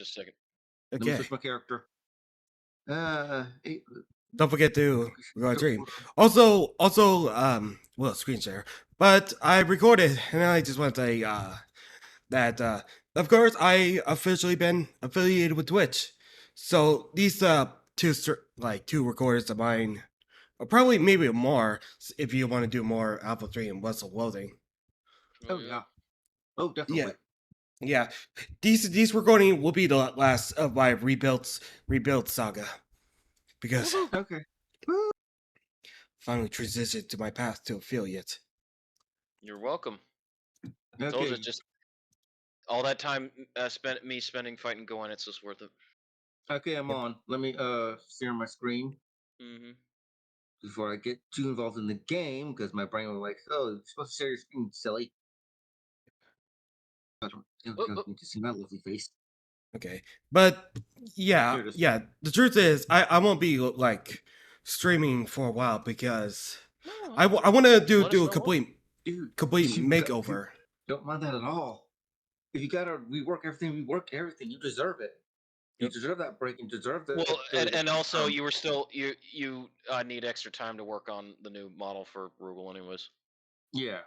Just a second. Let me Okay. switch my character. Eight, Don't forget to record stream. order. Well, screen share. But I recorded, and I just want to say that, of course, I officially been affiliated with Twitch. So these two recorders of mine, or probably maybe more, if you want to do more Alpha 3 and Wrestle Loathing. Oh yeah. Oh, Yeah, definitely. yeah. These recording will be the last of my rebuild saga, because Okay. finally transitioned to my path to affiliate. You're welcome. Told Okay. you, just all that time spending fighting going, it's just worth it. Okay, I'm Yep. on. Let me share my screen Mm-hmm. before I get too involved in the game because my brain was like, "Oh, you're supposed to share your screen, silly." I don't need to see my lovely face. Okay, but Here it is. yeah. The truth is, I won't be like streaming for a while because I want to do Let us a know what. Dude, complete you makeover. don't mind that at all. If you gotta rework everything, you deserve it. You Yep. deserve that break. You deserve the Well, ability and also to. you were still you need extra time to work on the new model for Rugal, anyways. Yeah.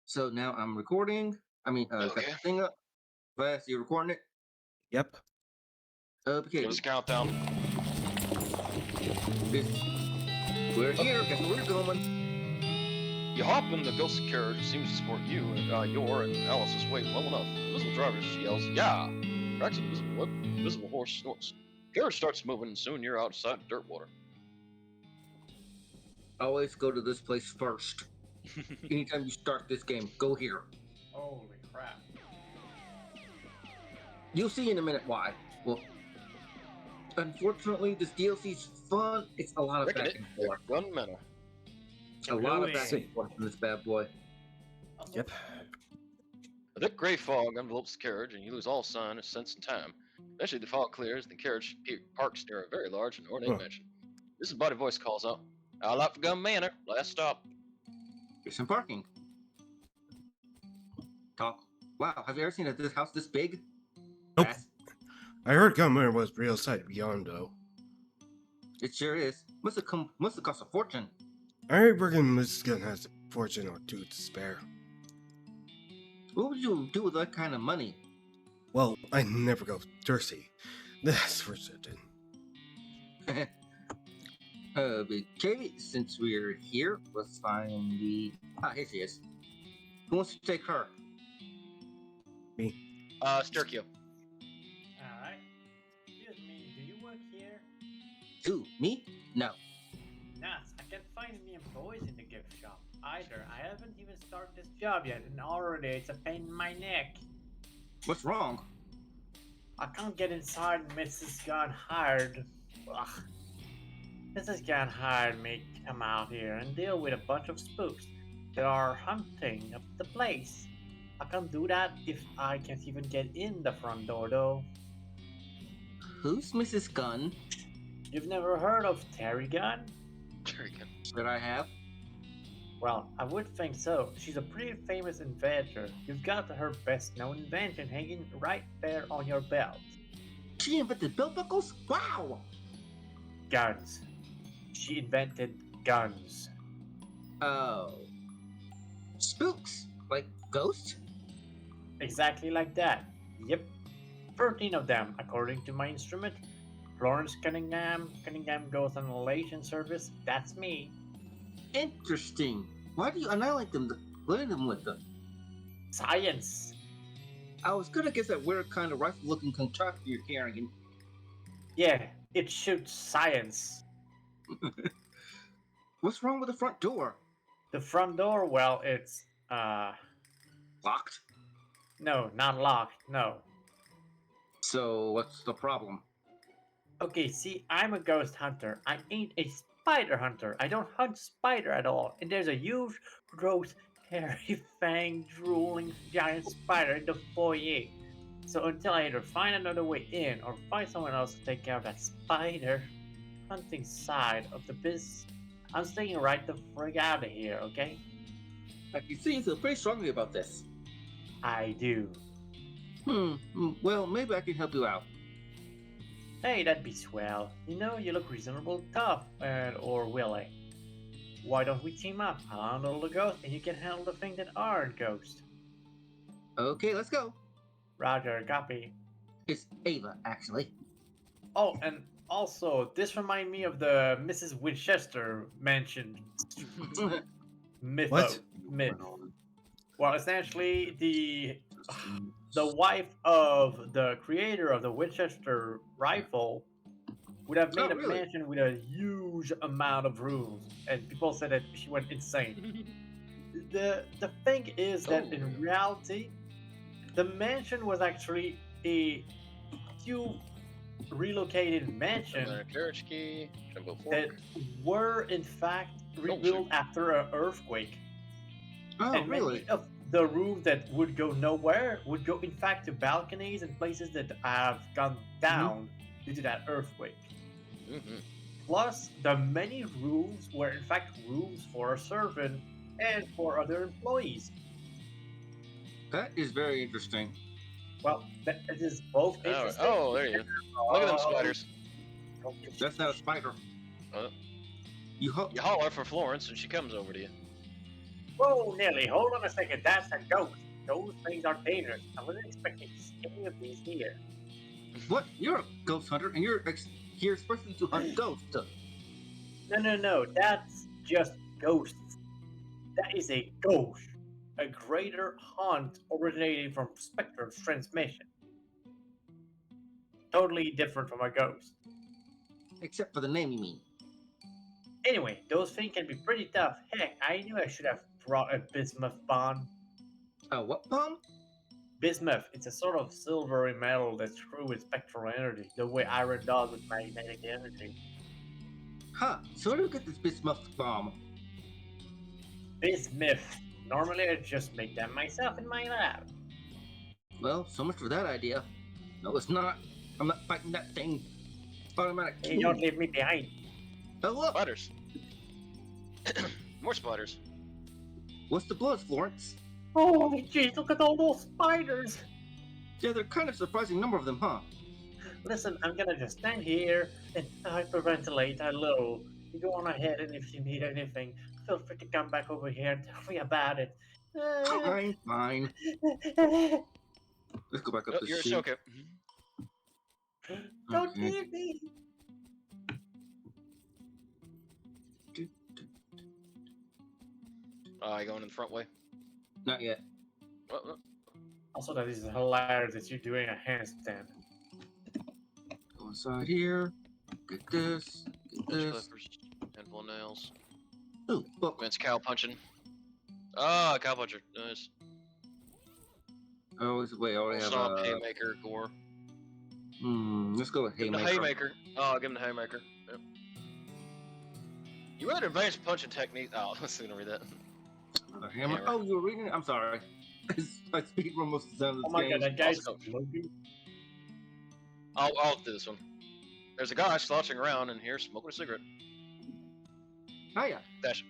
So now I'm recording. I mean, got Okay. the thing up. Fast, you recording it? Yep. Okay. Give us a countdown. We're here. Guess where we're going? You hop in the ghost carriage. It seems to support you, your and Alice's weight well enough. Invisible driver yells, "Yeah!" Cracks invisible whip. Invisible horse snorts. Carriage starts moving, and soon you're outside dirt water. Always go to this place first. Anytime you start this game, go here. Holy crap. You'll see in a minute why. Well, unfortunately, this DLC's fun. It's a lot of Reckon back it. and forth. Gun meta. A lot of back Really? and forth in this bad boy. Yep. A thick gray fog envelopes the carriage, and you lose all sign of sense and time. Eventually, the fog clears, and the carriage parks near a very large and ornate mansion. This body voice calls out, "I'll out for Gun Manor. Last stop." Here's some parking. Talk. Wow, have you ever seen this house this big? Nope. Fast. I heard Gummer was real sight beyond though. It sure is. Must have cost a fortune. I reckon Mrs. Gun has a fortune or two to spare. What would you do with that kind of money? Well, I never go thirsty. That's for certain. Okay, since we're here, let's find the. Here she is. Who wants to take her? Me. Sturkio. Alright. Excuse me, do you work here? Who? Me? No. Nah, I can't find any employees in the gift shop either. I haven't even started this job yet, and already it's a pain in my neck. What's wrong? I can't get inside and Mrs. Gunn hired. Ugh. Mrs. Gunn hired me to come out here and deal with a bunch of spooks that are hunting up the place. I can't do that if I can't even get in the front door though. Who's Mrs. Gunn? You've never heard of Terry Gunn? That I have? Well, I would think so. She's a pretty famous inventor. You've got her best known invention hanging right there on your belt. She invented belt buckles? Wow! Guns. She invented guns. Oh. Spooks? Like ghosts? Exactly like that. Yep. 13 of them, according to my instrument. Florence Cunningham. Cunningham goes on elation service. That's me. Interesting. Why do you annihilate them to blend them with them? Science. I was gonna guess that weird kind of rifle-looking contraption you're carrying. Yeah, it shoots science. What's wrong with the front door? The front door, well, it's, Locked? no, not locked, no. So, what's the problem? Okay, see, I'm a ghost hunter. I ain't a spider hunter. I don't hunt spider at all. And there's a huge, gross, hairy, fang, drooling, giant spider in the foyer. So until I either find another way in or find someone else to take care of that spider hunting side of the business, I'm staying right the frig out of here, okay? I can see you feel pretty strongly about this. I do. Well, maybe I can help you out. Hey, that'd be swell. You know, you look reasonable tough or willing. Why don't we team up? I'll handle the ghost and you can handle the thing that aren't ghosts. Okay, let's go. Roger, copy. It's Ava, actually. Oh, and also, this reminds me of the Mrs. Winchester mentioned myth. What? Myth. Well, essentially, the wife of the creator of the Winchester rifle would have made Oh, a really? mansion with a huge amount of rooms, and people said that she went insane. The thing is that in Oh. reality, the mansion was actually a few relocated mansion Another carriage key. Jumbo that fork. were in fact shoot. rebuilt after an earthquake. Oh, And really? many of the rooms that would go nowhere would go, in fact, to balconies and places that have gone down due to that earthquake. Mm-hmm. Plus, the many rooms were, in fact, rooms for a servant and for other employees. That is very interesting. Well, that is both Oh, interesting. oh, there you go. Look at them Oh, spiders. That's not a spider. Uh, You You holler for Florence and she comes over to you. Whoa, Nelly, hold on a second. That's a ghost. Those things are dangerous. I wasn't expecting to see any of these here. What? You're a ghost hunter, and you're here especially to hunt ghosts. No. That's just ghosts. That is a ghost. A greater hunt originating from Spectre's transmission. Totally different from a ghost. Except for the name, you mean? Anyway, those things can be pretty tough. Heck, I knew I should have brought a bismuth bomb. What bomb? Bismuth, it's a sort of silvery metal that's true with spectral energy, the way iron does with magnetic energy. Huh, so where do we get this bismuth bomb? Bismuth. Normally I just make them myself in my lab. Well, so much for that idea. No, it's not. I'm not fighting that thing. Automatic. Hey, don't leave me behind. Oh, look! Spiders. More spiders. What's the buzz, Florence? Oh, jeez, look at all those spiders. Yeah, they're kind of surprising number of them, huh? Listen, I'm gonna just stand here and hyperventilate a little. You go on ahead, and if you need anything, feel free to come back over here and tell me about it. Fine. Let's go back up Oh, the you're a chute. Shoka. Don't Okay. leave me. You going in the front way? Not yet. Oh. Also, that is hilarious that you're doing a handstand. Go inside here. Get this. Get Bunch of this. clippers. Handful of nails. Ooh, book. It's cow punching. Ah, cow puncher. Nice. Oh, wait, I already have Saw a... haymaker gore. Let's go with Give him the haymaker. haymaker. Oh, give him the haymaker. Yep. You read advanced punching technique. Oh, let's see, read that. Another hammer. Hammer. Oh, you were reading it? I'm sorry. I speed run most of the time. Oh my god, that guy's Also- smoking. I'll do this one. There's a guy slouching around in here smoking a cigarette. Hiya. Dash.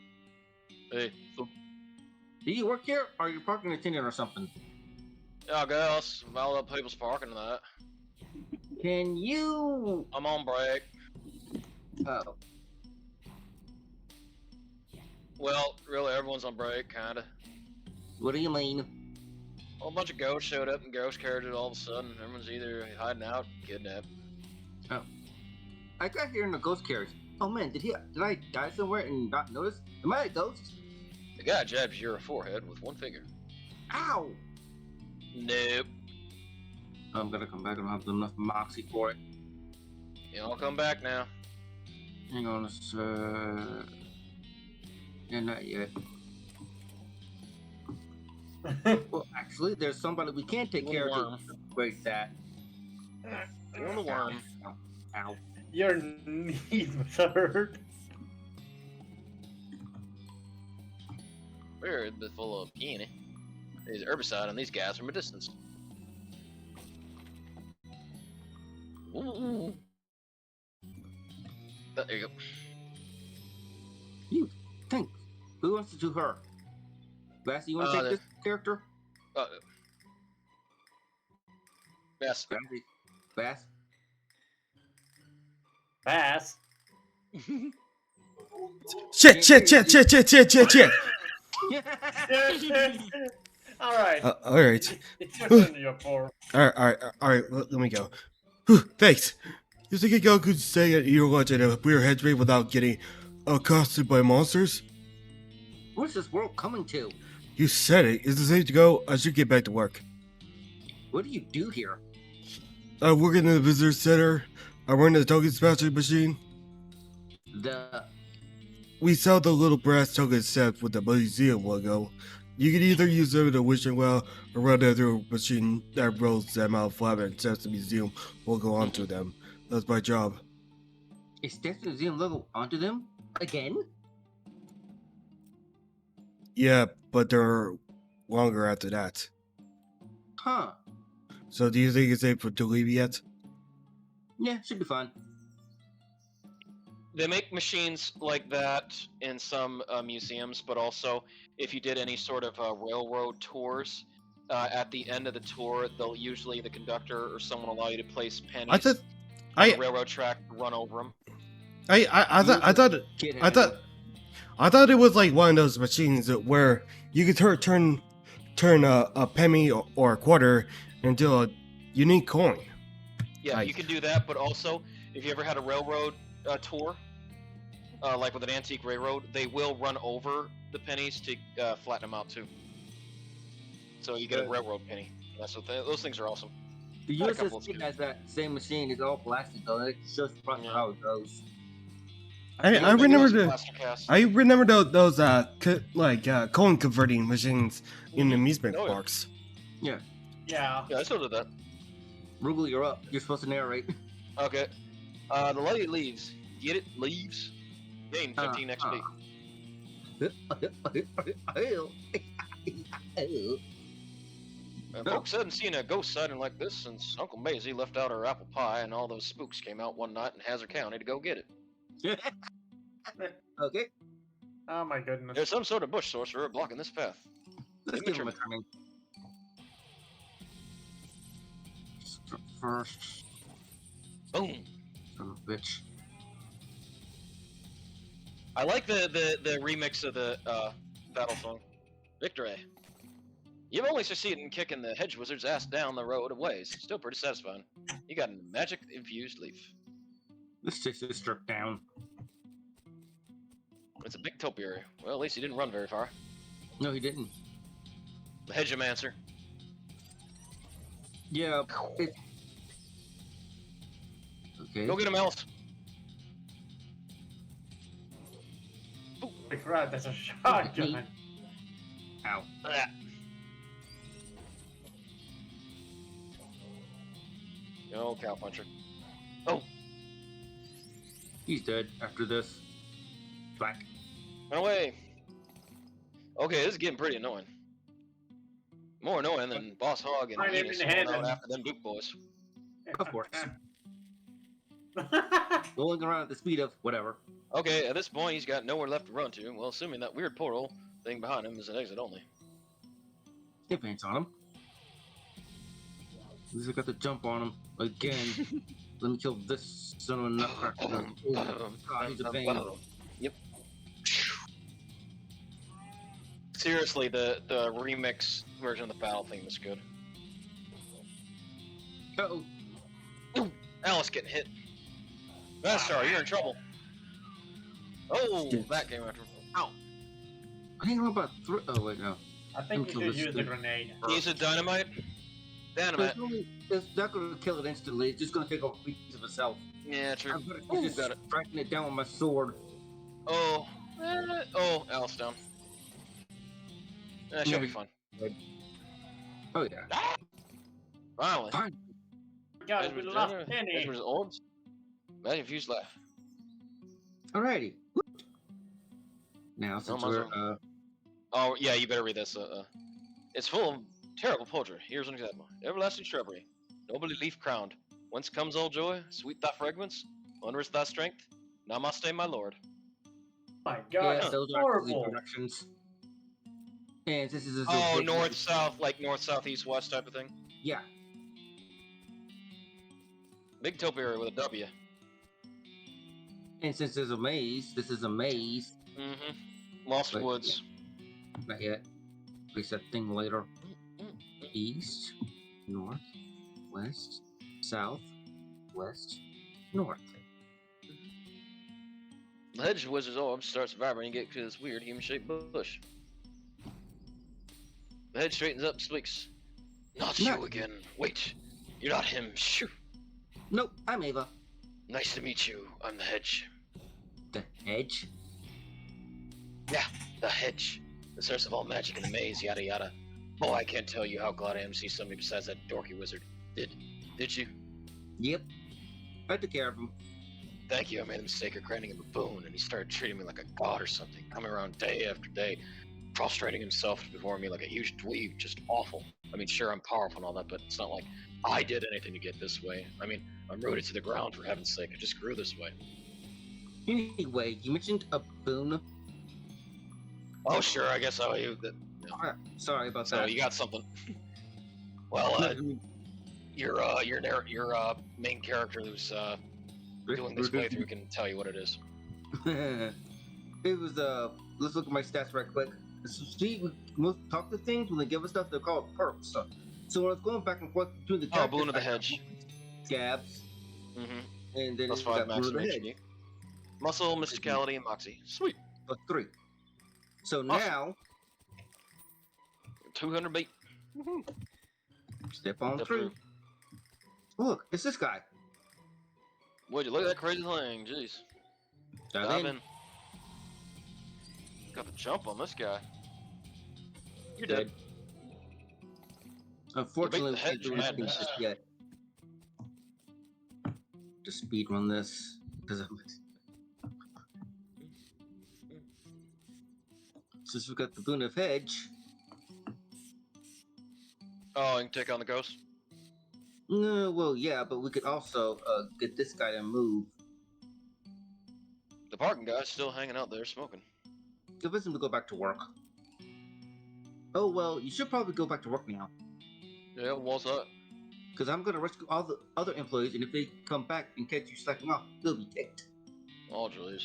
Hey. Do you work here, or are you parking attendant or something? Yeah, I guess. All the people's parking and that. Can you... I'm on break. Oh. Well, really, everyone's on break, kinda. What do you mean? A whole bunch of ghosts showed up in ghost carriages all of a sudden. Everyone's either hiding out, kidnapped. I got here in a ghost carriage. Oh man, did I die somewhere and not notice? Am I a ghost? The guy jabs your forehead with one finger. Ow! Nope. I'm gonna come back and have enough moxie for it. You all come back now. Hang on a sec. Yeah, not yet. Well, actually, there's somebody we can take care of Worm. to break that. You're the worm. Ow. Your knees hurt. We're a bit full of peony. There's herbicide on these guys from a distance. Ooh. There you go. You, thanks. Who wants to do her? Lassie, you want to take the- this character? Uh, Yes. Fast. Pass. Shit! All right. All right. It's your turn, your poor. All right. Let me go. Whew, thanks. You think a girl could say that you're watching a weird headspace without getting accosted by monsters? What's this world coming to? You said it. Is it safe to go? I should get back to work. What do you do here? I work in the visitor center. I run the token dispatching machine. We sell the little brass token sets with the museum logo. You can either use them in the wishing well or run them through a machine that rolls them out flat and sets the museum logo onto them. That's my job. Is Desc Museum logo onto them? Again? Yeah, but they're longer after that. Huh. So do you think it's safe to leave yet? Yeah, should be fun. They make machines like that in some museums, but also if you did any sort of railroad tours, at the end of the tour, they'll usually the conductor or someone allow you to place pennies on the railroad track to run over them. I thought it was like one of those machines where you could turn a penny or a quarter into a unique coin. Yeah, Like- you can do that, but also if you ever had a railroad tour, like with an antique railroad, they will run over the pennies to flatten them out too. So you get a railroad penny. That's what those things are awesome. The Got a couple of USS has that same machine. It's all plastic though. It shows how it goes. I remember those coin converting machines in amusement Oh, yeah. parks. Yeah. Yeah, I still did that. Rugal, you're up. You're supposed to narrate. Okay. The lady leaves. Get it? Leaves. Gain 15 XP. And folks hadn't seen a ghost sighting like this since Uncle Maisie left out her apple pie and all those spooks came out one night in Hazard County to go get it. Okay. Oh my goodness. There's some sort of bush sorcerer blocking this path. Let's give him a turning. First. Boom. Son of a bitch. I like the remix of the battle song. Victory. You've only succeeded in kicking the hedge wizard's ass down the road of ways. Still pretty satisfying. You got a magic infused leaf. Let's take this strip down. It's a big topiary. Well, at least he didn't run very far. No, he didn't. The hedgeomancer. Yeah. Okay. Go get him, Alice. Holy crap, that's a shotgun. Ow. Ah. Good old cowpuncher. Oh, He's dead after this. Black. run away. Okay, this is getting pretty annoying. More annoying than Boss Hog and Right in Enos the going head out and- after them Duke boys. Of course. Rolling around at the speed of whatever. Okay, at this point he's got nowhere left to run to. Well, assuming that weird portal thing behind him is an exit only. Depends on him. At least I got the jump on him again. Let me kill this son of a nutcracker. Oh, God, he's a vein. Yep. Seriously, the remix version of the battle theme is good. Uh-oh. Alice getting hit. VaStar, you're in trouble. Oh, Shit. that came after. Ow. I think I'm about oh wait, no. I think you Kill should this use the thing. grenade. He's a dynamite. Dynamite. It's not gonna kill it instantly, it's just gonna take a piece of itself. Yeah, true. I'm gonna Ooh, just got it. striking it down with my sword. Oh. Oh, Alice down. That should be fun. Oh yeah. Ah! Finally. Fine. God, we lost Penny. Edward's orbs. Imagine if you just left. Alrighty. Now since might as we're Oh, yeah, you better read this. It's full of terrible poetry. Here's an example. Everlasting shrubbery, nobly leaf crowned. Whence comes all joy? Sweet thy fragrance, wondrous thy strength. Namaste, my lord. My God, yeah, that's those are actually horrible. directions. And this is Oh, north, south, like north, south, east, west type of thing. Yeah. Big topiary with a W. And since there's a maze, this is a maze. Mm-hmm. Lost Wait, Woods. Not yet. Fix that thing later. East, north, west, south, west, north. The hedge wizard's orb starts vibrating and get to this weird human-shaped bush. The hedge straightens up and speaks. Not Not- you again. Wait. You're not him. Shoo. Nope, I'm Ava. Nice to meet you. I'm the hedge. The hedge. Yeah, the hedge. The source of all magic in the maze, yada yada. Boy, I can't tell you how glad I am to see somebody besides that dorky wizard. Did you? Yep. I took care of him. Thank you. I made a mistake of granting him a boon, and he started treating me like a god or something, coming around day after day, prostrating himself before me like a huge dweeb, just awful. I mean, sure, I'm powerful and all that, but it's not like I did anything to get this way. I mean, I'm rooted to the ground for heaven's sake. I just grew this way. Anyway, you mentioned a boon. Oh, sure, I guess I owe you that. Ah, sorry about So that. you got something. Well, your main character who's doing this playthrough can tell you what it is. It was let's look at my stats right quick. So see, most talk to things when they give us stuff, they're called perks. So when I was going back and forth between the Oh, Boon of the Hedge. Scabs, Mm-hmm. and then Plus we 5 got Boon of the max Hedge. HP. Muscle, mysticality, and moxie. Sweet. Plus 3. So Awesome. now 200 beat. step on Step through. Look, it's this guy. Would you look at that crazy thing? Jeez. Dive Dive in. in. Got the jump on this guy. You're Dead. dead. Unfortunately, the we can't hedge do anything madness. just yet. To speed run this because of since we got the Boon of Hedge. Oh, you can take on the ghost. No, well, yeah, but we could also get this guy to move. The parking guy's still hanging out there smoking. Convince him to go back to work. Oh well, you should probably go back to work now, Yeah, what's that? because I'm gonna rescue all the other employees, and if they come back and catch you slacking off, they'll be kicked. Oh, jeez.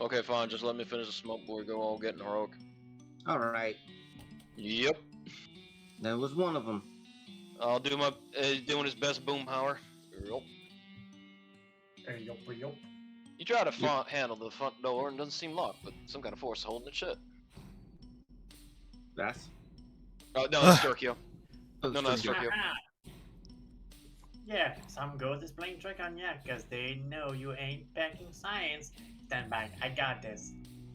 Okay, fine. Just let me finish the smoke before we go all getting heroic. All right, Yep. that was one of them. I'll do my doing his best boom power. Yep. Yup, yup. You try to handle the front door and it doesn't seem locked, but some kind of force is holding it shut. That's Oh no, it's Sturkio. oh, No, that's sorry. Sturkio. Aha. Yeah, some ghost is playing trick on ya, cause they know you ain't backing science. Stand back, I got this.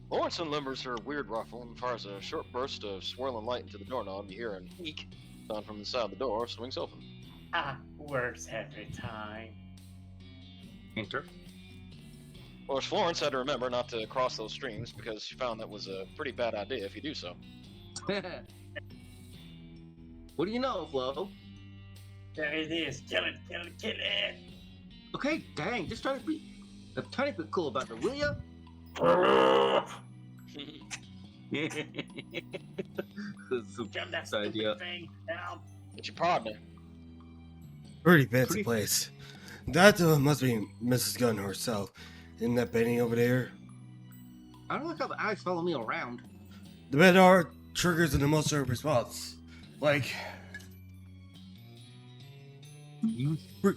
Lawrence unlimbers her weird ruffle and fires a short burst of swirling light into the doorknob. You hear an eek sound from inside the door, swings open. Ah, works every time. Enter. Of course, Florence had to remember not to cross those streams because she found that was a pretty bad idea if you do so. What do you know, Flo? There it is. Kill it, kill it, kill it. Okay, dang, just try to be a tiny bit cool about it, will ya? That's a Jump that Good idea. stupid thing. Help. It's your partner. Pretty fancy Pretty- place. That must be Mrs. Gunn herself. Isn't that Benny over there? I don't like how the eyes follow me around. The bed art triggers an emotional response. Like,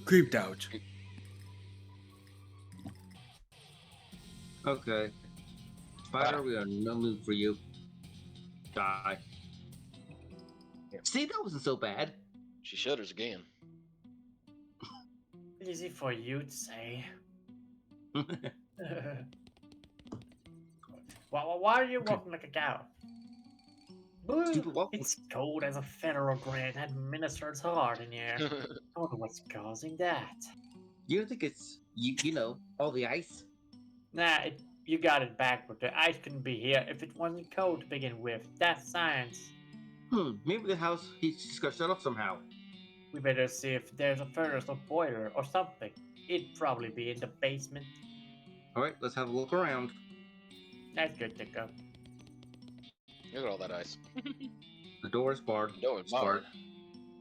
creeped out. Okay. Spider, we are no mood for you. Die. See, that wasn't so bad. She shudders again. Easy for you to say. Why are you walking like a cow? Stupid walking. It's cold as a federal grant and minister's heart in here. I wonder what's causing that. You don't think it's, you know, all the ice? Nah, you got it backward. The ice couldn't be here if it wasn't cold to begin with. That's science. Maybe the house heat just got shut off somehow. We better see if there's a furnace or boiler or something. It'd probably be in the basement. Alright, let's have a look around. That's good to go. Look at all that ice. The door is barred. The door is barred.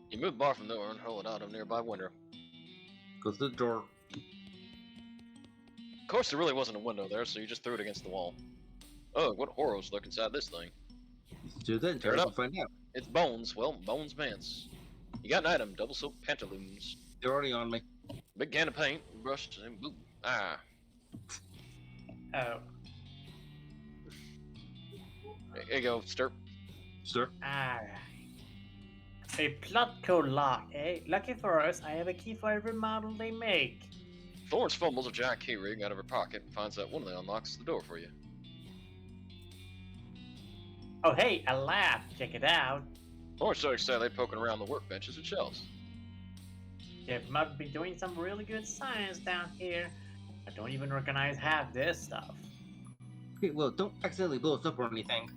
You move the bar from the door and hurl it out of a nearby window. Goes to the door. Of course, there really wasn't a window there, so you just threw it against the wall. Oh, what horrors lurk inside this thing? Do that, Tear it Terry. up. We'll find out. It's bones. Well, bones pants. You got an item, double silk pantaloons. They're already on me. Big can of paint, brush, and boop. Ah. Oh. There you go, Stirp. Sir. Alright. A plot code lock, eh? Lucky for us, I have a key for every model they make. Florence fumbles a giant key ring out of her pocket and finds that one of them unlocks the door for you. Oh hey, a lab. Check it out. Florence starts sadly poking around the workbenches and shelves. They must be doing some really good science down here. I don't even recognize half this stuff. Okay, well, don't accidentally blow us up or anything.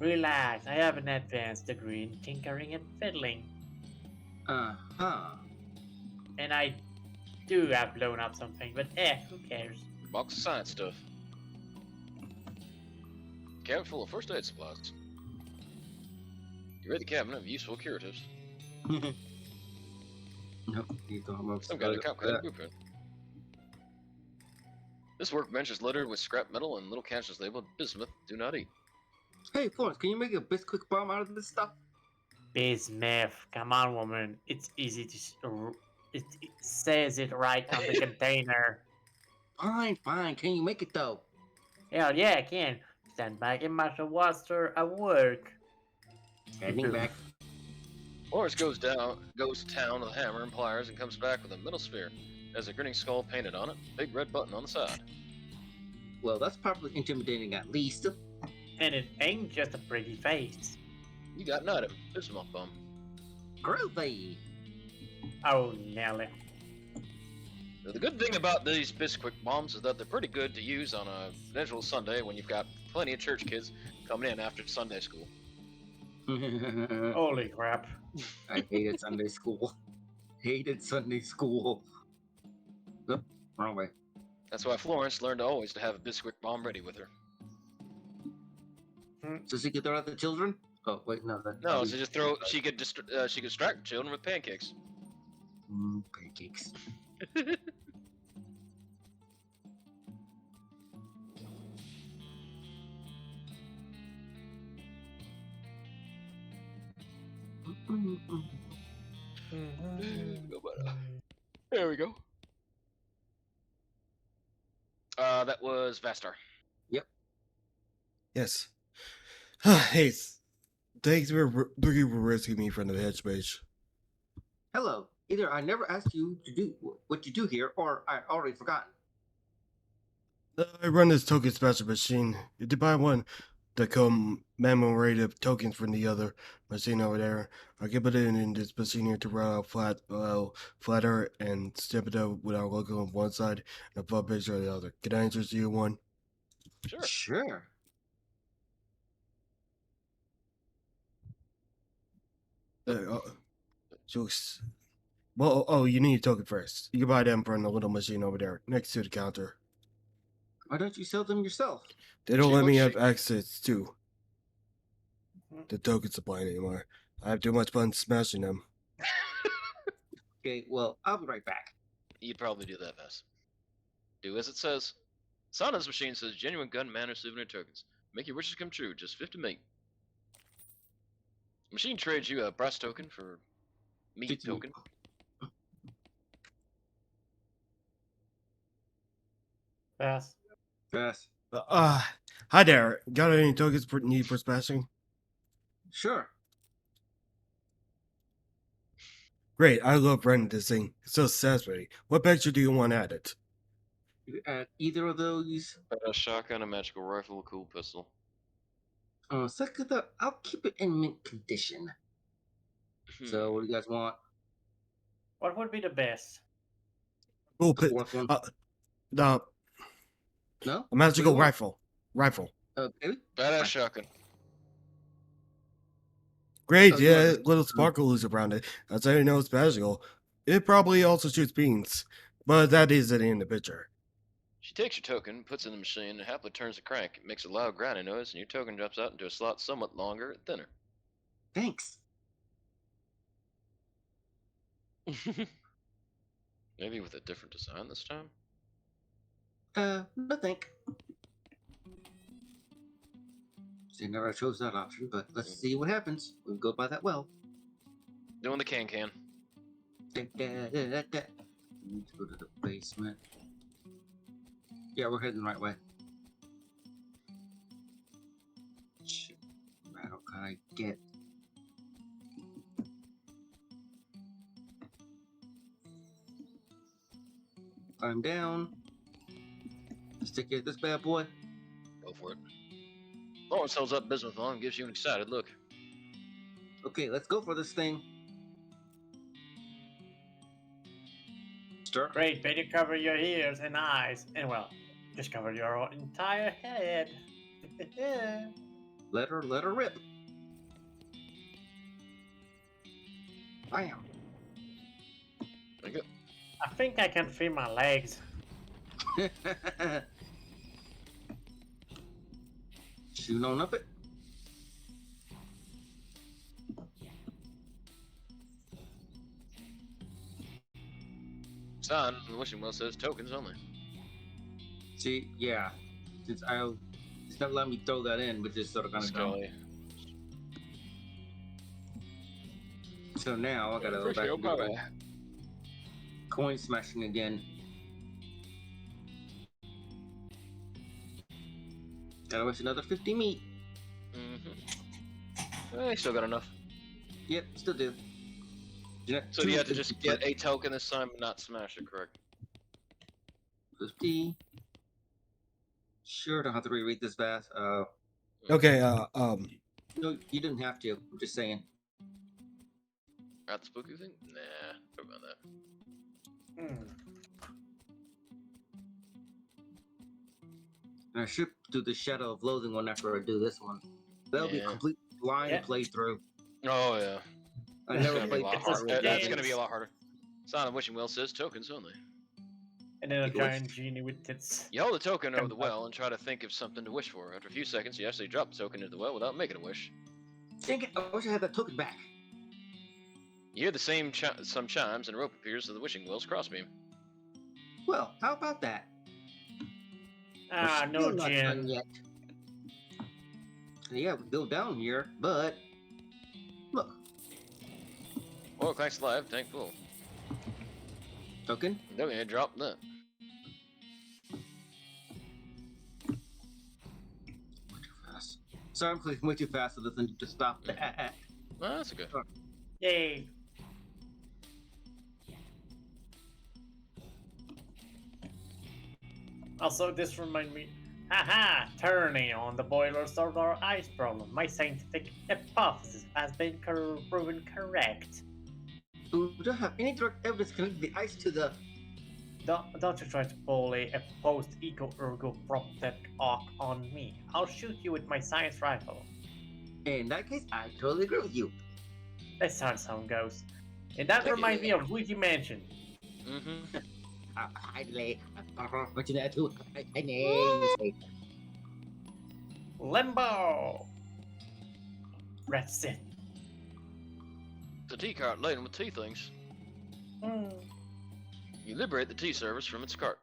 Relax, I have an advanced degree in tinkering and fiddling. Uh-huh. And I do have blown up something, but who cares? Box of science stuff. Cabinet full of first aid supplies. You read the cabinet of useful curatives. Nope. You don't have Some kind of complicated blueprint. This workbench is littered with scrap metal and little caches labeled bismuth, do not eat. Hey, Florence, can you make a Bisquick bomb out of this stuff? Bismuth, come on, woman. It's easy to. It says it right on the container. Fine, fine. Can you make it though? Hell yeah, I can. Stand back and watch the water at work. Standing back. Morris goes to town with a hammer and pliers and comes back with a metal sphere. Has a grinning skull painted on it, big red button on the side. Well, that's probably intimidating at least. And it ain't just a pretty face. You got an item, bismuth bomb. Groovy. Oh, Nelly. Now, the good thing about these Bisquick bombs is that they're pretty good to use on a casual Sunday when you've got plenty of church kids coming in after Sunday school. Holy crap. I hated Sunday school. Hated Sunday school. Nope, wrong way. That's why Florence learned always to have a Bisquick bomb ready with her. So she could throw out the children? Oh wait, no. That, No, so just throw. She could distract children with pancakes. Pancakes. There we go. That was VaStar. Yes. Hey, thanks for rescuing me from the headspace. Hello. Either I never asked you to do what you do here, or I already forgotten. I run this token special machine. If you buy one, the commemorative tokens from the other machine over there, I can put it in this machine here to run out flatter and stamp it up with our logo on one side and a fun picture on the other. Can I interest you in one? Sure. Sure. Jokes. Well, you need a token first. You can buy them from the little machine over there next to the counter. Why don't you sell them yourself? They don't let me have She- access to the token supply anymore. I have too much fun smashing them. Okay, well, I'll be right back. You'd probably do that, Vass. Do as it says. Sana's machine says genuine gun, man, or souvenir tokens. Make your wishes come true. Just 50 meat. Machine trades you a brass token for meat Did you- token. Pass. Yes. Hi there. Got any tokens for need for smashing? Sure. Great, I love running this thing. It's so satisfying. What picture do you want added? You add either of those. A shotgun, a magical rifle, a cool pistol. Second up, I'll keep it in mint condition. So, what do you guys want? What would be the best? Cool The fourth one? The No? a magical What do you rifle. Baby? Badass shotgun. Great, Oh, yeah, yeah. little sparkle is around it. That's how you know it's magical. It probably also shoots beans, but that isn't in the picture. She takes your token, puts it in the machine, and happily turns the crank. It makes a loud grinding noise, and your token drops out into a slot somewhat longer and thinner. Thanks. Maybe with a different design this time? No think. They never chose that option, but let's see what happens. We'll go by that well. Doing the can. Need to go to the basement. Yeah, we're heading the right way. Shit. How can I get? I'm down. Let's take care of this bad boy. Go for it. Lawrence holds up business long and gives you an excited look. Okay, let's go for this thing. Start. Great, better cover your ears and eyes, and well, just cover your entire head. Let her rip. Bam. There you go. I think I can feel my legs. Shooting on up it. Sign on the wishing well says tokens only. See, yeah. Since it's not letting me throw that in, which is sort of kind of dumb. Scully. So now I gotta go back and do coin smashing again. Gotta waste another 50 meat. I still got enough. Yep, still do. So you have to just get a token this time and not smash it, correct? 50. Sure, don't have to reread this fast. Okay, No, you didn't have to. I'm just saying. Got the spooky thing? Nah, forget about that. And I should do the Shadow of Loathing one after I do this one. That'll be a Yeah. complete blind playthrough. Oh, yeah. I It's never gonna be a played lot that harder. one. That's gonna be a lot harder. Sign of wishing well says tokens only. And then a It was- giant genie with tits. You hold the token over the well and try to think of something to wish for. After a few seconds, you actually drop the token into the well without making a wish. Dang it, I wish I had that token back. You hear the same some chimes and a rope appears to the wishing well's crossbeam. Well, how about that? Ah, We're no still not done gin. yet. Yeah, we go down here, but look, Well, thanks live, tank full. token. No, you drop that. Way too fast. Sorry, I'm clicking way too fast, so doesn't need to stop that. Oh, that's okay. Yay. Also, this reminds me. Haha! Turning on the boiler solved our ice problem. My scientific hypothesis has been proven correct. We don't have any direct evidence connecting the ice to the. Don't you try to pull a post-eco-ergo protect arc on me. I'll shoot you with my science rifle. In that case, I totally agree with you. That's how the goes. And that reminds me of Luigi Mansion. Mm-hmm. Limbo! That's it. It's a tea cart laden with tea things. Hmm. You liberate the tea service from its cart.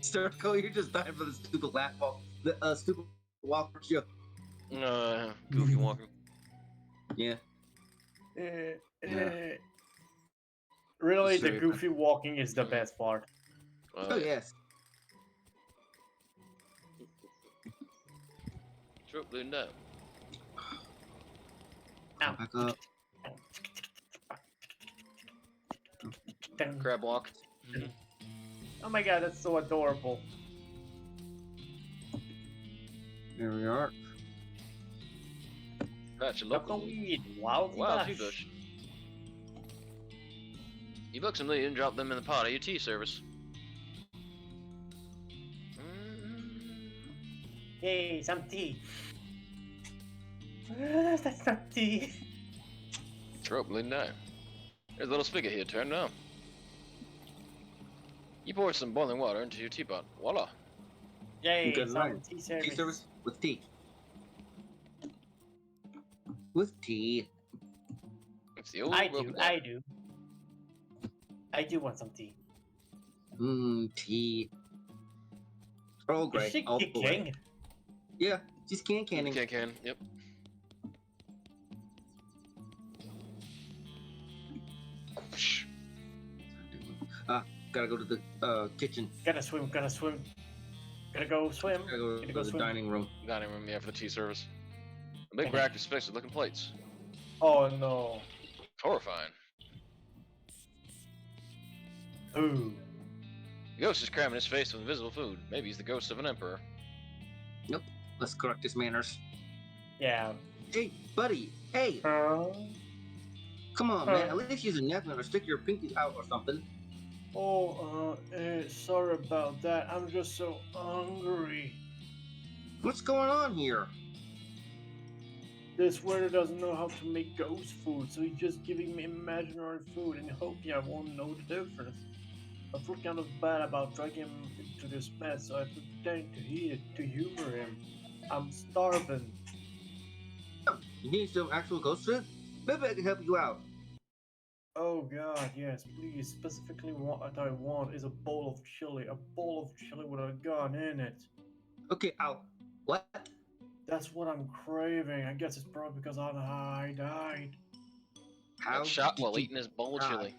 Circle, you're just dying for the stupid laugh walk, the stupid walker joke. Goofy walker. Yeah. Really, the Super. goofy walking is the best part. Oh yes. Troop leading down. Ow. Back up. Crab walk. Oh my god, that's so adorable. Here we are. Patch a Local local. weed, wild Wild tea bush. bush. You book some lead and drop them in the pot of your tea service. Yay, some tea. That's not tea. Trope leading down. There's a little spigot here, turn it on. You pour some boiling water into your teapot. Voila. Yay, Good some line. tea service. Tea service with tea. With tea. It's the old I broken do. down. I do. I do want some tea. Tea. Earl Is Grey. she All the way. kicking? Yeah, just canning. Can. Yep. Gotta go to the kitchen. Gotta swim. Gotta swim. Gotta go swim. Gotta go Gotta to go the swim. dining room. Dining room, yeah, for the tea service. A big Okay. rack of space looking plates. Oh no. Horrifying. Ooh. The ghost is cramming his face with invisible food. Maybe he's the ghost of an emperor. Let's correct his manners. Yeah. Hey, buddy. Hey, come on, man. At least use a napkin or stick your pinky out or something. Sorry about that. I'm just so hungry. What's going on here? This waiter doesn't know how to make ghost food, so he's just giving me imaginary food and hoping I won't know the difference. I feel kind of bad about dragging him into this mess, so I pretend to eat it to humor him. I'm starving. You need some actual ghost food? Maybe I can help you out. Oh god, yes, please. Specifically what I want is a bowl of chili. A bowl of chili with a gun in it. Okay, out. What? That's what I'm craving. I guess it's probably because I died. How Got shot did while you eating his bowl of die? chili.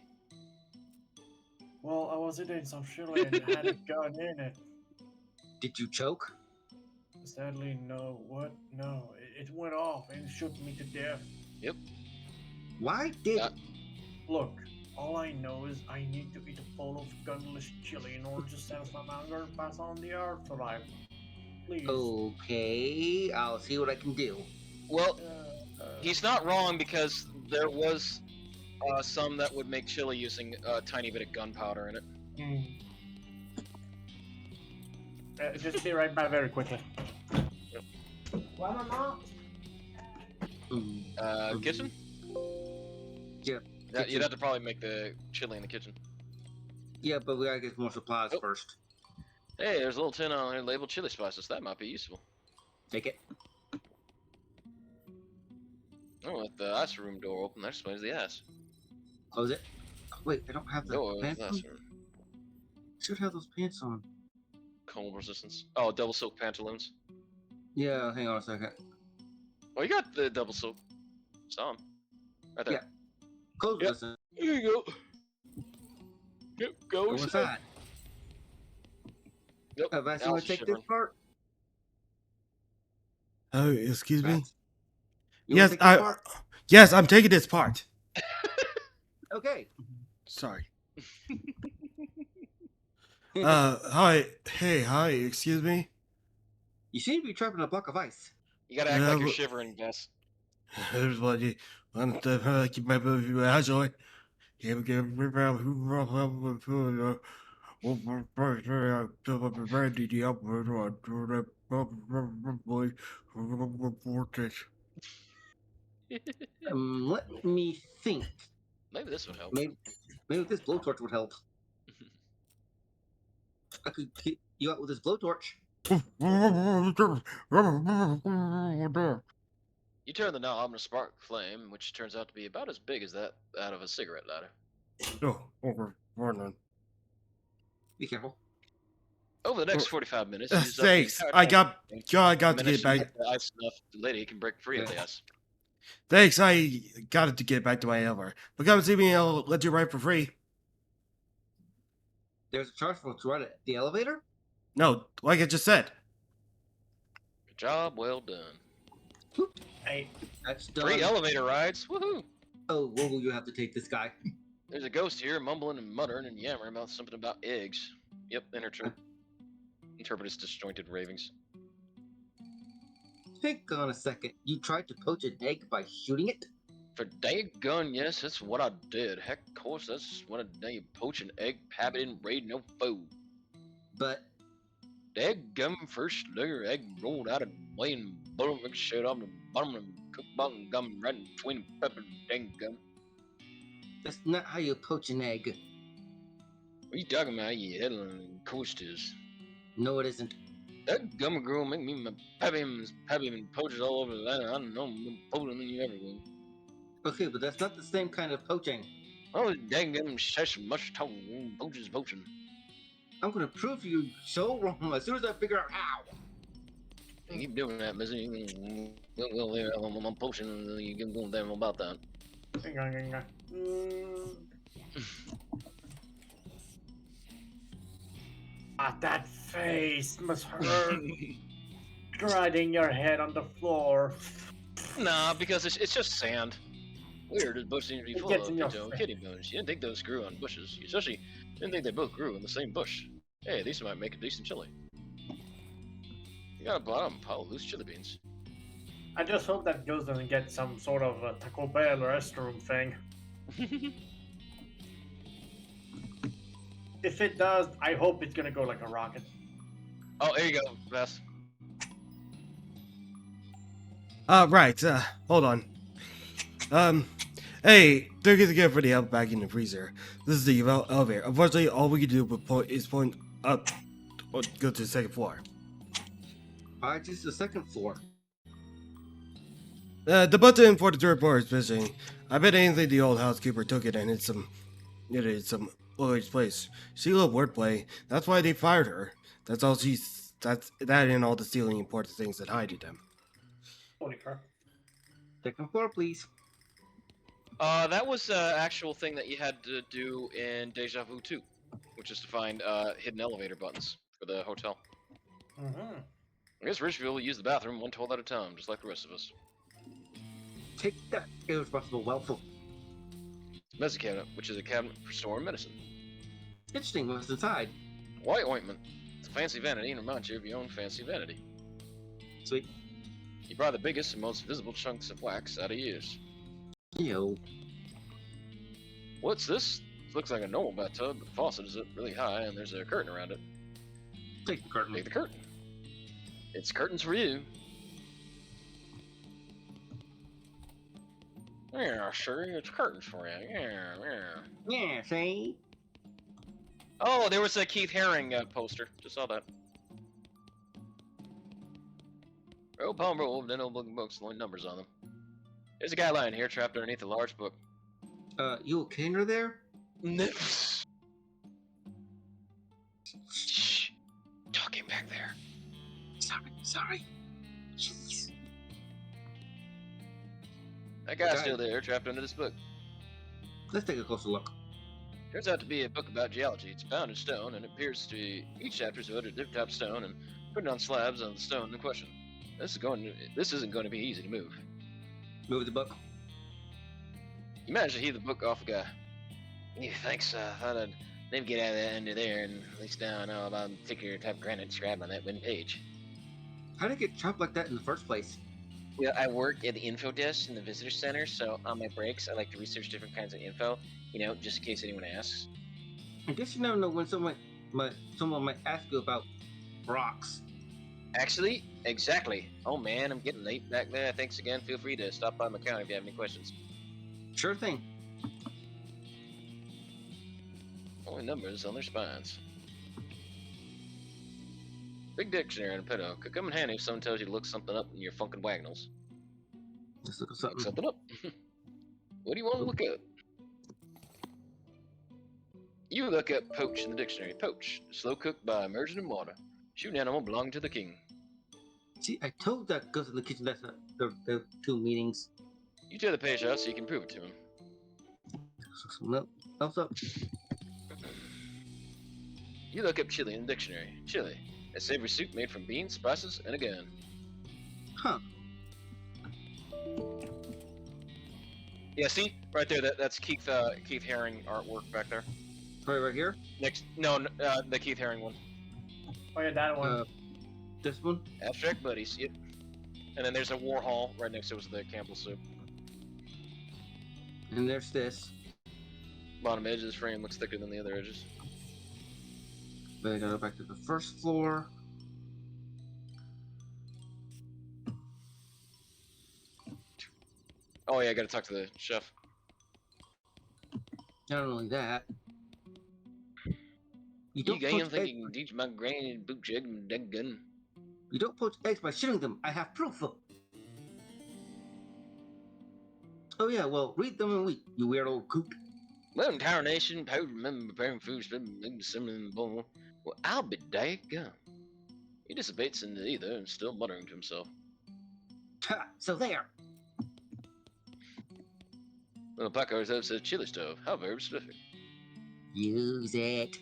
Well, I was eating some chili and it had a gun in it. Did you choke? Sadly, no. What? No. It went off and shook me to death. Why did Yeah. Look, all I know is I need to eat a bowl of gunless chili in order to satisfy my hunger and pass on the afterlife. Please. Okay, I'll see what I can do. Well, Uh, he's not wrong because there was some that would make chili using a tiny bit of gunpowder in it. just be right back very quickly. Why, Mama? Kitchen? Yeah, Yeah, kitchen. you'd have to probably make the chili in the kitchen. Yeah, but we gotta get more supplies Oh. first. Hey, there's a little tin on there labeled chili spices. That might be useful. Take it. Oh, with the ice room door open, that explains the ass. Close it. Oh, wait, I don't have the Door with pants the on. ice room. Should have those pants on. Cold resistance. Oh, double silk pantaloons. Yeah, hang on a second. Oh, you got the double silk. Saw 'em. Right there. Yeah. Close Yep. this. Here you go. Yep, go Go inside. Yep. Vass, you Al's wanna take shivering. this part? Oh, excuse me. Vass, you wanna Yes, take this part? Yes, I'm taking this part. Okay. Sorry. Hi. Hey, hi. Excuse me. You seem to be trapped in a block of ice. You gotta act like you're but- shivering, Gus. Everybody, want to keep my enjoy. Let me think. Maybe this would help. Maybe this blowtorch would help. I could get you out with this blowtorch. You turn the knob and a spark flame, which turns out to be about as big as that out of a cigarette lighter. Be careful. Over the next 45 minutes, use up the Thanks. entire I tank. got to Diminish get back. the ice enough the lady can break free of the ice. Thanks. I got to get back to my elevator. But come see me. I'll let you ride for free. There's a charge for to ride at the elevator? No, like I just said. Good job, well done. Hey, That's done. Free elevator rides, woohoo! Oh, where will you have to take this guy? There's a ghost here mumbling and muttering and yammering about something about eggs. Yep, interpret his disjointed ravings. Hang on a second. You tried to poach an egg by shooting it? For daggone, yes, that's what I did. Heck, of course, that's what I did. You poach an egg, Pappy didn't raid no food. But Daggum first layer egg rolled out of the way and butter mix shit on the bottom and cook button gum right in between pepper and daggum. that's not how you poach an egg. What are you talking about, you headline coasters? No, it isn't. That gummy girl make me pab him and poaches all over the land. I don't know, I'm poaching than you ever will. Okay, but that's not the same kind of poaching. Oh, dang them, such much talk. Poachers poaching. I'm gonna prove you so wrong as soon as I figure out how. You keep doing that, Missy. I'm poaching, and you get going damn about that. Ah, that face must hurt. Grinding your head on the floor. Nah, because it's just sand. Weird, this bush seems to be It full gets of in your pinto and face. kitty bones. You didn't think those grew on bushes. You especially didn't think they both grew in the same bush. Hey, these might make a decent chili. You got a bottom pile of loose chili beans. I just hope that Ghost doesn't get some sort of Taco Bell or restroom thing. If it does, I hope it's gonna go like a rocket. Oh, there you go, Bess. Right, hold on. Hey, thank you again for the help back in the freezer. This is the elevator. Unfortunately, all we can do is point up or go to the second floor. Why just the second floor? The button for the third floor is missing. I bet anything the old housekeeper took it and hid some old age place. She loved wordplay. That's why they fired her. That's that and all the stealing important things that hided them. Holy crap. Second floor, please. That was an actual thing that you had to do in Deja Vu 2, which is to find hidden elevator buttons for the hotel. Mm-hmm. I guess rich people use the bathroom one toilet at a time, just like the rest of us. Take that, irresponsible wealthful. Medicine cabinet, which is a cabinet for storing medicine. Interesting, what's inside? White ointment. It's a fancy vanity and reminds you of your own fancy vanity. Sweet. You buy the biggest and most visible chunks of wax out of yours. Yo. What's this? It looks like a normal bathtub, but the faucet is up really high and there's a curtain around it. Take the curtain. Take the curtain. It's curtains for you. Yeah, sure, it's curtains for you. Yeah. Yeah, see? Oh, there was a Keith Haring poster. Just saw that. Roll palm roll, then old looking books, only numbers on them. There's a guy lying here, trapped underneath a large book. You okay under there? Shh. Talking back there. Sorry. Jeez. That guy's Okay. still there, trapped under this book. Let's take a closer look. Turns out to be a book about geology. It's bound in stone, and it appears to be each chapter is devoted to a different type of stone and put it on slabs on the stone in question. This isn't going to be easy to move. Move the book. You managed to heave the book off the guy. Yeah, thanks. Thought I'd maybe get out of that under there, and at least now I know about the particular type of granite scribed on that one page. How did it get chopped like that in the first place? Well, I work at the info desk in the visitor center, so on my breaks, I like to research different kinds of info, just in case anyone asks. I guess you never know when someone might ask you about rocks. Actually, exactly. Oh man, I'm getting late back there. Thanks again. Feel free to stop by my counter if you have any questions. Sure thing. Only numbers on their spines. Big dictionary and a pedo could come in handy if someone tells you to look something up in your funkin' wagnalls. Let's look at Look something. something up. What do you want to look up? You look up poach in the dictionary. Poach, slow cooked by immersion in water. Shoot an animal belonging to the king. See, I told that goes in the kitchen. That's not the two meanings. You tear the page out so you can prove it to him. Let's look something else up. You look up chili in the dictionary. Chili, a savory soup made from beans, spices, and a gun. Huh. Yeah, see right there. That's Keith Haring artwork back there. Right here. The Keith Haring one. Oh yeah, that one. This one. Abstract buddies. Yep. And then there's a Warhol right next to it was the Campbell soup. And there's this. Bottom edge of this frame looks thicker than the other edges. Then I gotta go back to the first floor. Oh yeah, I gotta talk to the chef. Not only that. You You don't game poach think you can teach my granny to boot jig and dead gun. You don't poach eggs by shooting them. I have proof. Oh yeah, well, read them and weep, you weird old coot. Well, entire nation, powder, remember preparing food, similar in the bowl. Well, I'll be daggone. He dissipates into ether and still muttering to himself. Ha! So there. Well, Paco reserves says chili stove. How very specific. Use it.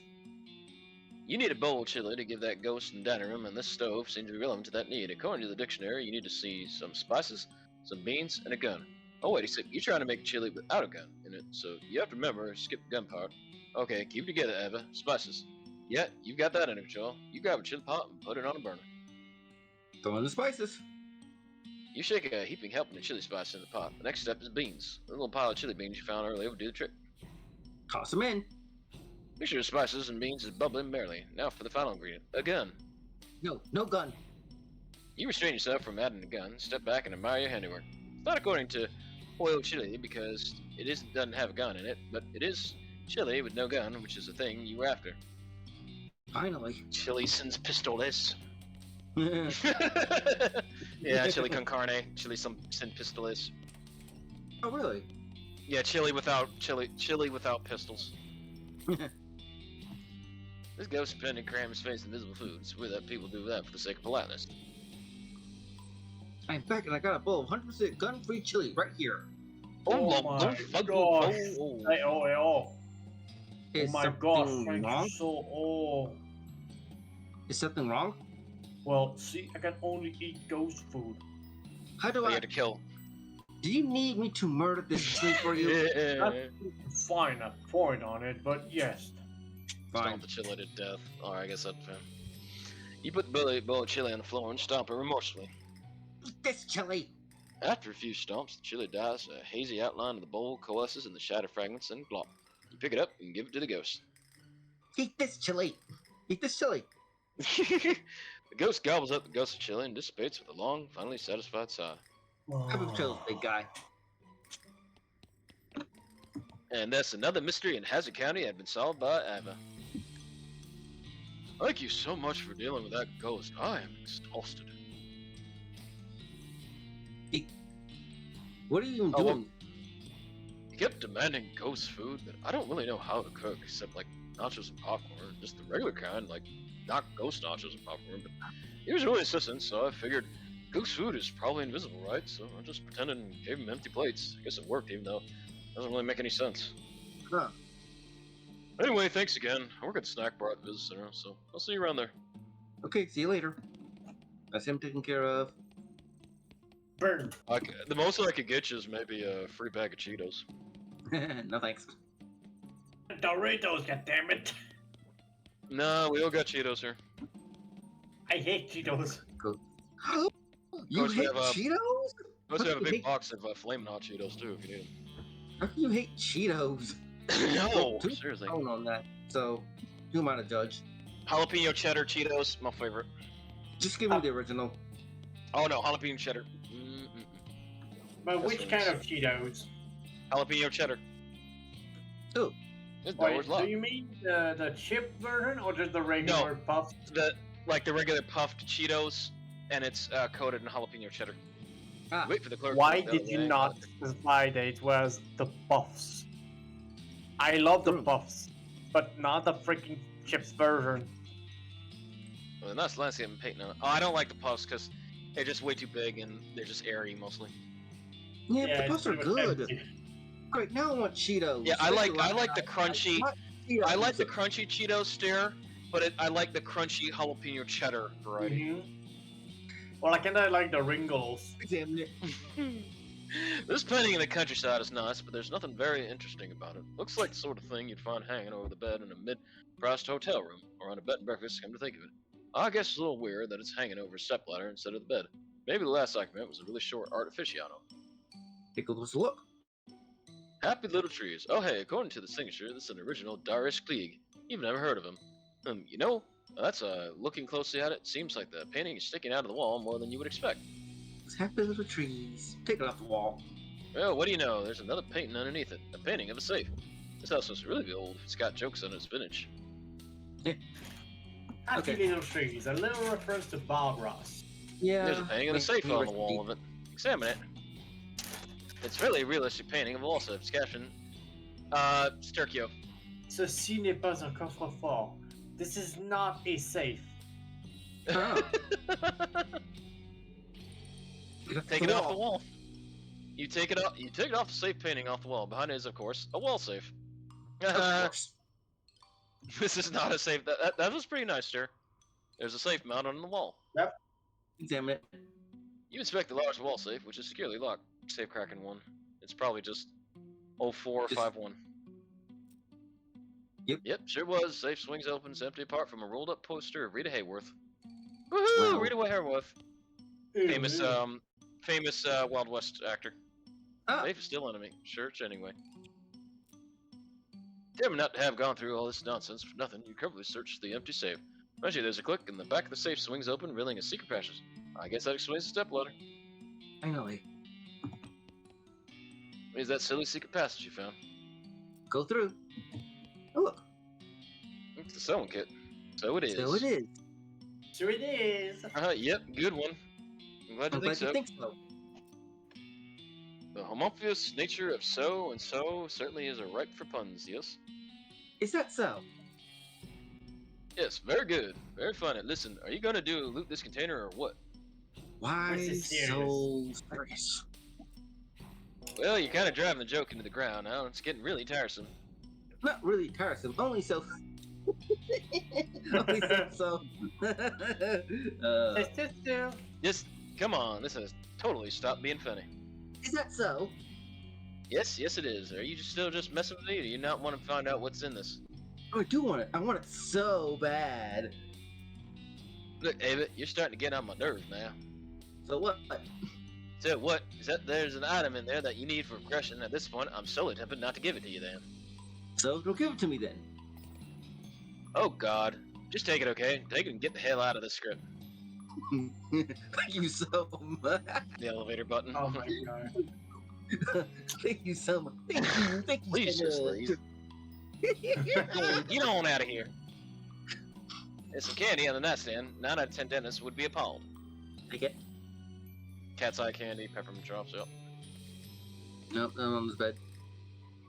You need a bowl of chili to give that ghost in the dining room, and this stove seems to be relevant to that need. According to the dictionary, you need to see some spices, some beans, and a gun. Oh wait, except you're trying to make chili without a gun in it, so you have to remember, skip the gun part. Okay, keep it together, Eva. Spices. Yeah, you've got that under control. You grab a chili pot and put it on a burner. Throw in the spices. You shake a heaping helping of chili spice in the pot. The next step is beans. The little pile of chili beans you found earlier will do the trick. Toss them in. Make sure the spices and beans is bubbling merrily. Now for the final ingredient, a gun. No gun. You restrain yourself from adding a gun, step back and admire your handiwork. It's not according to oil chili because doesn't have a gun in it, but it is chili with no gun, which is the thing you were after. Finally. Chili sin pistoles. Yeah, chili con carne, chili sin pistoles. Oh really? Yeah, chili without pistols. This ghost pretending to cram his face in invisible food. It's weird that people do that for the sake of politeness. I'm back and I got a bowl of 100% gun-free chili right here. Oh my gosh. Hey, oh Is my something gosh, thank wrong? you so. Is something wrong? Well, see, I can only eat ghost food. How do You I? had to kill. Do you need me to murder this chili for you? Fine, not point on it, but yes. Fine. Stomp the chili to death. Alright, I guess that's fair. You put the bowl of chili on the floor and stomp it remorsefully. Eat this chili. After a few stomps, the chili dies, a hazy outline of the bowl coalesces in the shattered fragments and glop. You pick it up and give it to the ghost. Eat this chili. Eat this chili. The ghost gobbles up the ghost of chili and dissipates with a long, finally satisfied sigh. Have a chill, big guy. And that's another mystery in Hazard County had been solved by Ava. Thank you so much for dealing with that ghost. I am exhausted. What are you even Oh, well, doing? He kept demanding ghost food, but I don't really know how to cook except like nachos and popcorn, just the regular kind, like not ghost nachos and popcorn. But he was really insistent, so I figured ghost food is probably invisible, right? So I just pretended and gave him empty plates. I guess it worked, even though it doesn't really make any sense. Huh. Anyway, thanks again. I work at the snack bar at the Business Center, so I'll see you around there. Okay, see you later. That's him taken care of. Burn. The most I could get you is maybe a free bag of Cheetos. No thanks. Doritos, goddammit. No, we all got Cheetos here. I hate Cheetos. You course, we hate have, Cheetos? We also have a You big hate- box of Flamin' Hot Cheetos too, if you need How can you hate Cheetos? them. No, Two- seriously. Tone on that. So, who am I to judge? Jalapeno cheddar Cheetos, my favorite. Just give me the original. Oh no, jalapeno cheddar. But That's which what kind it of Cheetos? Jalapeno cheddar. Oh. It's Wait, Door's do Lock. you mean the chip version or just the regular puffs? The regular puffed Cheetos, and it's coated in jalapeno cheddar. Ah. Wait for the clerk. Why to did you way. not specify that it was the puffs? I love the puffs, but not the freaking chips version. Well, that's landscape and paint on it. Oh, I don't like the puffs because they're just way too big and they're just airy mostly. Yeah, but the it's puffs are too good. empty. Great, now I want Cheetos. Yeah, I like Special the crunchy. not Cheetos. I like the crunchy Cheetos stir, but I like the crunchy jalapeno cheddar variety. Mhm. Well, I kinda like the Ringles. Damn it. This painting in the countryside is nice, but there's nothing very interesting about it. Looks like the sort of thing you'd find hanging over the bed in a mid-priced hotel room, or on a bed and breakfast, come to think of it. I guess it's a little weird that it's hanging over a stepladder instead of the bed. Maybe the last occupant was a really short artificiano. Take a closer look. Happy Little Trees. Oh hey, according to the signature, this is an original Darius Klieg. You've never heard of him. You know, that's looking closely at it, seems like the painting is sticking out of the wall more than you would expect. It's happy little trees. Take it off the wall. Well, what do you know? There's another painting underneath it. A painting of a safe. This house must really be old. It's got jokes on its vintage. Happy Okay. little trees. A little refers to Bob Ross. Yeah. There's a painting of the wait, safe let me on the rest wall of it. Examine it. It's really a realistic painting of a wall safe. It's captioned, Sturkio. Ceci n'est pas un coffre-fort. This is not a safe. Oh. Take it off the wall. You take it off. You take it off the safe painting off the wall. Behind it is, of course, a wall safe. Of course. This is not a safe. That was pretty nice, sir. There's a safe mounted on the wall. Examine it. You inspect the large wall safe, which is securely locked. Safe cracking 1. It's probably just 0451. Yep, sure was. Safe swings open, it's empty apart from a rolled up poster of Rita Hayworth. Woohoo! Wow. Rita Hayworth. Famous Wild West actor. Ah. Safe is still enemy. Search anyway. Damn not to have gone through all this nonsense for nothing. You carefully search the empty safe. Eventually there's a click and the back of the safe swings open, revealing a secret passage. I guess that explains the stepladder. Finally. What is that silly secret passage you found? Go through. Oh, look. It's the sewing kit. So it is. So it is. So it is. Yep, good one. I'm glad you I'm think glad so. you think so. The homophilous nature of so and so certainly is a ripe for puns, yes? Is that so? Yes, very good. Very funny. Listen, are you gonna loot this container or what? Why This is serious. so serious? Well, you're kind of driving the joke into the ground now. It's getting really tiresome. Not really tiresome. Only so. Only so. Just, come on. This has totally stopped being funny. Is that so? Yes, it is. Are you still just messing with me, or do you not want to find out what's in this? Oh, I do want it. I want it so bad. Look, Ava, you're starting to get on my nerves now. So what? So what? Is that there's an item in there that you need for progression? At this point, I'm solely tempted not to give it to you then. So don't give it to me then. Oh God. Just take it, okay? Take it and get the hell out of this script. Thank you so much. The elevator button. Oh my god. Thank you so much. Thank you. Thank you Please so just much. leave. Get on out of here. There's some candy on the nightstand. 9 out of 10 dentists would be appalled. Take it. Cat's eye candy, peppermint drops, yep. Nope, I'm on this bed.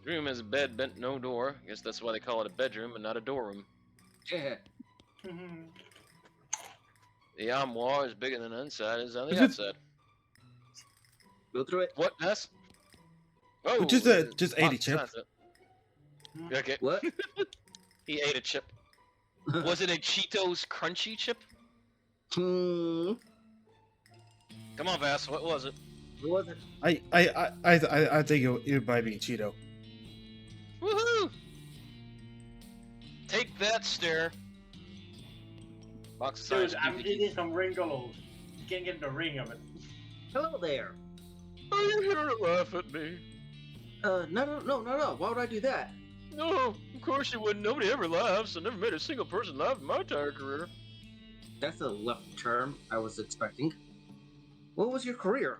Room has a bed, bent, no door. Guess that's why they call it a bedroom and not a door room. Yeah. The armoire is bigger than the inside is on the Is it- outside. Go through it. What, Ness? Oh, Just ate a chip. that's it. Okay, What? he ate a chip. Was it a Cheetos crunchy chip? Hmm. Come on, Vass, what was it? What was it? I think it might be Cheeto. Woohoo! Take that, stare. Box of Dude, science I'm DVDs. eating some Ringolos. You can't get the ring of it. Hello there. Are you here to laugh at me? No. Why would I do that? No, of course you wouldn't. Nobody ever laughs. I never made a single person laugh in my entire career. That's a left term I was expecting. What was your career?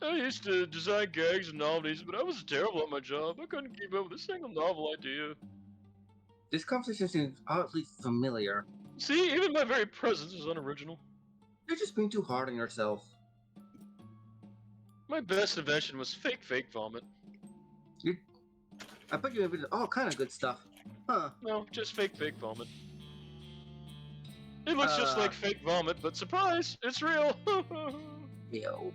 I used to design gags and novelties, but I was terrible at my job. I couldn't keep up with a single novel idea. This conversation seems oddly familiar. See, even my very presence is unoriginal. You're just being too hard on yourself. My best invention was fake vomit. I bet you invented all kind of good stuff. Huh. No, just fake vomit. It looks just like fake vomit, but surprise, it's real. Yo.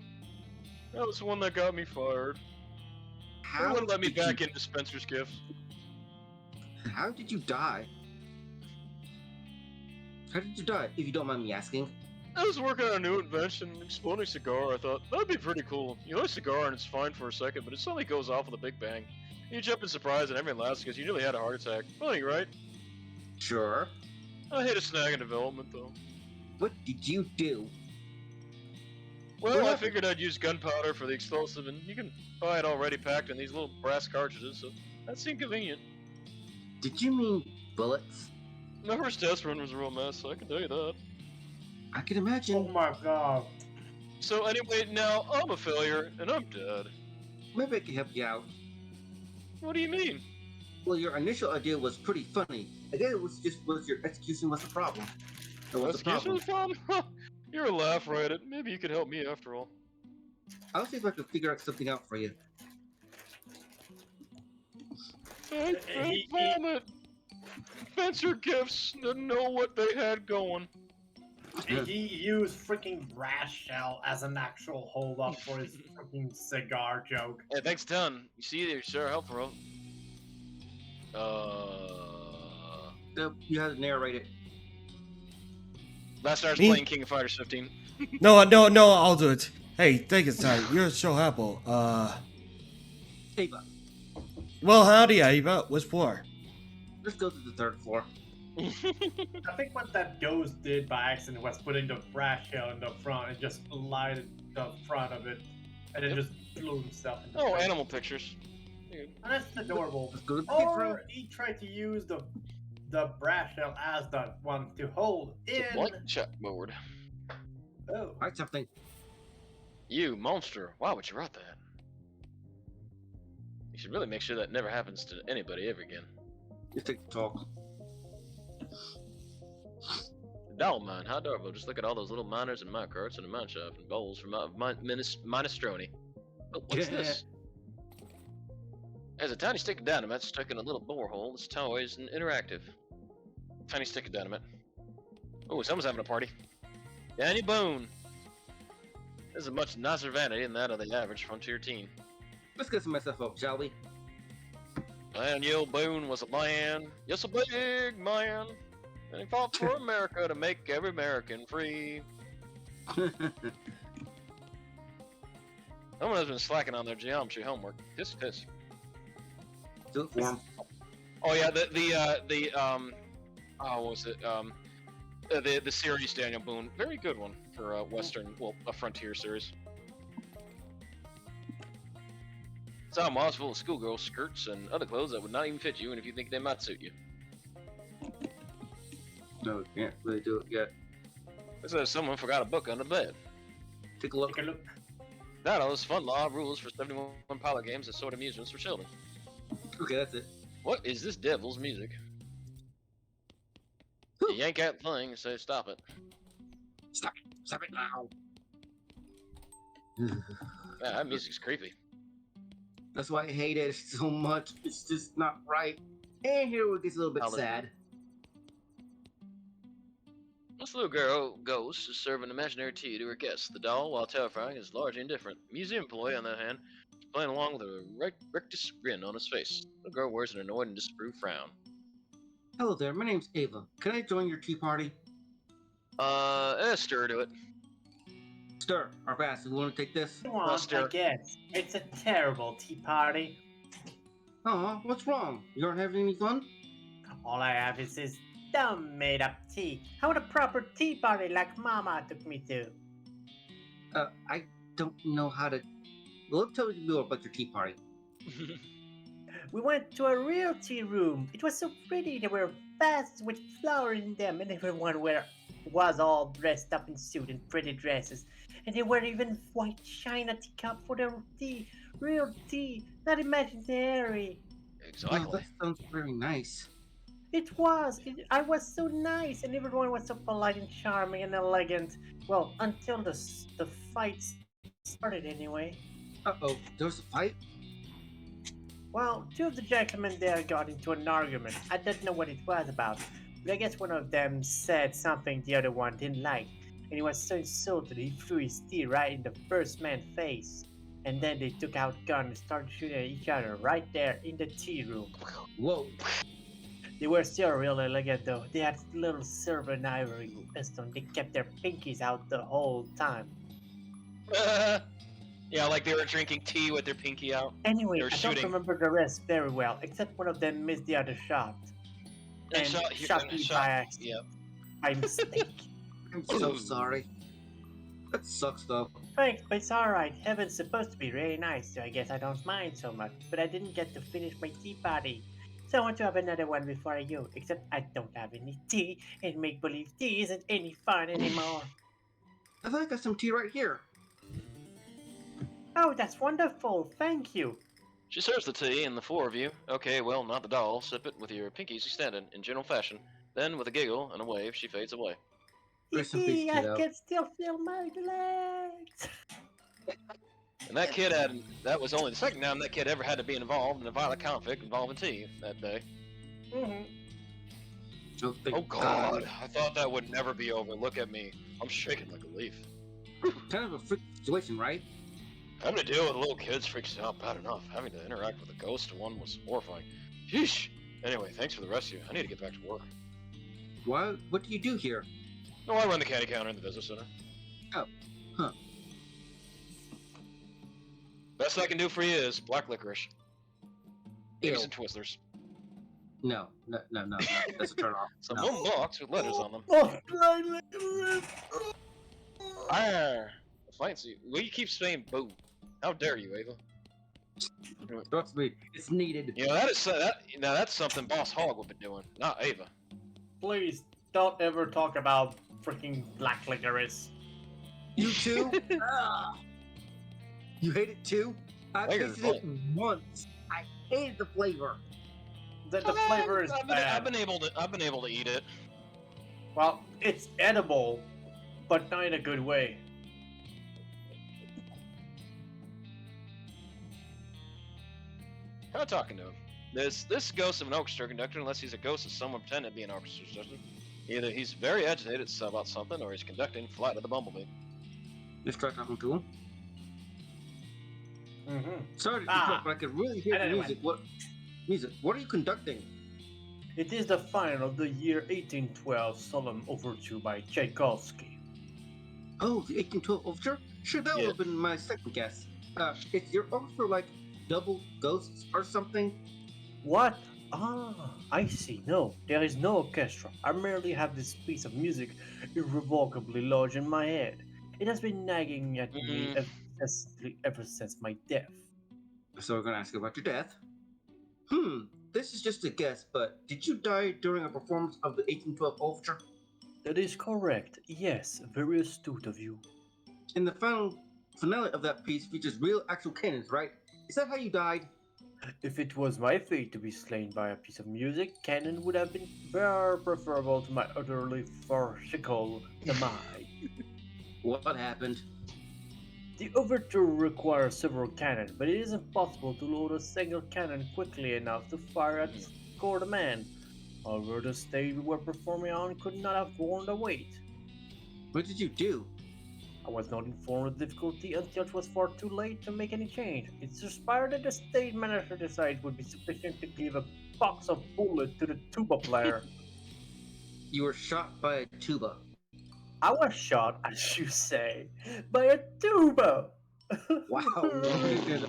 That was the one that got me fired. They How wouldn't let me did back you, into Spencer's gifts. How did you die? How did you die, if you don't mind me asking? I was working on a new invention, an exploding cigar. I thought, that'd be pretty cool. You light a cigar and it's fine for a second, but it suddenly goes off with a big bang. You jump in surprise and everyone laughs because you nearly had a heart attack. Funny, right? Sure. I hit a snag in development, though. What did you do? Well, What I happened? figured I'd use gunpowder for the explosive, and you can buy it already packed in these little brass cartridges, so that seemed convenient. Did you mean bullets? My first test run was a real mess, I can tell you that. I can Oh imagine. my god. So anyway, now I'm a failure, and I'm dead. Maybe I can help you out. What do you mean? Well, your initial idea was pretty funny. I guess it was just your execution was the problem. That was the Excuse problem. me, Tom? You're a laugh right at. Maybe you could help me after all. I'll see if I can figure out something out for you. I fed He- vomit. Spencer Gifts didn't know what they had going. He used freaking brass shell as an actual hold up for his freaking cigar joke. Hey, thanks, Ton. You see, you're sure helpful. You had to narrate it. Last star's Me? playing King of Fighters 15. No, I'll do it. Hey, thank you, son. You're so helpful. Ava, Well, howdy, Eva. What's for? let's go to the third floor. I think what that ghost did by accident was putting the brass shell in the front and just lighted the front of it, and then just blew himself in the Oh, face. animal pictures. Dude. And that's adorable. Let's go to the fifth room. Or he tried to use the brass shell as the one to hold in. Blank checkboard. Oh, Write something. You, monster. Why would you write that? You should really make sure that never happens to anybody ever again. Just take the talk. Doll mine, how adorable. Just look at all those little miners and mine carts and a mine shaft and bowls from minestrone. Oh, what's this? There's a tiny stick of dynamite stuck in a little borehole. This toy is interactive. Tiny stick of dynamite. Oh, someone's having a party. Danny Boone. This is a much nicer vanity than that of the average frontier teen. Let's get some SF up, shall we? Daniel Boone was a man, yes, a big man, and he fought for America to make every American free. Someone has been slacking on their geometry homework. Piss. Do it for him. Oh yeah, what was it? The series Daniel Boone, very good one for a Western, well, a frontier series. Some was full of schoolgirl skirts and other clothes that would not even fit you, and if you think they might suit you. No, can't really do it yet. It says someone forgot a book on the bed. Take a look. take a look. Dados, fun law, rules for 71 pilot games and sort amusements for children. Okay, that's it. What is this devil's music? You yank that thing and say stop it. Stop it. Stop it now. Man, that music's creepy. That's why I hate it so much. It's just not right. And here it gets a little bit sad. This little girl, Ghost, is serving imaginary tea to her guests. The doll, while terrifying, is largely indifferent. Museum employee, on the other hand, is playing along with a rictus grin on his face. The girl wears an annoyed and disapproved frown. Hello there, my name's Ava. Can I join your tea party? Stir to it. Stir, our bass, you want to take this? Come on, Buster. I guess. It's a terrible tea party. Oh, what's wrong? You aren't having any fun? All I have is this dumb made-up tea. I want a proper tea party like Mama took me to. I don't know how to... Well, let's tell you more about your tea party. We went to a real tea room. It was so pretty. There were vases with flowers in them, and everyone was all dressed up in suit and pretty dresses. And there were even white china teacup for their tea. Real tea, not imaginary. Exactly. Oh, that sounds very nice. It was. I was so nice, and everyone was so polite and charming and elegant. Well, until the fight started, anyway. Uh-oh, there was a fight? Well, two of the gentlemen there got into an argument. I don't know what it was about, but I guess one of them said something the other one didn't like, and he was so insulted he threw his tea right in the first man's face. And then they took out guns and started shooting at each other right there in the tea room. Whoa. They were still real elegant though. They had little silver and ivory pistons. They kept their pinkies out the whole time. Yeah, like they were drinking tea with their pinky out. Anyway, They were I shooting. don't remember the rest very well, except one of them missed the other shot. And shot me by accident. Yeah. By mistake. I'm so sorry. That sucks, though. Thanks, but it's alright. Heaven's supposed to be really nice, so I guess I don't mind so much. But I didn't get to finish my tea party. So I want to have another one before I go, except I don't have any tea, and make-believe tea isn't any fun anymore. I got some tea right here. Oh, that's wonderful. Thank you. She serves the tea, and the four of you, okay, well, not the doll, sip it with your pinkies extended in general fashion. Then, with a giggle and a wave, she fades away. Rest in peace, I kiddo. can still feel my legs. And that kid had, that was only the second time that kid ever had to be involved in a violent conflict involving tea that day. Mm-hmm. Oh God, I thought that would never be over. Look at me. I'm shaking like a leaf. Kind of a freak situation, right? Having to deal with little kids freaks me out bad enough. Having to interact with a ghost one was horrifying. Yeesh. Anyway, thanks for the rescue. I need to get back to work. Why? What do you do here? No, I run the candy counter in the visitor center. Oh, huh. Best I can do for you is black licorice. Maybe Ew. some Twizzlers. No. That's a turn off. Some No. one box with letters on them. Oh, my leg. Arr! Fancy. Will you keep saying boo? How dare you, Ava? Trust me, it's needed. You know, that is now that's something Boss Hog would be doing, not Ava. Please don't ever talk about freaking black licorice. You too? Ah. You hate it too? I Later, tasted it once. I hated the flavor. The flavor is I've bad. been able to eat it. Well, it's edible, but not in a good way. How talking to him? This ghost of an orchestra conductor, unless he's a ghost of someone pretending to be an orchestra conductor, either he's very agitated about something, or he's conducting Flight of the Bumblebee. Let's try talking to him. Mm-hmm. Sorry to interrupt, but I could really hear the Anyway. music. What music? What are you conducting? It is the final of the year 1812 solemn overture by Tchaikovsky. Oh, the 1812 overture? Sure, that would Yeah. have been my second guess. Is your orchestra like double ghosts or something? What? Ah, I see. No, there is no orchestra. I merely have this piece of music irrevocably lodged in my head. It has been nagging at me incessantly ever since my death. So we're gonna ask you about your death. This is just a guess, but did you die during a performance of the 1812 overture? That is correct. Yes, very astute of you. And the finale of that piece features real actual cannons, right? Is that how you died? If it was my fate to be slain by a piece of music, cannon would have been far preferable to my utterly farcical demise. What happened? The overture requires several cannon, but it is impossible to load a single cannon quickly enough to fire at score the man. However, the stage we were performing on could not have borne the weight. What did you do? I was not informed of the difficulty until it was far too late to make any change. It transpired that the stage manager decided it would be sufficient to give a box of bullets to the tuba player. You were shot by a tuba. I was shot, as you say, by a tuba. Wow. There's a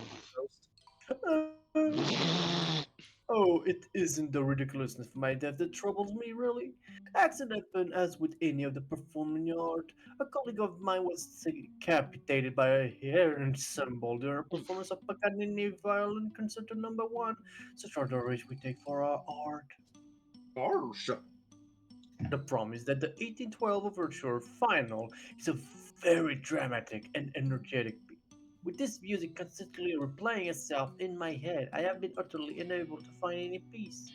ghost. Oh, it isn't the ridiculousness of my death that troubles me, really. Accident happened as with any of the performing art. A colleague of mine was decapitated by a hair ensemble during a performance of Paganini Violin Concerto No. 1. Such are the risks we take for our art. Arsh. The problem is that the 1812 overture final is a very dramatic and energetic piece. With this music consistently replaying itself in my head, I have been utterly unable to find any peace.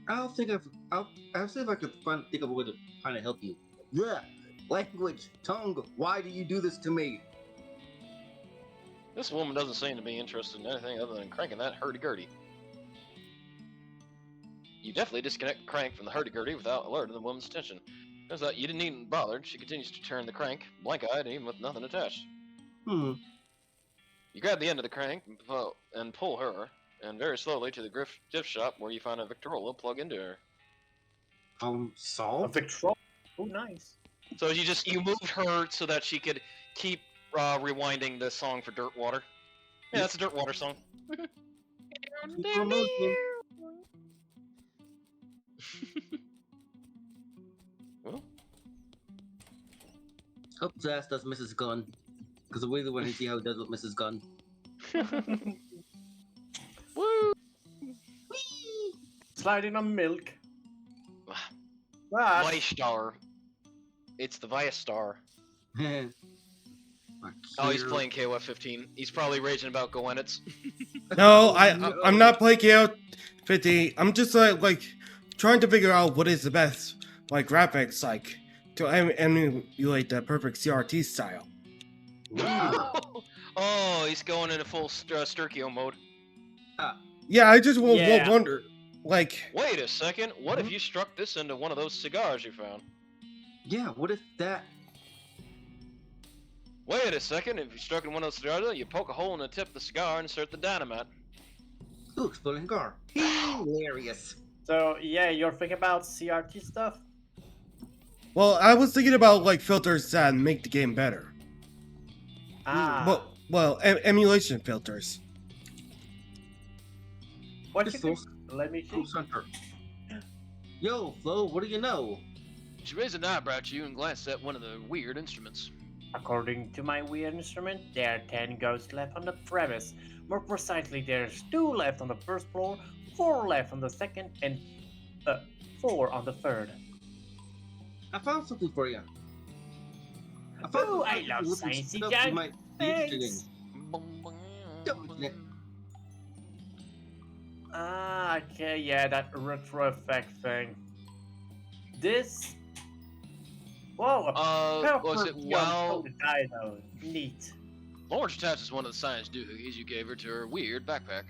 I'll see if I can think of a way to kind of help you. Yeah, language, tongue. Why do you do this to me? This woman doesn't seem to be interested in anything other than cranking that hurdy-gurdy. You definitely disconnect the crank from the hurdy-gurdy without alerting the woman's attention. Turns out you didn't even bother. She continues to turn the crank, blank-eyed, even with nothing attached. Hmm. You grab the end of the crank and pull her, and very slowly to the gift shop where you find a Victrola plug into her. A Solved? Victrola? Oh, nice. So you moved her so that she could keep rewinding the song for Dirt Water. Yeah, that's a Dirt Water song. Well, Hope his ass does Mrs. Gunn. Because I really want to see how he does with Mrs. Gunn. woo! Sliding on milk. Ah. Ah, VaStar. It's the VaStar. Oh, he's playing KOF 15. He's probably raging about Goenitz. No, No. I'm not playing KO 50. I'm just like trying to figure out what is the best like graphics like to emulate the perfect CRT style. Oh, he's going into full Sturkio mode. Yeah, I just Yeah. wonder like Wait a second. What if you struck this into one of those cigars you found? Yeah, what if that? Wait a second. If you struck in one of those cigars, you poke a hole in the tip of the cigar and insert the dynamite. Ooh, exploding car. Hilarious. So yeah, you're thinking about CRT stuff? well, I was thinking about like filters that make the game better. Ah. Emulation filters. What This you can, Soul- let me see. Soul Hunter. Yo, Flo, what do you know? She raised an eyebrow at you and glanced at one of the weird instruments. According to my weird instrument, there are 10 ghosts left on the premise. More precisely, there's 2 left on the first floor, 4 left on the second, and 4 on the third. I found something for you. Ooh, I love something sciencey stuff junk. you might be interested in. Thanks. Don't you? Ah, okay, yeah, that retro effect thing. This. Whoa, Was it wow? Dino. Neat. Lawrence attaches one of the science doohickeys you gave her to her weird backpack.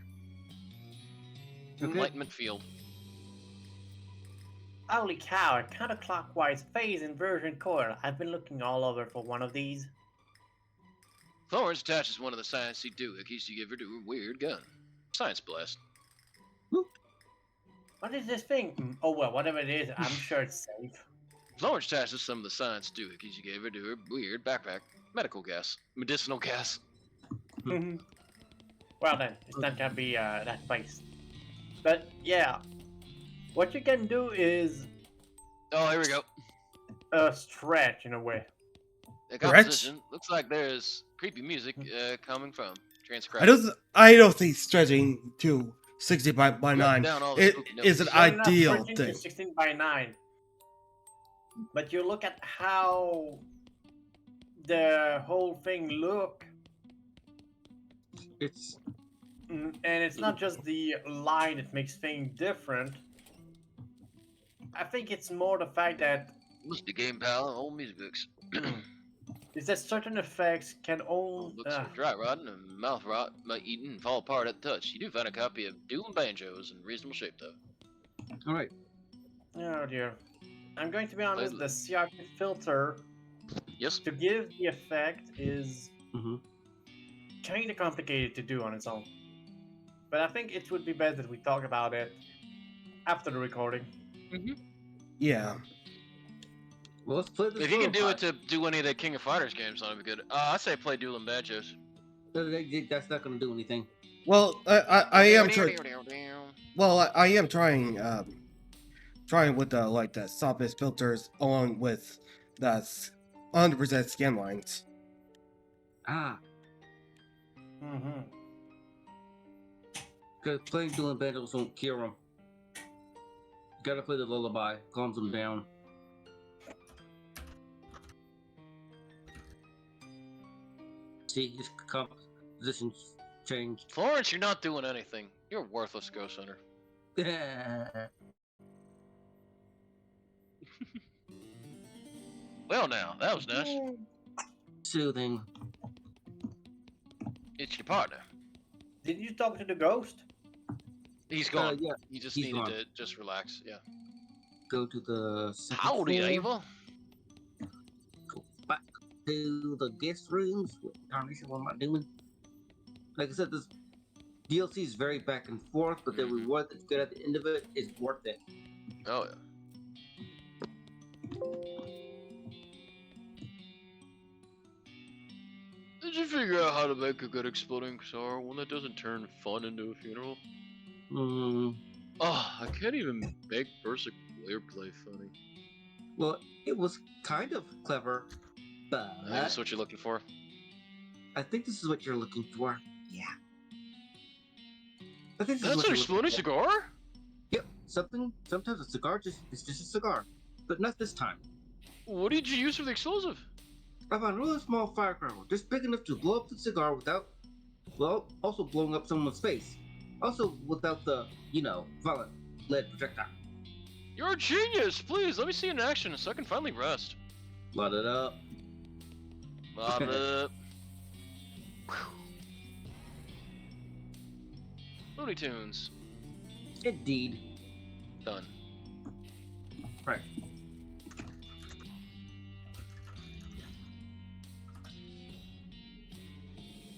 Okay. Enlightenment field. Holy cow, a counterclockwise phase inversion coil. I've been looking all over for one of these. Florence attaches one of the sciencey doohickeys you give her to her weird gun. Science blast. What is this thing? Oh well, whatever it is, I'm sure it's safe. Florence attaches some of the science doohickeys you gave her to her weird backpack. Medical gas. Medicinal gas. Well then, it's not gonna be that place. But yeah, what you can do is Oh, here we go. stretch in a way. The Correct. composition looks like there's creepy music coming from. Transcribe. I don't think stretching to 60 by Write 9 down all the spooky notes. is an You're not ideal stretching to thing. 16 by 9. But you look at how the whole thing look, It's and it's not just the line that makes things different. I think it's more the fact that Must be game pal and old music books. is that certain effects can only. Books for dry rotting and mouth rot by eating and fall apart at the touch. You do find a copy of Dueling Banjos in reasonable shape though. all right. Oh dear. I'm going to be honest, Wait. the CRT filter Yes. to give the effect is Mhm. kind of complicated to do on its own. But I think it would be better that we talk about it after the recording. Yeah. Well, let's play this. If you can do robot. it to do any of the King of Fighters games, that'd be good. I say play Dueling Banjos. That's not gonna do anything. Well, I am trying. Well, I am trying trying with the like the softest filters along with the 100% scan lines. Ah, Mm-hmm. because playing dueling banjos won't cure him. Gotta play the lullaby, calms him down. See, his composition's changed. Florence, you're not doing anything. You're a worthless ghost hunter. Well, now that was nice. Soothing. It's your partner. Did you talk to the ghost? He's gone. Yeah, You just he's needed gone. to just relax. Yeah. go to the second Howdy, floor, Ava. Go back to the guest rooms. What darnation, what am I doing? Like I said, this DLC is very back and forth, but the reward that's good at the end of it is worth it. Oh yeah. Did you figure out how to make a good exploding guitar, one that doesn't turn fun into a funeral? Mm, Oh, I can't even make Berserk player play funny. well, it was kind of clever, but I think that's what you're looking for. I think this is what you're looking for. Yeah. I think this is That's what an you're exploding looking for. cigar? Yep. Sometimes a cigar is just a cigar, but not this time. What did you use for the explosive? I found a really small firecracker, just big enough to blow up the cigar without, well, also blowing up someone's face. Also without the, violent lead projectile. You're a genius! Please, let me see in action so I can finally rest. Load it up. Blah, blah. Looney Tunes. Indeed. Done. Right.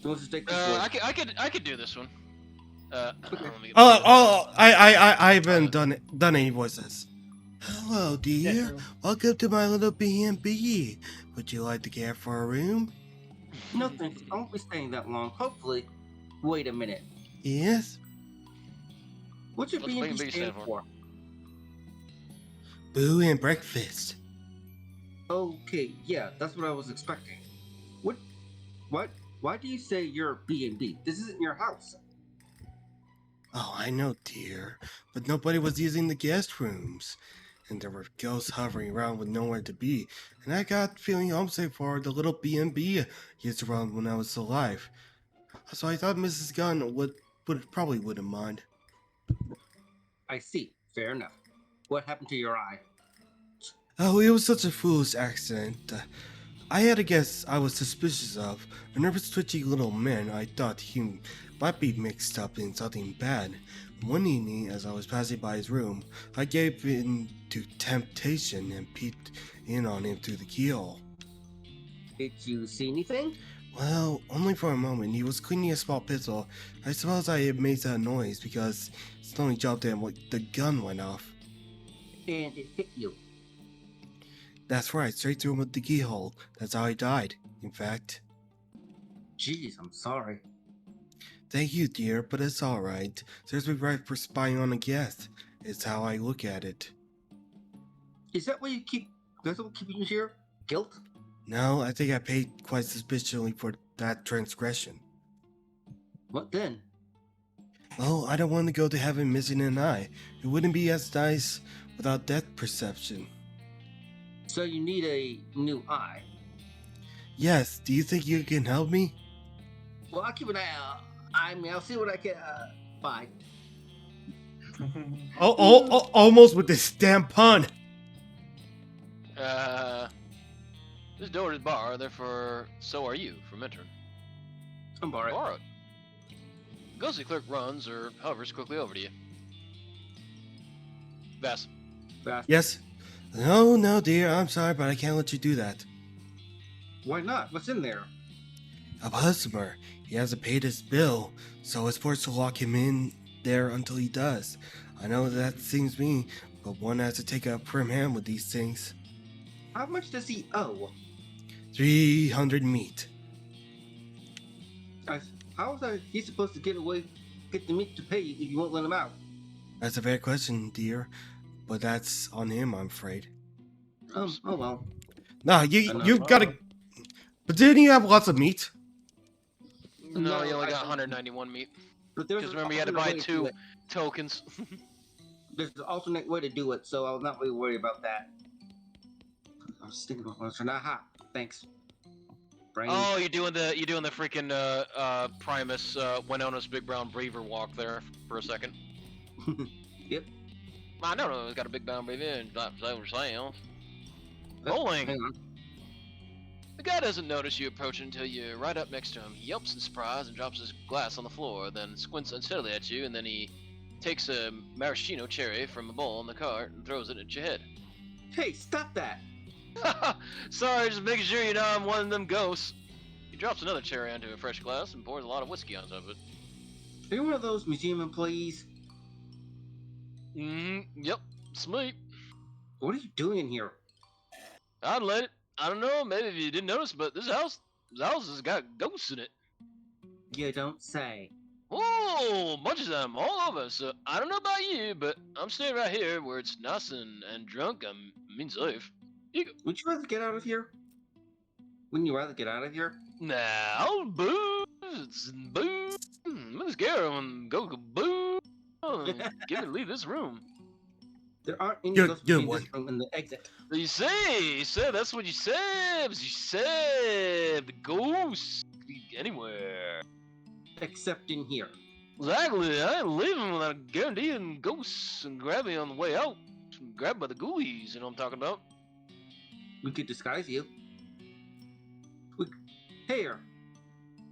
So let's just take this one. I could do this one. Okay. let me get I haven't done any voices. Hello, dear. Yes, Welcome to my little B&B. Would you like to care for a room? No thanks, I won't be staying that long. Hopefully. Wait a minute. Yes. What's your What's B&B B&B stand stand for? for? Boo and breakfast. Okay, yeah, that's what I was expecting. What? Why do you say you're B&B? This isn't your house. Oh, I know, dear. But nobody was using the guest rooms. And there were ghosts hovering around with nowhere to be. And I got feeling homesick for the little B&B I used to run when I was alive. So I thought Mrs. Gunn probably wouldn't mind. I see. Fair enough. What happened to your eye? Oh, it was such a foolish accident. I had a guess I was suspicious of. A nervous, twitchy little man. I thought he might be mixed up in something bad. One evening, as I was passing by his room, I gave in to temptation and peeked in on him through the keyhole. Did you see anything? Well, only for a moment. He was cleaning a small pistol. I suppose I had made that noise because it suddenly jumped in when the gun went off. And it hit you. That's right, straight through him with the keyhole. That's how he died, in fact. Jeez, I'm sorry. Thank you, dear, but it's alright. Serves me right for spying on a guest. It's how I look at it. Is that why that's what keeping you here? Guilt? No, I think I paid quite suspiciously for that transgression. What then? Oh, I don't want to go to heaven missing an eye. It wouldn't be as nice without depth perception. So you need a new eye. Yes, do you think you can help me? Well, I'll keep an eye out. I'll see what I can, buy. Almost with this damn pun. This door to the bar, therefore, so are you, from entering. I'm borrowed. Borrowed. Ghostly clerk runs or hovers quickly over to you. Vass. Yes? No, dear, I'm sorry, but I can't let you do that. Why not? What's in there? A customer. He hasn't paid his bill, so it's forced to lock him in there until he does. I know that seems mean, but one has to take a prim hand with these things. How much does he owe? 300 meat. How is he supposed to get the meat to pay you if you won't let him out? That's a fair question, dear, but that's on him, I'm afraid. Oh well. Nah, you gotta. But didn't you have lots of meat? No, you only I got don't. 191 meat. But there's Because an remember, you had to alternate buy way to 2 do it. tokens. There's an alternate way to do it, so I'll not really worry about that. I was thinking about one. Aha, thanks. Brain. Oh, you're doing the freaking Primus Winona's Big Brown Beaver walk there for a second. Yep. I don't know, it's got a big brown beaver and drops over sales. Hang Bowling. on. The guy doesn't notice you approaching until you're right up next to him. He yelps in surprise and drops his glass on the floor, then squints unsteadily at you, and then he takes a maraschino cherry from a bowl on the cart and throws it at your head. Hey, stop that! Sorry, just making sure you know I'm one of them ghosts. He drops another cherry onto a fresh glass and pours a lot of whiskey on top of it. Are you one of those museum employees? Yep, it's me. What are you doing in here? I'd let it. I don't know, maybe if you didn't notice, but this house has got ghosts in it. You don't say. Oh, bunch of them, all over. So I don't know about you, but I'm staying right here where it's nice and drunk. I mean safe. You go. Would you rather get out of here? Wouldn't you rather get out of here? Now, booze, booze. I'm scared when go boo. Give it, leave this room. There aren't any Good- ghosts good between one. this room and the exit. You said that's what you said. You said the ghosts could be anywhere. Except in here. Exactly. I ain't leaving without guaranteeing ghosts and grab me on the way out. Grabbed by the ghoulies, you know what I'm talking about? We could disguise you. Here.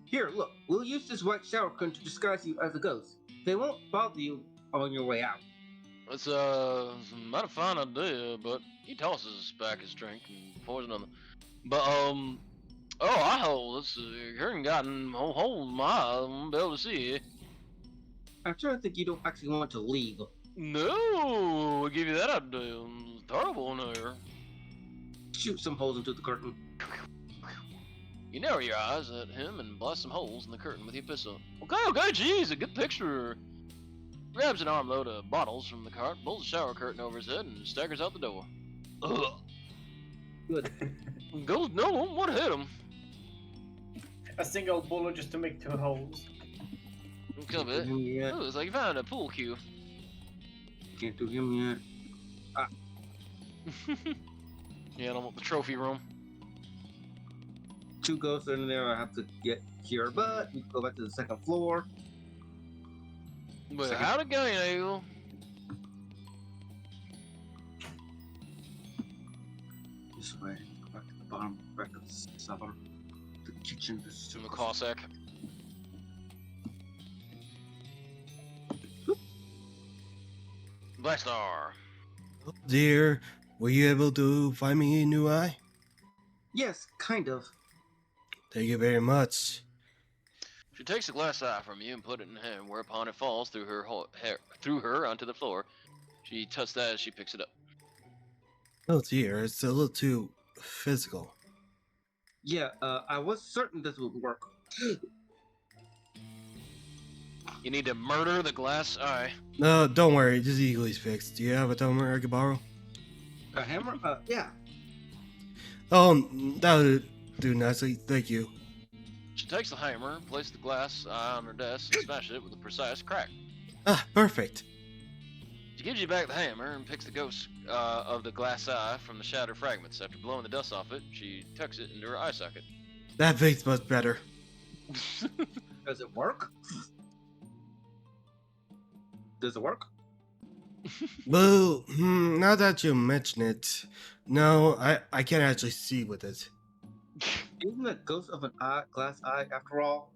Here, look. We'll use this white shower curtain to disguise you as a ghost. They won't bother you on your way out. It's not a fine idea, but he tosses back his drink and pours it on the. But oh, I hold this curtain gotten hold my eye. I won't be able to see. I'm trying to think you don't actually want to leave. No, I give you that idea. It's terrible in here. Shoot some holes into the curtain. You narrow your eyes at him and blast some holes in the curtain with your pistol. Okay, geez, a good picture. Grabs an armload of bottles from the cart, pulls the shower curtain over his head, and staggers out the door. Ugh. Good. Goes, no, what hit him? A single bullet just to make 2 holes. Come it. Yet. Oh, it's like you found a pool cue. Can't do him yet. Yeah, I don't want the trophy room. 2 ghosts in there. I have to get here, but we go back to the second floor. But Second. how'd it go, you? This way. Go back to the bottom. Back to the cellar. The kitchen. In the Cossack. Blackstar. Oh dear, were you able to find me a new eye? Yes, kind of. Thank you very much. She takes the glass eye from you and put it in her hand, whereupon it falls through her hair onto the floor. She touches that as she picks it up. Oh dear, it's a little too physical. Yeah, I was certain this would work. You need to murder the glass eye. No, don't worry, this is easily fixed. Do you have a timer I can borrow? A hammer? Yeah. Oh, that would do nicely, thank you. She takes the hammer, places the glass eye on her desk, and smashes it with a precise crack. Ah, perfect. She gives you back the hammer and picks the ghost of the glass eye from the shattered fragments. After blowing the dust off it, she tucks it into her eye socket. That makes much better. Does it work? Does it work? Well, now that you mention it, no, I can't actually see with it. Isn't the ghost of an eye, glass eye after all?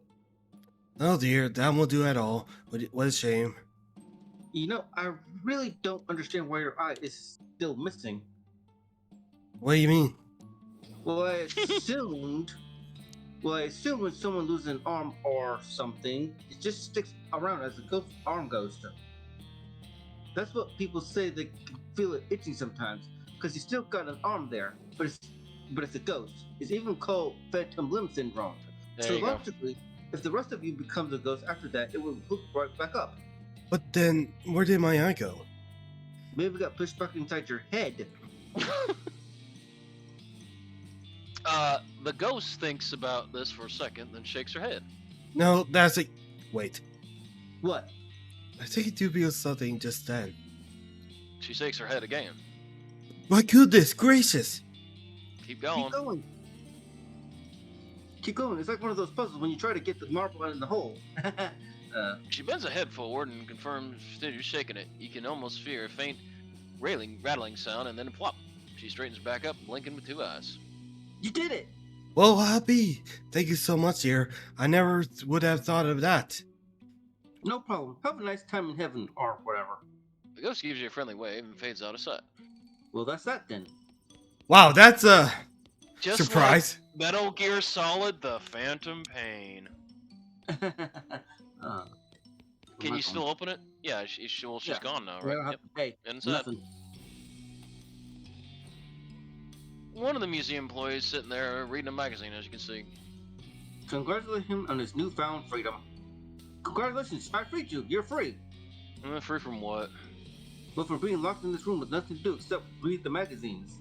Oh dear, that won't do at all. What a shame. You know, I really don't understand why your eye is still missing. What do you mean? Well, I assumed when someone loses an arm or something, it just sticks around as a ghost arm ghost. That's what people say. They can feel it itching sometimes because you still got an arm there, but it's a ghost. It's even called phantom limb syndrome. There So you go. logically, if the rest of you becomes a ghost after that, it will hook right back up. But then, where did my eye go? Maybe it got pushed back inside your head. The ghost thinks about this for a second, then shakes her head. No, that's a... Wait, What? I think I do feel something just then. She shakes her head again. My goodness gracious! Keep going. Keep going. Keep going. It's like one of those puzzles when you try to get the marble in the hole. She bends her head forward and confirms that you're shaking it. You can almost hear a faint rattling sound, and then plop. She straightens back up, blinking with 2 eyes. You did it! Well, happy. Thank you so much, dear. I never would have thought of that. No problem. Have a nice time in heaven or whatever. The ghost gives you a friendly wave and fades out of sight. Well, that's that then. Wow, that's a Just surprise. like Metal Gear Solid: The Phantom Pain. Can you still open it? Yeah, she's Yeah. gone now, Yeah, right? Yep. hey, Inside. nothing. One of the museum employees sitting there reading a magazine, as you can see. Congratulate him on his newfound freedom. Congratulations, I freed you. You're free. Free from what? But for being locked in this room with nothing to do except read the magazines.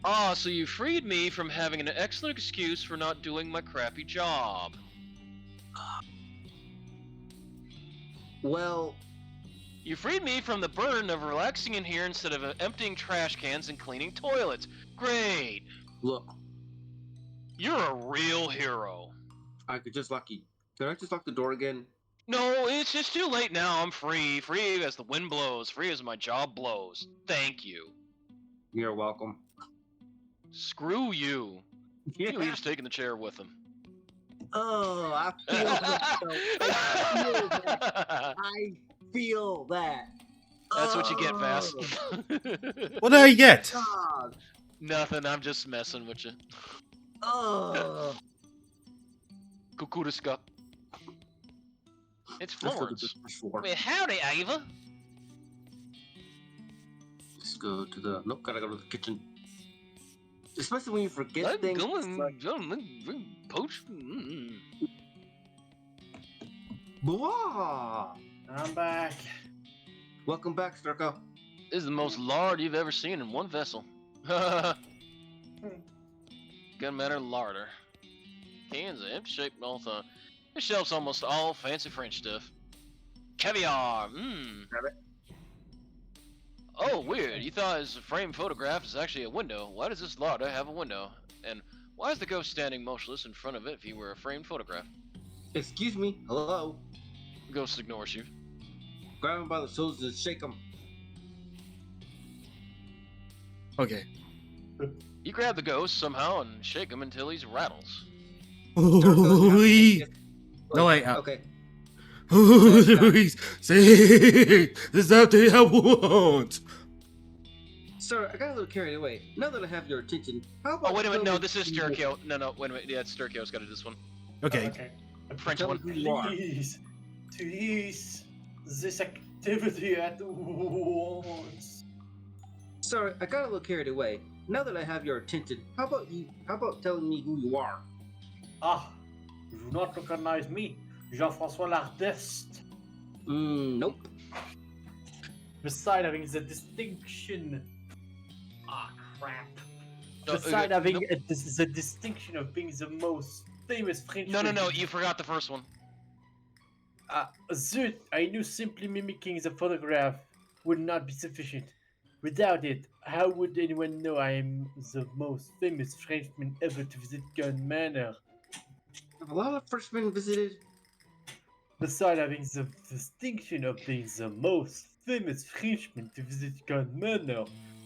Ah, so you freed me from having an excellent excuse for not doing my crappy job. Well, You freed me from the burden of relaxing in here instead of emptying trash cans and cleaning toilets. Great. Look, You're a real hero. I could just lock you. Could I just lock the door again? No, it's just too late now. I'm free. Free as the wind blows. Free as my job blows. Thank you. You're welcome. Screw you. Yeah. He leaves taking the chair with him. Oh, I feel that. though. I feel that. That's what you get, Oh, Vass. What did I get? God. Nothing, I'm just messing with you. Oh. Kukuruska. It's Let's go to Florence. the floor. Well, howdy, Ava. Let's go to the. Nope, gotta go to the kitchen. Especially when you forget I'm things. going, Like, poach. blah. I'm back. Welcome back, Sturko. This is the most lard you've ever seen in one vessel. Gunmatter larder. Cans of empty shaped all the time. This shelf's almost all fancy French stuff. Caviar. Grab it. Oh, weird. You thought his framed photograph is actually a window. Why does this larder have a window? And why is the ghost standing motionless in front of it if he were a framed photograph? Excuse me. Hello. The ghost ignores you. Grab him by the shoulders and shake him. Okay. You grab the ghost somehow and shake him until he rattles. Ooh-wee. No, wait. Okay. Ooh-wee. See, this is something I want. Sir, I got a little carried away. Now that I have your attention, how about Oh, wait a minute. tell No, me this is who you Sturkio. No, wait a minute. Yeah, it's Sturkio's got to do this one. Okay. Okay. French Tell me one. who you are. Please, please, this activity at once. Sorry, I got a little carried away. Now that I have your attention, how about telling me who you are? Ah, you do not recognize me, Jean-François Lardest. Nope. Beside having the distinction. Ah, crap. No, Beside okay, having nope. the distinction of being the most famous French. No, you forgot the first one. Zut, I knew simply mimicking the photograph would not be sufficient. Without it, how would anyone know I am the most famous Frenchman ever to visit Gun Manor? Have a lot of freshmen visited. Besides having the distinction of being the most famous Frenchman to visit Gun Manor,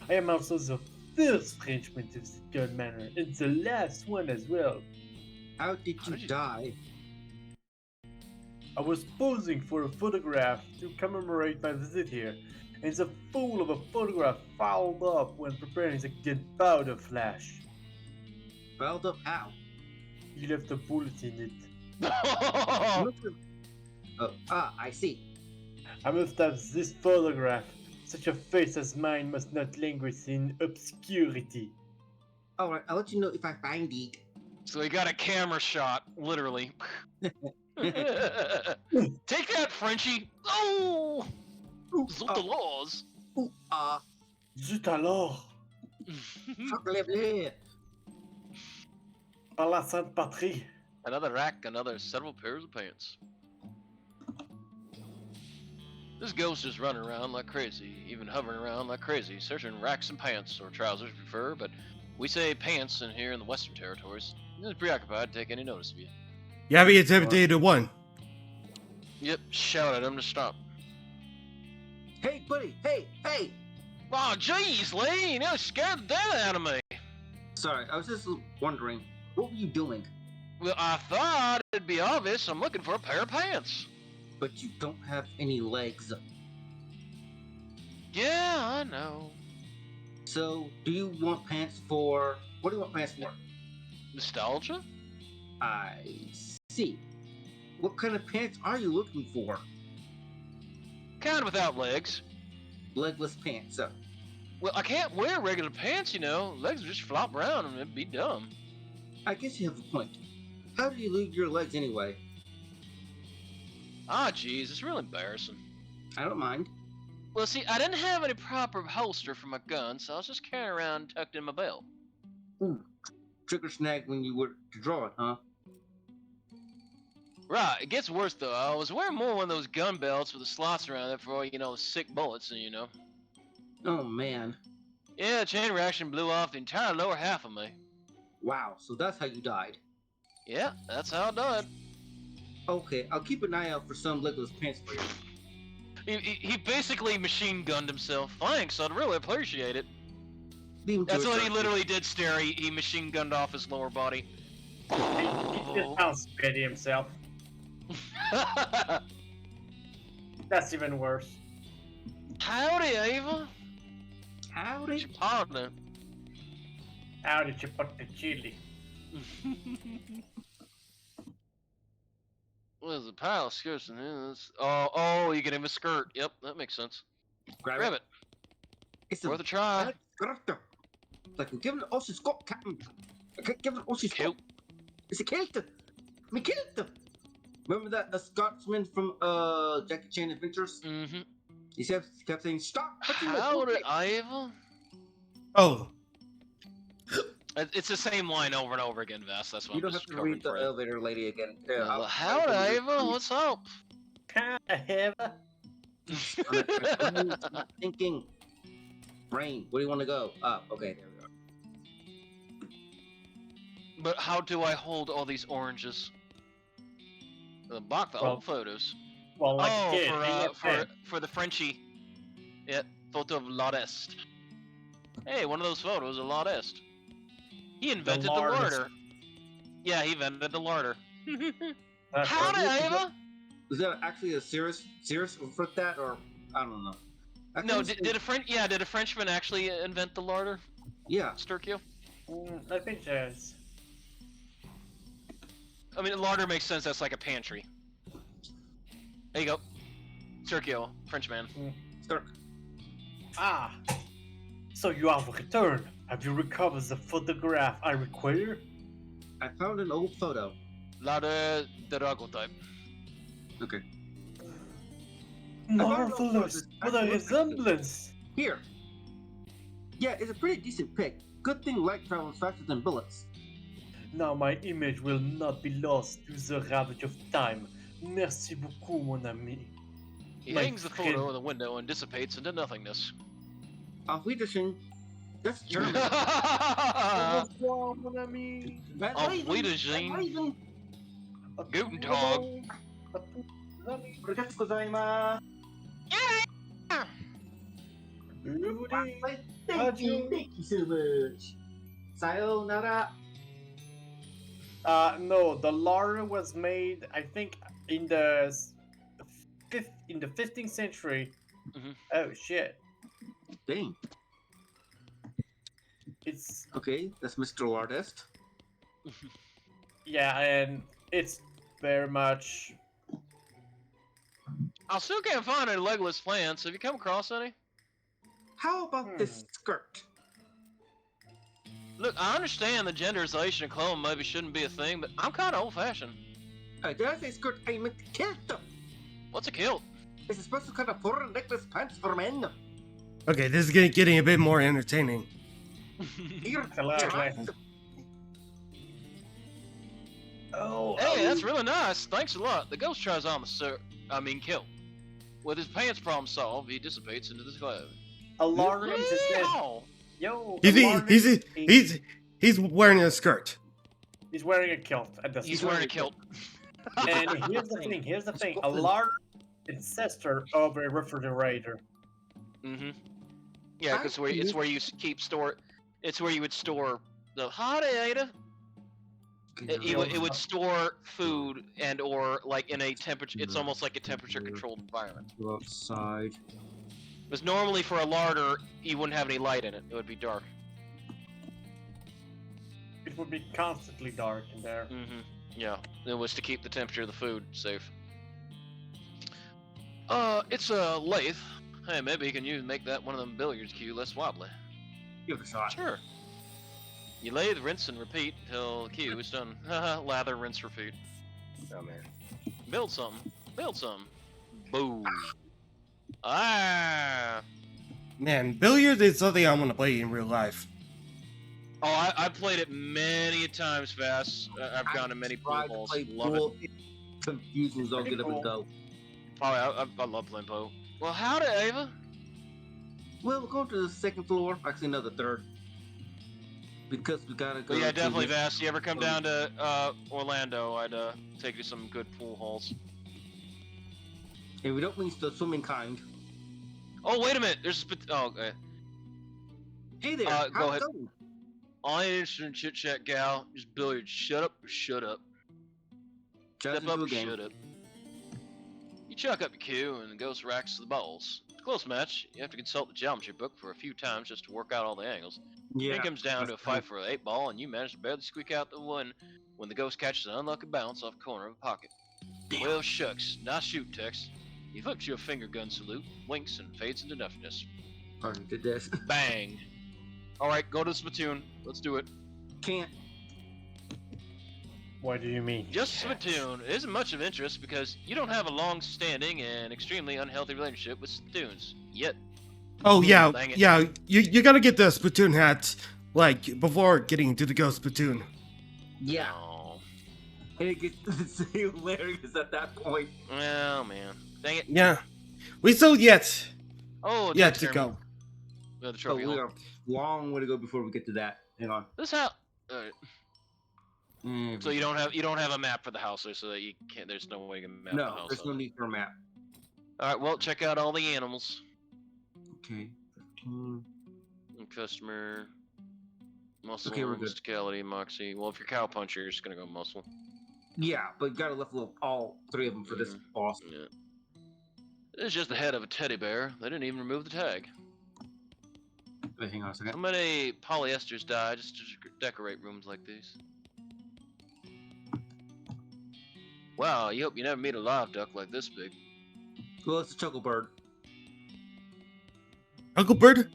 I am also the first Frenchman to visit Gun Manor, and the last one as well. How did you die? I was posing for a photograph to commemorate my visit here, and the fool of a photograph fouled up when preparing the gunpowder flash. Fouled up how? He left a bullet in it. I see. I must have this photograph. Such a face as mine must not languish in obscurity. Alright, I'll let you know if I find it. So he got a camera shot, literally. Take that, Frenchie! Oh! Zut the laws! Zut alors! Chocolate. Par la Sainte Patrie! Another rack, another several pairs of pants. This ghost is running around like crazy, even hovering around like crazy, searching racks and pants, or trousers if you prefer, but we say pants in here in the Western Territories. He's preoccupied to take any notice of you. You have intimidated one. Yep, shout at him to stop. Hey, buddy. Hey. Oh, jeez, Lee, you know, scared the devil out of me. Sorry, I was just wondering, what were you doing? Well, I thought it'd be obvious I'm looking for a pair of pants. But you don't have any legs. Yeah, I know. So, do you want pants for... What do you want pants for? Nostalgia? I see. What kind of pants are you looking for? Kind of without legs. Legless pants. Well, I can't wear regular pants, you know. Legs would just flop around and it'd be dumb. I guess you have a point. How do you lose your legs anyway? Ah, jeez, it's real embarrassing. I don't mind. Well, see, I didn't have any proper holster for my gun, so I was just carrying around tucked in my belt. Ooh, trigger snag when you were to draw it, huh? Right, it gets worse though. I was wearing more one of those gun belts with the slots around it for, sick bullets and Oh man. Yeah, the chain reaction blew off the entire lower half of me. Wow. So that's how you died. Yeah, that's how I died. Okay, I'll keep an eye out for some legless pants for you. He basically machine gunned himself. Thanks, I'd really appreciate it. Leave him to That's his what he own. literally did, Stare. He machine gunned off his lower body. He just sounds pity himself. That's even worse. Howdy, Ava. Howdy. What's your partner? How did you put the chili? Well, there's a pile of skirts in this. Oh, you get him a skirt. Yep, that makes sense. Grab it. It's Worth a try. skirt. Like, give it also Scott Captain. Give it also Cute. It's a kilt. Me kilt. Remember that the Scotsman from Jackie Chan Adventures? Mm-hmm. He kept saying, "Stop." Howdy, Ava. Oh, It's the same line over and over again, Vast. That's what You I'm don't have just to covering read the for you. elevator lady again. Howdy, Ava. What's up? Eva. I'm thinking. Brain, where do you want to go? Up. Okay, there we go. But how do I hold all these oranges? The box, the Well, old photos. Well, like a kid, For the Frenchie. Yeah, photo of L'Est. Hey, one of those photos of L'Est. He invented the larder. larder. Yeah, he invented the larder. That's Howdy, right. Ava. Is that actually a serious for that, or I don't know? I No, think did a Frenchman actually invent the larder? Yeah. Sturkio? I think there's. I mean, a larder makes sense. That's like a pantry. There you go. Sturkio, Frenchman. Start. Ah! So you have returned. Have you recovered the photograph I require? I found an old photo. Larder daguerreotype. Okay. Marvelous! What a resemblance! Here. Yeah, it's a pretty decent pic. Good thing light travels faster than bullets. Now my image will not be lost to the ravage of time. Merci beaucoup, mon ami. He My hangs the friend. photo in the window and dissipates into nothingness. Auf Wiedersehen. That's German. Au revoir, mon ami. Auf Wiedersehen. Guten Tag. Arigatou gozaimasu. Thank you so much. Sayonara. No, the larder was made, I think, in the 15th century. Mhm. Oh shit! Dang. It's Okay, that's Mr. Lardest. yeah, and it's very much. I still can't find any legless plants. Have you come across any? How about this skirt? Look, I understand the genderization of clothing maybe shouldn't be a thing, but I'm kind of old-fashioned. Did I say skirt? I meant kilt. What's a kilt? It's a special kind of foreign necklace pants for men. okay. This is getting a bit more entertaining. Here, Hilarious. Oh, Hey, that's really nice. Thanks a lot. The ghost tries on the kilt. With his pants problem solved, he dissipates into the cloud. a larder is said, Yeehaw! yo. He's wearing a skirt. He's wearing a kilt. At the He's wearing a kilt. And here's the thing. Here's the thing. A larder is sister of a refrigerator. Mm-hmm. Yeah, because it's where you store. It's where you would store the hot Ada. It would store food and or like in a temperature. It's almost like a temperature controlled environment. Go outside. Because normally for a larder, you wouldn't have any light in it. It would be dark. It would be constantly dark in there. Mm-hmm. Yeah, it was to keep the temperature of the food safe. It's a lathe. Hey, maybe you can make that one of them billiards cue less wobbly. Give it a shot. Sure. You lathe, rinse, and repeat until the cue is done. Lather, rinse, repeat. Oh man. Build something. Build something. Boom. Ah. Man, billiards is something I want to play in real life. Oh, I played it many times fast. I've gone to many pool halls. Love it. Confusions all Pretty get up and cool. go. Oh, I love playing Poe. Well, howdy, Ava. Well, we're going to the second floor. Actually, no, the third. Because we gotta go But yeah, to definitely, this- Vass. You ever come down to Orlando, I'd take you to some good pool halls. And we don't mean the swimming kind. Oh, wait a minute. There's okay. Hey there, Go how's ahead. it going? I ain't interested in chit chat, gal. Just billiards. Shut up or shut up. Just Step up into or a game. shut up. You chuck up your cue and the ghost racks the balls. Close match. You have to consult the geometry book for a few times just to work out all the angles. Yeah. Then it comes down to a that's fight for an 8 ball, and you manage to barely squeak out the win when the ghost catches an unlucky bounce off the corner of a pocket. Damn. Well, shucks. Nice shoot, Tex. He flips you a finger gun salute, winks, and fades into nothingness. Pardon the desk. Bang. Alright, go to the spittoon. Let's do it. Can't. What do you mean? Just Yes. spittoon isn't much of interest because you don't have a long-standing and extremely unhealthy relationship with spittoons. Yet. Oh yeah, Dang it. yeah. You gotta get the Splatoon hat like before getting to the Ghost Splatoon. Yeah. Oh. And it gets hilarious at that point. Well, man. Dang it. Yeah, we still yet Oh, yet Tex to here. go. We have the But trophy we hole. are a long way to go before we get to that. Hang on. This how. Alright. Mm, So you don't have a map for the house, so that you can't. There's no way you can map the no, house. there's no need for a map. All right, well, check out all the animals. Okay. 15. Customer, muscle, Okay, we're good. mysticality, moxie. Well, if you're cowpuncher, you're just gonna go muscle. Yeah, but you gotta level up all three of them for this boss. Yeah. It's just the head of a teddy bear. They didn't even remove the tag. Wait, hang on a How second. many polyesters die just to decorate rooms like these? Wow, you hope you never meet a live duck like this big. Well, it's a chuckle bird. Uncle Bird.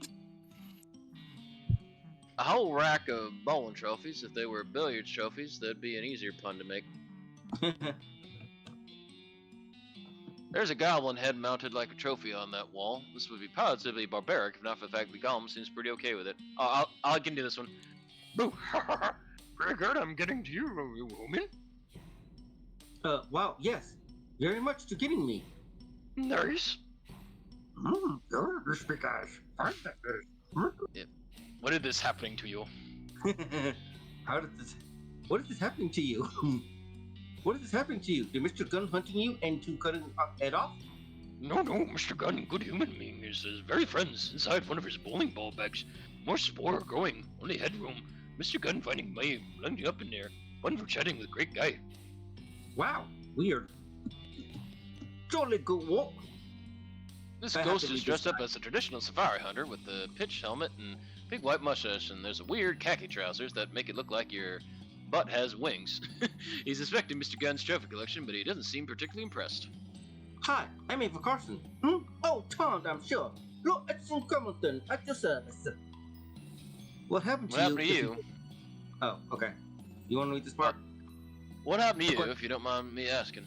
A whole rack of bowling trophies. If they were billiards trophies, that'd be an easier pun to make. There's a goblin head mounted like a trophy on that wall. This would be positively barbaric if not for the fact the golem seems pretty okay with it. I can do this one. Boo! Very good, I'm getting to you, you woman. Wow, yes. Very much to getting me. Nice. You're this big eyes. What is this happening to you? How did this... What is this happening to you? What is this happening to you? Did Mr. Gun hunting you and to cutting head off? No, Mr. Gunn, good human being, is his very friends inside one of his bowling ball bags. More spore growing, only headroom. Mr. Gunn finding my landing up in there. Fun for chatting with great guy. Wow, weird. Jolly good walk. This I have ghost to is read dressed this up as a traditional safari hunter with a pitch helmet and big white mustache, and there's a weird khaki trousers that make it look like your butt has wings. He's inspecting Mr. Gunn's trophy collection, but he doesn't seem particularly impressed. Hi, I'm Ava Carson. Oh, Tom, I'm sure. Look, it's in Cumberton at your service. What happened to What you? happened to you? Oh, okay. You want to read this part? What happened to you, Okay. if you don't mind me asking?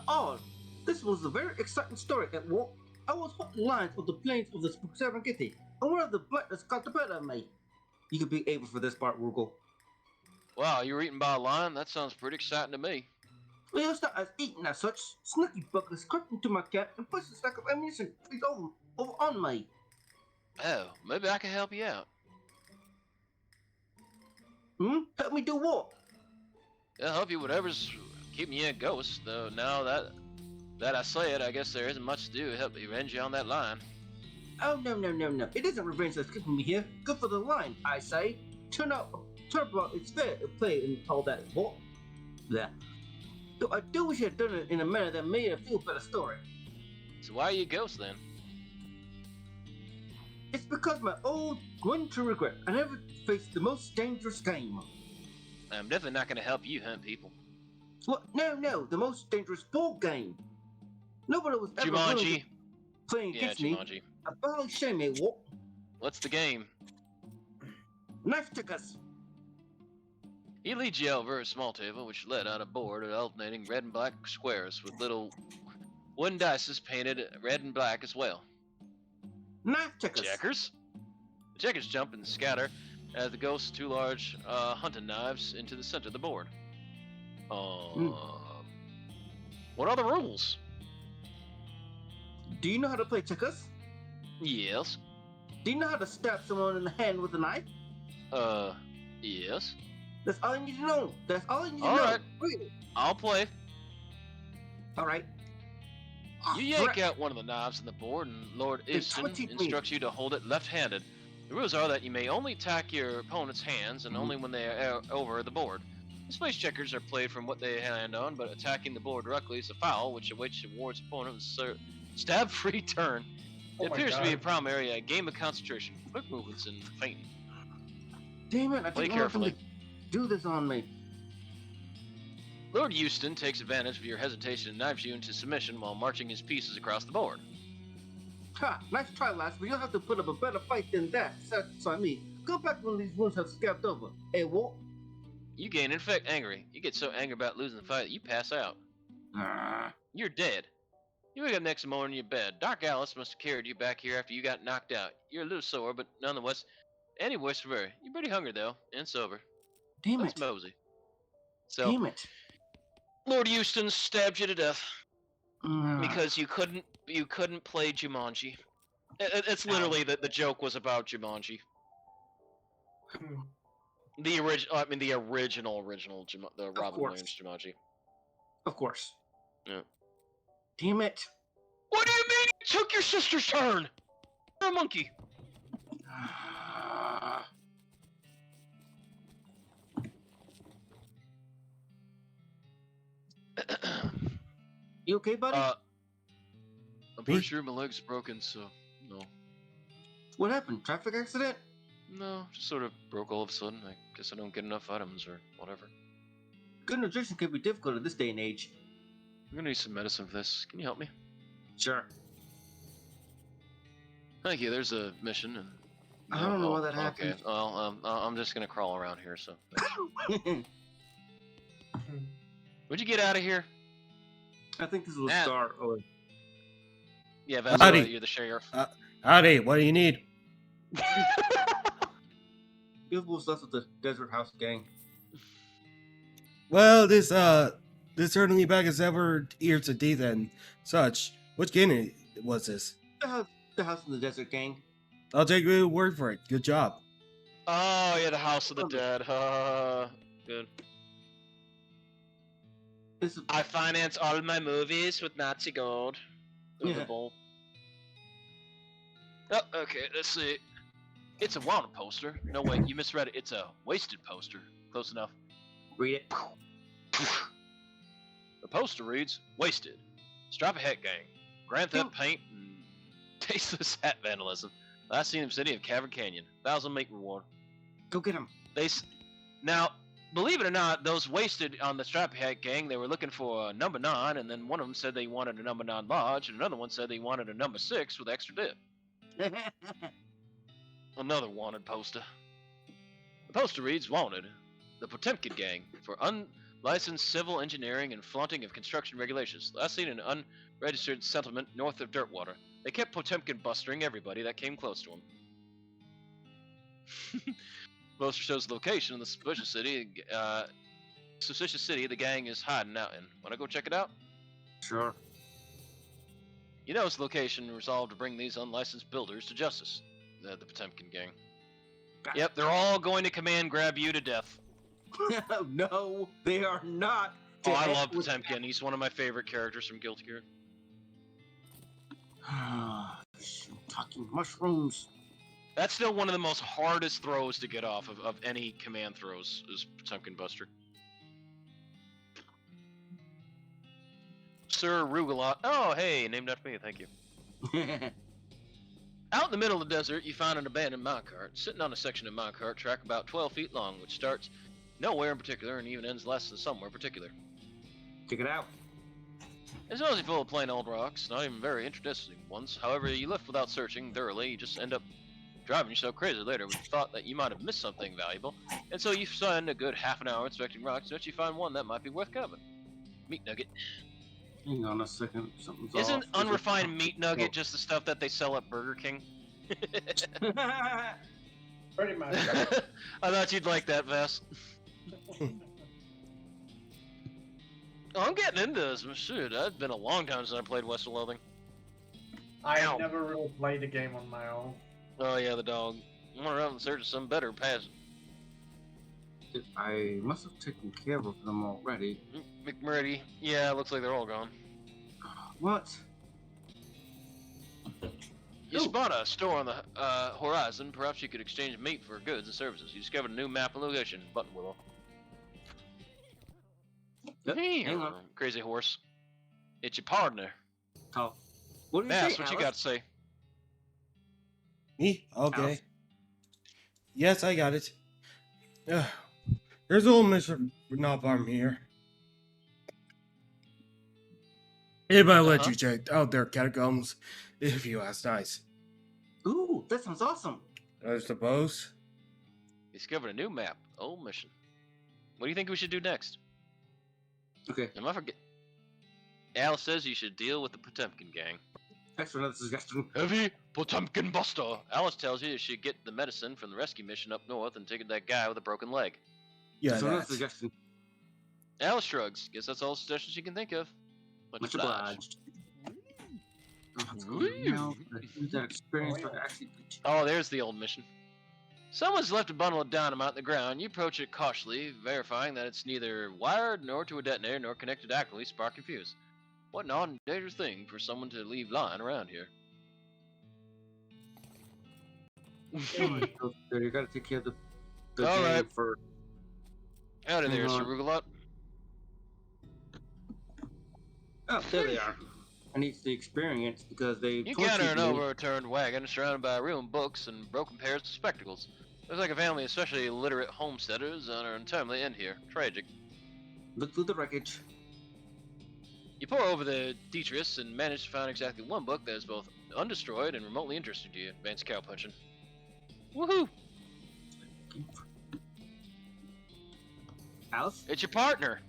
Oh, this was a very exciting story at work. I was holding lines of the plains of the Serengeti, and one of the blackness got the better of me. You could be able for this part, Rugal. Wow, you were eaten by a lion? That sounds pretty exciting to me. Well, it's not as eaten as such. Snooky Buckles crept into my cat and pushed a stack of ammunition over on me. Oh, maybe I can help you out. Help me do what? I'll help you whatever's keeping you a ghost, though now that I say it, I guess there isn't much to do to help revenge you on that line. Oh, no. It isn't revenge that's keeping me here. Good for the line, I say. Turn out it's fair to play and all that. What? There. Though I do wish I had done it in a manner that made it feel better story. So why are you a ghost then? It's because my old one to regret. I never faced the most dangerous game. I'm definitely not going to help you hunt people. What? No, the most dangerous board game. Nobody was ever willing to Jumanji? playing Yeah, against me. Jumanji. I barely shame me. What? What's the game? Knife tickers. He leads you over a small table, which led on a board of alternating red and black squares with little wooden dice painted red and black as well. Knife tickers. Checkers? The checkers jump and scatter as the ghost's two large hunting knives into the center of the board. What are the rules? Do you know how to play checkers? Yes. Do you know how to stab someone in the hand with a knife? Yes. That's all you need to know. That's all you need to All know. right. Really. I'll play. All right. You yank out one of the knobs on the board, and Lord Easton instructs you to hold it left-handed. The rules are that you may only attack your opponent's hands, and only when they are over the board. Space checkers are played from what they hand on, but attacking the board directly is a foul, which awaits awards opponent a stab-free turn. It appears to be a primary game of concentration, quick movements, and feinting. Damn it! I Play didn't want them to carefully. do this on me. Lord Euston takes advantage of your hesitation and knives you into submission while marching his pieces across the board. Ha! Nice try, lass, but you'll have to put up a better fight than that. Satisfy me. Go back when these wounds have scabbed over. Hey, what? You gain in fact angry. You get so angry about losing the fight that you pass out. You're dead. You wake up next morning in your bed. Doc Alice must have carried you back here after you got knocked out. You're a little sore, but nonetheless, any worse for her. You're pretty hungry though, and sober. Damn Let's it. mosey. So, Damn it. Lord Euston stabbed you to death Mm. because you couldn't play Jumanji. It's literally the joke was about Jumanji. The original, the original the Robin course. Williams Jumanji. Of course. Yeah. Damn it. What do you mean you took your sister's turn? You're a monkey. You okay, buddy? I'm pretty sure my leg's broken, so no. What happened? Traffic accident? No, just sort of broke all of a sudden. I guess I don't get enough items or whatever. Good nutrition can be difficult in this day and age. I'm gonna need some medicine for this. Can you help me? Sure. Thank you. There's a mission. And I don't know why that okay. happened. Well, I'm just gonna crawl around here. So, would you get out of here? I think this will Matt. start. Or... Yeah, that's Howdy. right. You're the sheriff. Howdy, what do you need? Beautiful stuff with the Desert House gang. Well, this certainly bag is ever ear to teeth and such. Which game was this? The House in the Desert gang. I'll take your word for it. Good job. Oh, yeah, the House of the Dead. Good. This is... I finance all my movies with Nazi gold. Yeah. Oh, okay, let's see. It's a wanted poster. No, wait, you misread it. It's a wasted poster. Close enough. Read it. The poster reads, Wasted. Strap a hat gang. Grand theft paint and tasteless hat vandalism. Last seen in the city of Cavern Canyon. 1,000 make reward. Go get him. Now, believe it or not, those wasted on the Strap Hat gang, they were looking for a number 9, and then one of them said they wanted a number 9 large, and another one said they wanted a number 6 with extra dip. Another wanted poster. The poster reads, Wanted. The Potemkin gang for unlicensed civil engineering and flaunting of construction regulations. Last seen in an unregistered settlement north of Dirtwater. They kept Potemkin bustering everybody that came close to them. Poster shows the location of the suspicious city the gang is hiding out in. Wanna go check it out? Sure. You know its location resolved to bring these unlicensed builders to justice. The Potemkin gang. Yep, they're all going to command grab you to death. No, they are not. Oh, I love Potemkin. He's one of my favorite characters from Guilty Gear. Talking mushrooms. That's still one of the most hardest throws to get off of any command throws, is Potemkin Buster. Sir Rugalot. Oh, hey, named after me, thank you. Out in the middle of the desert, you find an abandoned minecart, sitting on a section of minecart track about 12 feet long, which starts nowhere in particular and even ends less than somewhere particular. Check it out. It's mostly full of plain old rocks, not even very interesting ones. However, you left without searching thoroughly, you just end up driving yourself crazy later with the thought that you might have missed something valuable, and so you spend a good half an hour inspecting rocks until you find one that might be worth grabbing. Meat nugget. Hang on a second. Something's Isn't off. unrefined meat nugget just the stuff that they sell at Burger King? Pretty much. I thought you'd like that, Vess. Oh, I'm getting into this. Shit, it's been a long time since I played West of Loathing. I Ow. never really played the game on my own. Oh yeah, the dog. I went around in search of some better pass. I must have taken care of them already. McMurray. Yeah, looks like they're all gone. What? You Ooh. spot a store on the horizon. Perhaps you could exchange meat for goods and services. You discovered a new map and location. Button Willow. Yep, hang on. Crazy horse. It's your partner. Oh. What do you Bass, say, what you Alice? got to say? Me? Okay. Alice. Yes, I got it. There's a little Mr. Knobarm here. If I let Uh-huh. you check out their catacombs, if you ask nice. Ooh, that sounds awesome. I suppose. Discovered a new map. Old mission. What do you think we should do next? Okay, Am I forget? Alice says you should deal with the Potemkin gang. thanks for another suggestion. Heavy Potemkin Buster. Alice tells you should get the medicine from the rescue mission up north and take that guy with a broken leg. Yeah, Thanks for another that. suggestion. Alice shrugs. Guess that's all the suggestions she can think of. Much obliged. Let's go now. Use that experience to actually teach. Oh, there's the old mission. Someone's left a bundle of dynamite on the ground. You approach it cautiously, verifying that it's neither wired nor to a detonator nor connected accurately, spark and fuse. What an odd and dangerous thing for someone to leave lying around here. You gotta take care of the All game right. first. Out of there, Hang Sir on. Rugalot. Oh, there they are. I need the experience because they You tortured counter an me. overturned wagon surrounded by ruined books and broken pairs of spectacles. Looks like a family, especially illiterate homesteaders, are untimely end here. Tragic. Look through the wreckage. You pour over the detritus and manage to find exactly one book that is both undestroyed and remotely interested to you. Advanced cowpunching. Woohoo! Alice? It's your partner.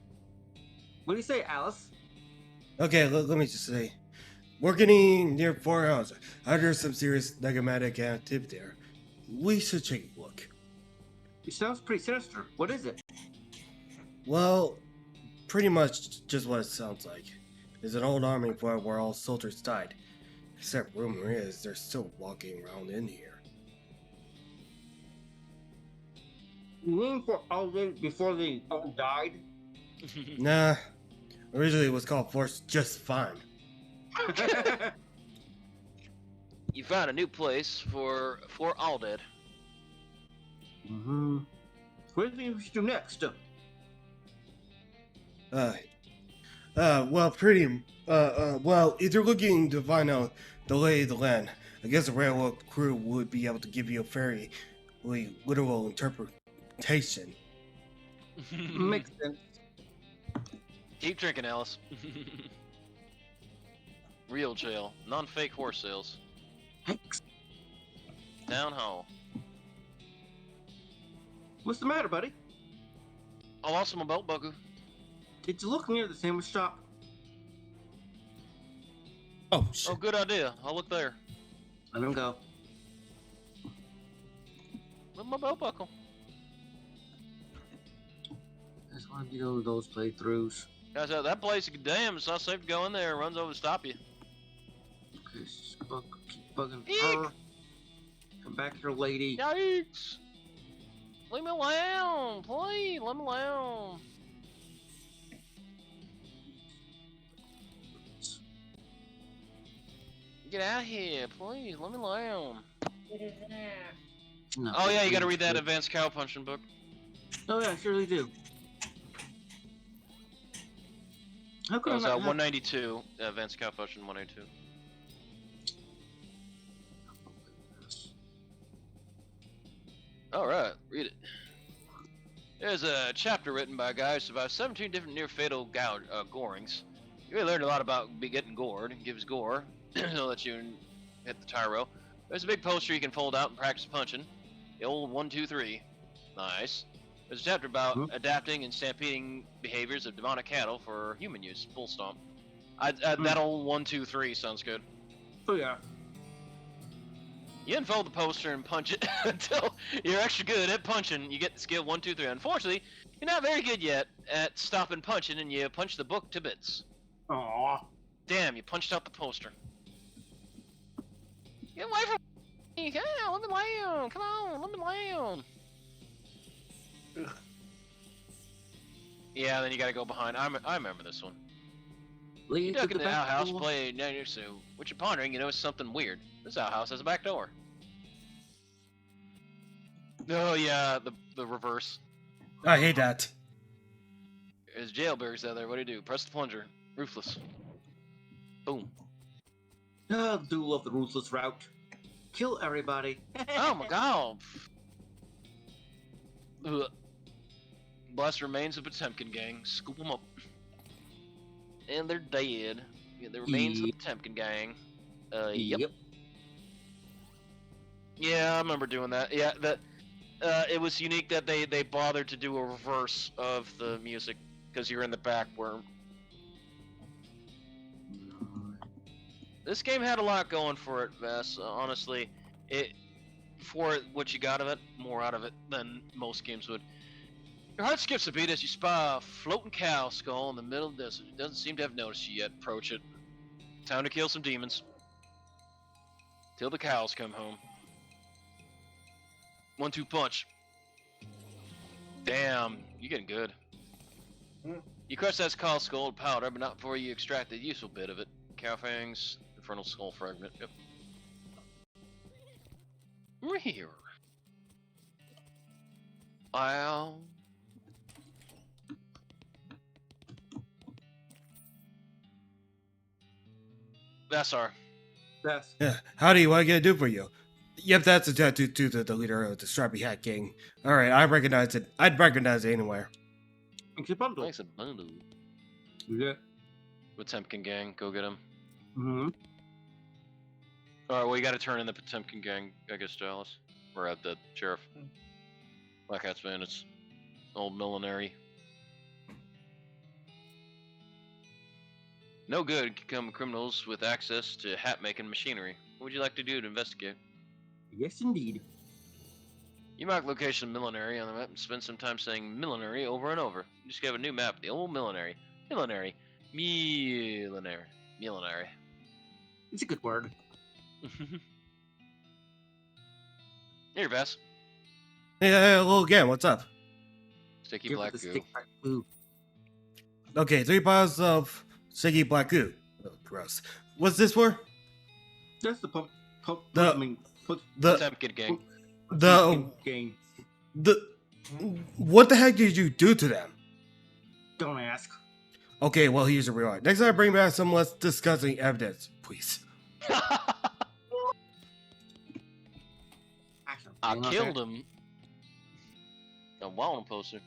What do you say, Alice? Okay, let me just say. We're getting near 4 hours. I heard some serious negative activity there. We should take a look. It sounds pretty sinister. What is it? Well, pretty much just what it sounds like. It's an old army fort where all soldiers died. Except rumor is they're still walking around in here. You mean for all day before they all died? Nah, originally it was called Force Just Fine. You found a new place for all dead. Mm-hmm. What do you think we should do next? Well, if you're looking to find out the lay of the land, I guess the railroad crew would be able to give you a very literal interpretation. Makes sense. Keep drinking, Alice. Real jail, non-fake horse sales. Thanks. Town hall. What's the matter, buddy? I lost my belt buckle. Did you look near the sandwich shop? Oh, Oh, shit. good idea. I'll look there. Let him go. With my belt buckle. That's why you know those playthroughs. Guys, that place, damn, it's not safe to go in there. It runs over to stop you. Okay, just keep bugging Eek. her. Come back here, lady. Yikes! Leave me alone, please. Let me alone. Get out of here, please. Let me alone. No, Oh yeah, you gotta read that advanced cow punching book. Oh yeah, I surely do. How That come was I not have- 192. Advanced cow punching 192. Alright, read it. There's a chapter written by a guy who survived 17 different near-fatal gorings. You really learned a lot about getting gored. It gives gore. He'll let you hit the tyro. There's a big poster you can fold out and practice punching. The old 1, 2, 3. Nice. There's a chapter about adapting and stampeding behaviors of demonic cattle for human use. Full stomp. That old 1, 2, 3 sounds good. Oh yeah. You unfold the poster and punch it until you're extra good at punching. You get the skill 1, 2, 3. Unfortunately, you're not very good yet at stopping punching, and you punch the book to bits. Aw. Damn, you punched out the poster. Get away from me! Come on, let me land! Come on, let me land! Ugh. Yeah, then you gotta go behind. I remember this one. You Lead duck to in the the back outhouse, door. play so what you're pondering, you notice something weird. This outhouse has a back door. Oh yeah, the reverse. I hate that. There's jailbirds out there. What do? Press the plunger. Ruthless. Boom. Ah, do love the ruthless route. Kill everybody. Oh my god. Ugh. Blast remains of Potemkin gang. Scoop them up. And they're dead. Yeah, the remains of the Potemkin gang. Yep. Yeah, I remember doing that. Yeah, it was unique that they bothered to do a reverse of the music because you're in the back where this game had a lot going for it, Vess. Honestly, for what you got of it, more out of it than most games would. Your heart skips a beat as you spy a floating cow skull in the middle of the desert. It doesn't seem to have noticed you yet. Approach it. Time to kill some demons. Till the cows come home. 1-2 punch. Damn, you getting good. You crush that cow skull with powder, but not before you extract the useful bit of it. Cow fangs, infernal skull fragment. Yep. Here. Wow. VaStar. That's Yeah. Howdy, what can I do for you? Yep, that's a tattoo to the leader of the Strappy Hat Gang. Alright, I recognize it. I'd recognize it anywhere. it's a bundle. Thanks a bundle. Yeah. Potemkin gang, go get him. Mm-hmm. Alright, well, you gotta turn in the Potemkin gang, I guess, Dallas. Or at the sheriff. Black Hats Bandits. Old millinery. No good can come criminals with access to hat-making machinery. What would you like to do to investigate? Yes, indeed. You mark location millinery on the map and spend some time saying millinery over and over. You just have a new map, the old millinery. Millinery. Millenary. Millenary. It's a good word. Here, Vass. Hey, hello again, what's up? Sticky Give it black the goo. stick back. Ooh. Okay, 3 bottles of sticky black goo. Oh, gross. What's this for? That's the pump. The- I mean, The, Potemkin gang. game. what the heck did you do to them? Don't ask. Okay, well, here's a reward. Next time, bring back some less disgusting evidence, please. I killed him. A wanted poster.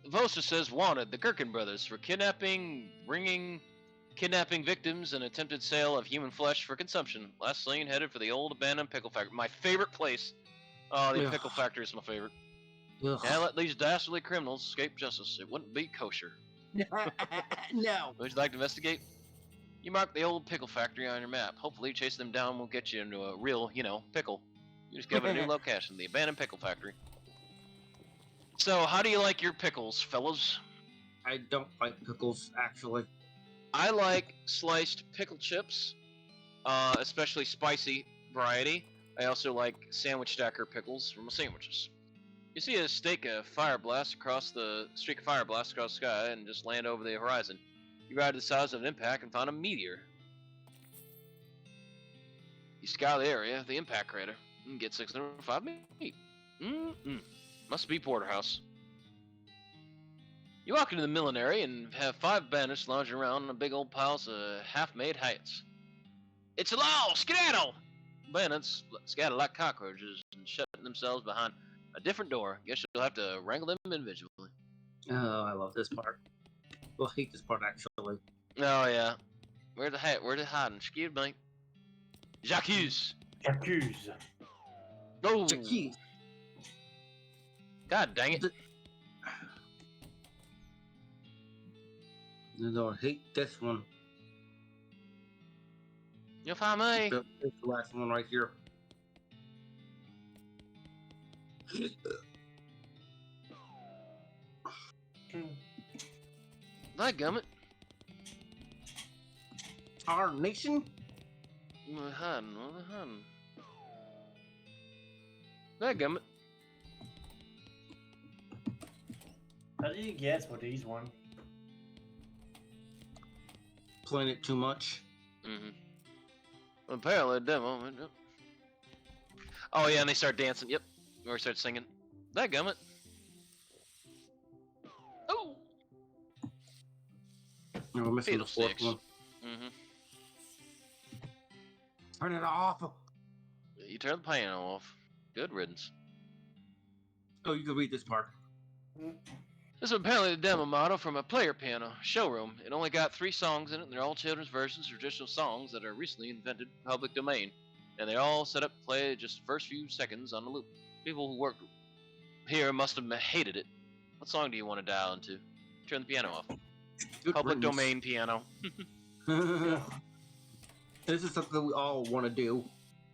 The poster says wanted the Gherkin brothers for kidnapping victims and attempted sale of human flesh for consumption. Last seen headed for the old abandoned pickle factory. My favorite place. Oh, the Ugh. pickle factory is my favorite. Ugh. Can't let these dastardly criminals escape justice. It wouldn't be kosher. No. Would you like to investigate? You mark the old pickle factory on your map. Hopefully, chasing them down will get you into a real, pickle. You just give it a new location, the abandoned pickle factory. So, how do you like your pickles, fellas? I don't like pickles, actually. I like sliced pickle chips, especially spicy variety. I also like sandwich stacker pickles for my sandwiches. You see a streak of fire blast across the sky and just land over the horizon. You ride the size of an impact and find a meteor. You scour the area, the impact crater, and get 605 meat. Must be porterhouse. You walk into the millinery and have 5 bandits lounging around in a big old piles of half-made hats. It's a law! Skedaddle! Bandits scatter like cockroaches and shutting themselves behind a different door. Guess you'll have to wrangle them individually. Oh, I love this part. Well, I hate this part, actually. Oh yeah. Where's the hat? Where's it hiding? Excuse me. Jacques! Accuse. No! Jackie. God dang it. No, I hate this one. You'll find me. It's the last one right here. Gummit. Our nation? Gummit. How do you guess what these one? Playing it too much. Mm-hmm. Apparently a demo. Yep. Oh yeah, and they start dancing. Yep. Or start singing. Gummit. Oh. No, we're missing the fourth Fiddlesticks. one. Mm-hmm. Turn it off. You turn the piano off. Good riddance. Oh, you can read this part. This is apparently the demo model from a player piano showroom. It only got 3 songs in it, and they're all children's versions of traditional songs that are recently invented public domain. And they're all set up to play just the first few seconds on the loop. People who worked here must have hated it. What song do you want to dial into? Turn the piano off. Good Public riddance. domain piano. This is something we all want to do.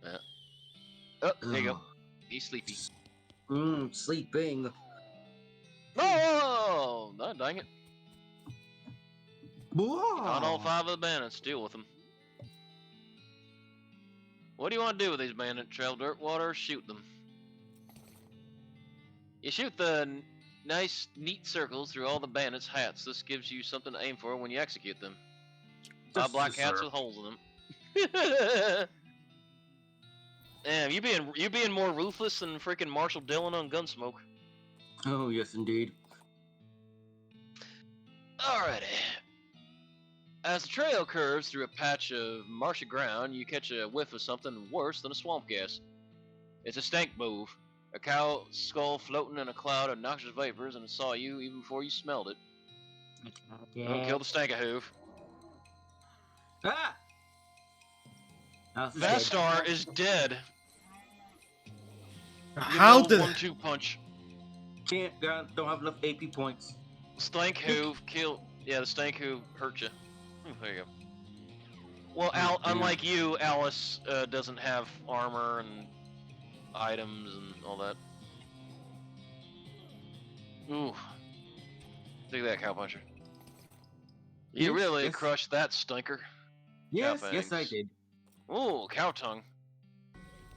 Yeah. Oh, there you go. He's sleepy. Sleeping. Oh, no, dang it. Whoa. On all 5 of the bandits, deal with them. What do you want to do with these bandits? Trail dirt water or shoot them? You shoot the nice, neat circles through all the bandits' hats. This gives you something to aim for when you execute them. Just Black to hats serve. with holes in them. Damn, you being more ruthless than freaking Marshall Dillon on Gunsmoke. Oh, yes, indeed. Alrighty. As the trail curves through a patch of marshy ground, you catch a whiff of something worse than a swamp gas. It's a stank move. A cow skull floating in a cloud of noxious vapors, and it saw you even before you smelled it. Don't kill the stank-a-hoof. Ah! House is dead. VaStar is dead. How did? 1-2 punch. Can't, don't have enough AP points. Stank hoof killed. Yeah, the stank hoof hurt you. There you go. Well, Oh, yeah. unlike you, Alice doesn't have armor and items and all that. Ooh. Look at that cowpuncher. You Yes, really yes. crushed that stinker. Yes, Cow yes, I fangs. did. Ooh, cow tongue.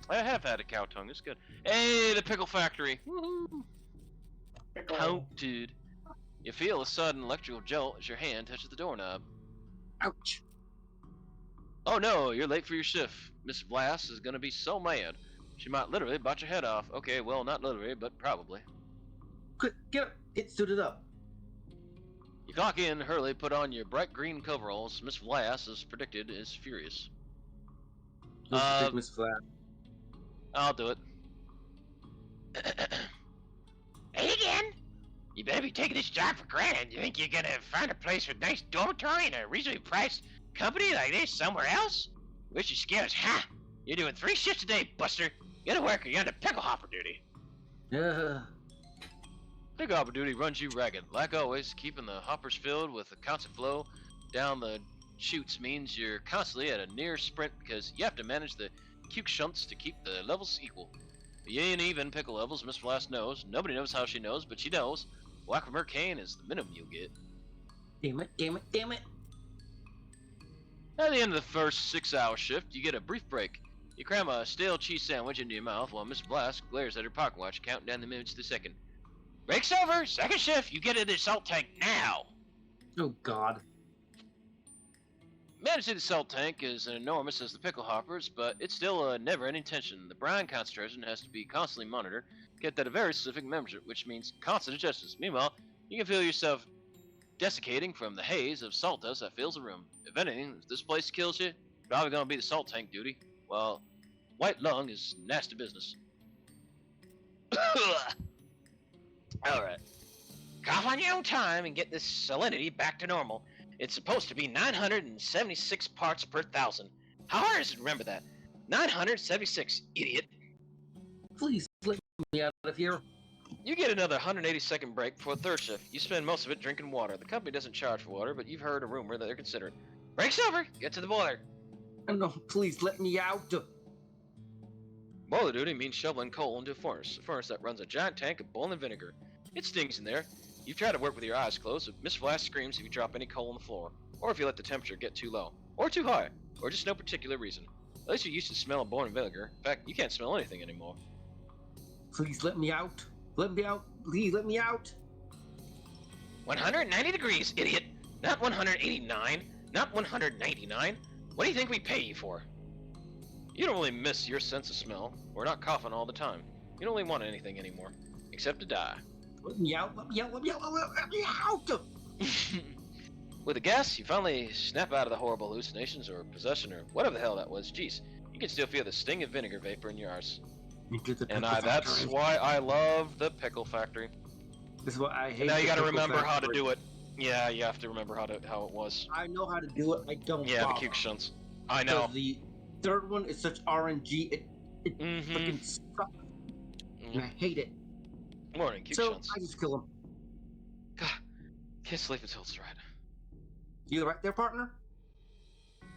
I have had a cow tongue. It's good. Hey, the pickle factory. Woohoo! Counted. You feel a sudden electrical jolt as your hand touches the doorknob. Ouch. Oh no, you're late for your shift. Miss Blass is gonna be so mad. She might literally bite your head off. Okay, well, not literally, but probably. Quick, get up. Get suited up. You clock in, Hurley, put on your bright green coveralls. Miss Blass, as predicted, is furious. Take Miss Flat. I'll do it. Hey again! You better be taking this job for granted. You think you're gonna find a place with nice dormitory and a reasonably priced company like this somewhere else? Wish your skills, ha! You're doing 3 shifts a day, Buster. You're the worker, you're under pickle hopper duty. Pickle hopper duty runs you ragged. Like always, keeping the hoppers filled with a constant flow down the chutes means you're constantly at a near sprint because you have to manage the cute shunts to keep the levels equal. You ain't even pickle levels, Miss Flass knows. Nobody knows how she knows, but she knows. Whack from Hurricane is the minimum you'll get. Damn it, damn it, damn it. At the end of the first 6-hour shift, you get a brief break. You cram a stale cheese sandwich into your mouth while Miss Blask glares at her pocket watch, counting down the minutes to the second. Break's over! Second shift! You get in the salt tank now! Oh, God. Managing the salt tank is as enormous as the pickle hoppers, but it's still a never-ending tension. The brine concentration has to be constantly monitored, kept at a very specific measure, which means constant adjustments. Meanwhile, you can feel yourself desiccating from the haze of salt dust that fills the room. If anything, if this place kills you, probably gonna be the salt tank duty. Well, white lung is nasty business. Alright. Cough on your own time and get this salinity back to normal. It's supposed to be 976 parts per thousand. How hard is it to remember that? 976, idiot. Please let me out of here. You get another 180-second break before third shift. You spend most of it drinking water. The company doesn't charge for water, but you've heard a rumor that they're considering. Break's over. Get to the boiler. Oh, no, please let me out. Boiler duty means shoveling coal into a furnace that runs a giant tank of boiling vinegar. It stings in there. You've tried to work with your eyes closed, but Miss Flash screams if you drop any coal on the floor, or if you let the temperature get too low, or too high, or just no particular reason. At least you're used to the smell of boiling vinegar. In fact, you can't smell anything anymore. Please let me out. Let me out. Please let me out. 190 degrees, idiot! Not 189, not 199. What do you think we pay you for? You don't really miss your sense of smell. We're not coughing all the time. You don't really want anything anymore, except to die. Let me out. Let me out. Let me out. Let me out. With the gas, you finally snap out of the horrible hallucinations or possession or whatever the hell that was. Jeez, you can still feel the sting of vinegar vapor in your arse. And that's why I love the pickle factory. This is what I hate. And now you the gotta pickle remember how to factory. do it. Yeah, you have to remember how it was. I know how to do it. I don't. Yeah, the bother. cube shunts. I know. Because the third one is such RNG. It Mm-hmm. fucking sucks. And I hate it. Morning, cube So shunts. I just kill him. God, can't sleep until it's right. You right there, partner?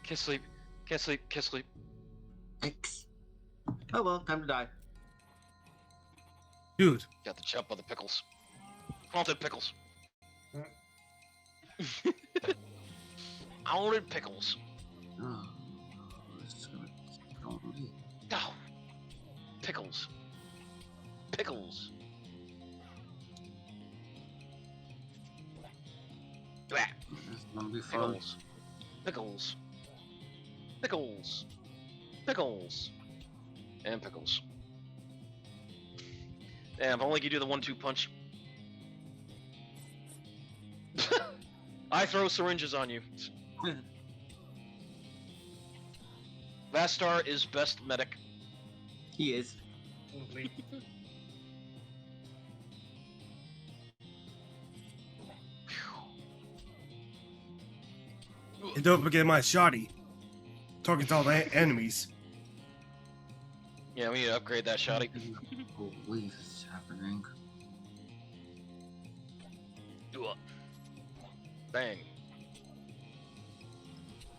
Can't sleep. Can't sleep. Can't sleep. Thanks. Oh well, time to die. Dude, Got the jump on the pickles. Haunted pickles. Haunted pickles. Oh, this is gonna kill me. Oh, pickles. Pickles. Blah. This is gonna be fun. Pickles. Pickles. Pickles. Pickles. And pickles. Damn, if only you do the 1-2 punch. I throw syringes on you. VaStar is best medic. He is. and don't forget my shoddy. Talking to all the enemies. Yeah, we need to upgrade that shoddy. Believe this is happening. Bang.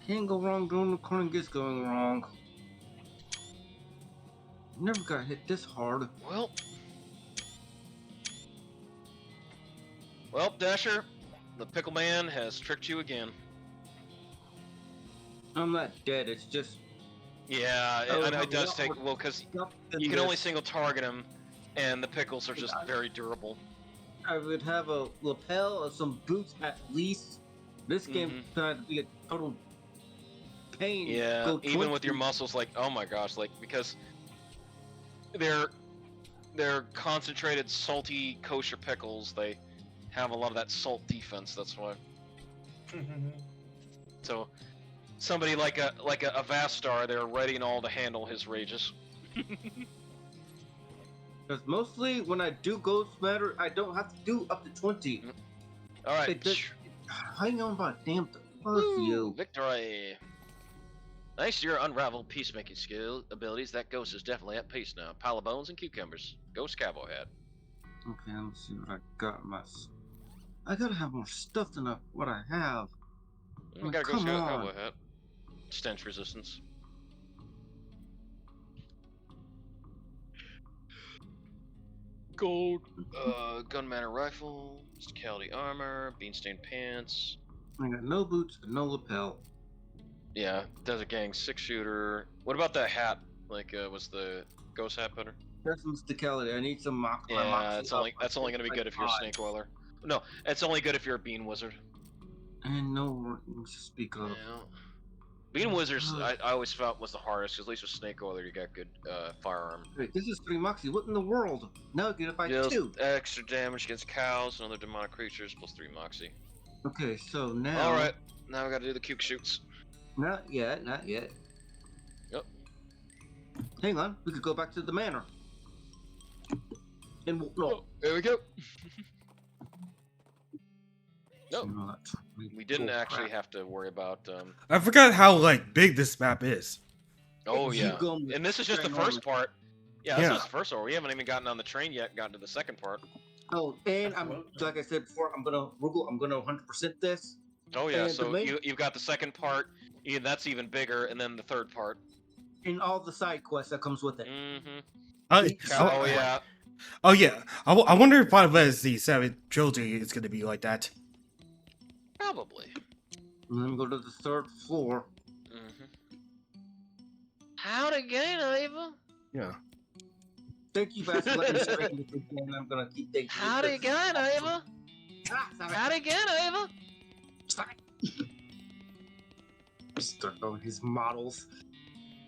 Can't go wrong doing recording gets going wrong. Never got hit this hard. Well, Dasher, the Pickle Man has tricked you again. I'm not dead, it's just Yeah, Oh, I know no, it does no, take, well, because stuff in you can only this. single target him, and the pickles are just very durable. I would have a lapel or some boots at least. This game turned out to be a total pain. Yeah, Go even with 20. your muscles, like, oh my gosh, like, because they're concentrated, salty, kosher pickles, they have a lot of that salt defense, that's why. So, somebody like a VaStar, they're ready and all to handle his rages. Because mostly when I do Ghost Matter, I don't have to do up to 20. Alright, It does- Hang on about damn fuck you. victory! Thanks to your unrivaled peacemaking abilities, that ghost is definitely at peace now. Pile of bones and cucumbers. Ghost cowboy hat. Okay, let's see what I got. I gotta have more stuff than what I have. We got a come ghost on. cowboy hat. Stench resistance. Gold, gunman rifle, Sticality armor, bean-stained pants. I got no boots and no lapel. Yeah, Desert Gang 6-shooter. What about that hat? Like, was the ghost hat better? That's some sticality. I need some mock. Yeah, that's only gonna be good if you're a snake oiler. No, it's only good if you're a bean wizard. And no things to speak of. Yeah. Bean wizards, I always felt was the hardest, because at least with snake oiler you got good firearm. Wait, this is 3 moxie. What in the world? Now I get it by Deals 2. extra damage against cows and other demonic creatures, plus 3 moxie. Okay, so now. Alright, now we gotta do the cuke shoots. Not yet, not yet. Yep. Hang on, we could go back to the manor. And no. Oh, there we go. No. Nope. We didn't actually have to worry about. I forgot how like big this map is. Oh You yeah, go and this is just the ginormous. first part. Yeah, this Yeah. is the first part. We haven't even gotten on the train yet. Gotten to the second part. Oh, and I'm like I said before, I'm gonna 100% this. Oh yeah, And so the main- you've got the second part. That's even bigger, and then the third part. and all the side quests that comes with it. Mm-hmm. Oh, yeah. oh yeah. I wonder if Final Fantasy VII Trilogy is going to be like that. Probably. And then go to the 3rd floor. Mm-hmm. Howdy again, Ava. Yeah. Thank you, Vass, for letting me straighten this again. I'm gonna keep thinking. Howdy again, Ava. Ah, stop it. Howdy again, Ava. Stop it. Start going his models.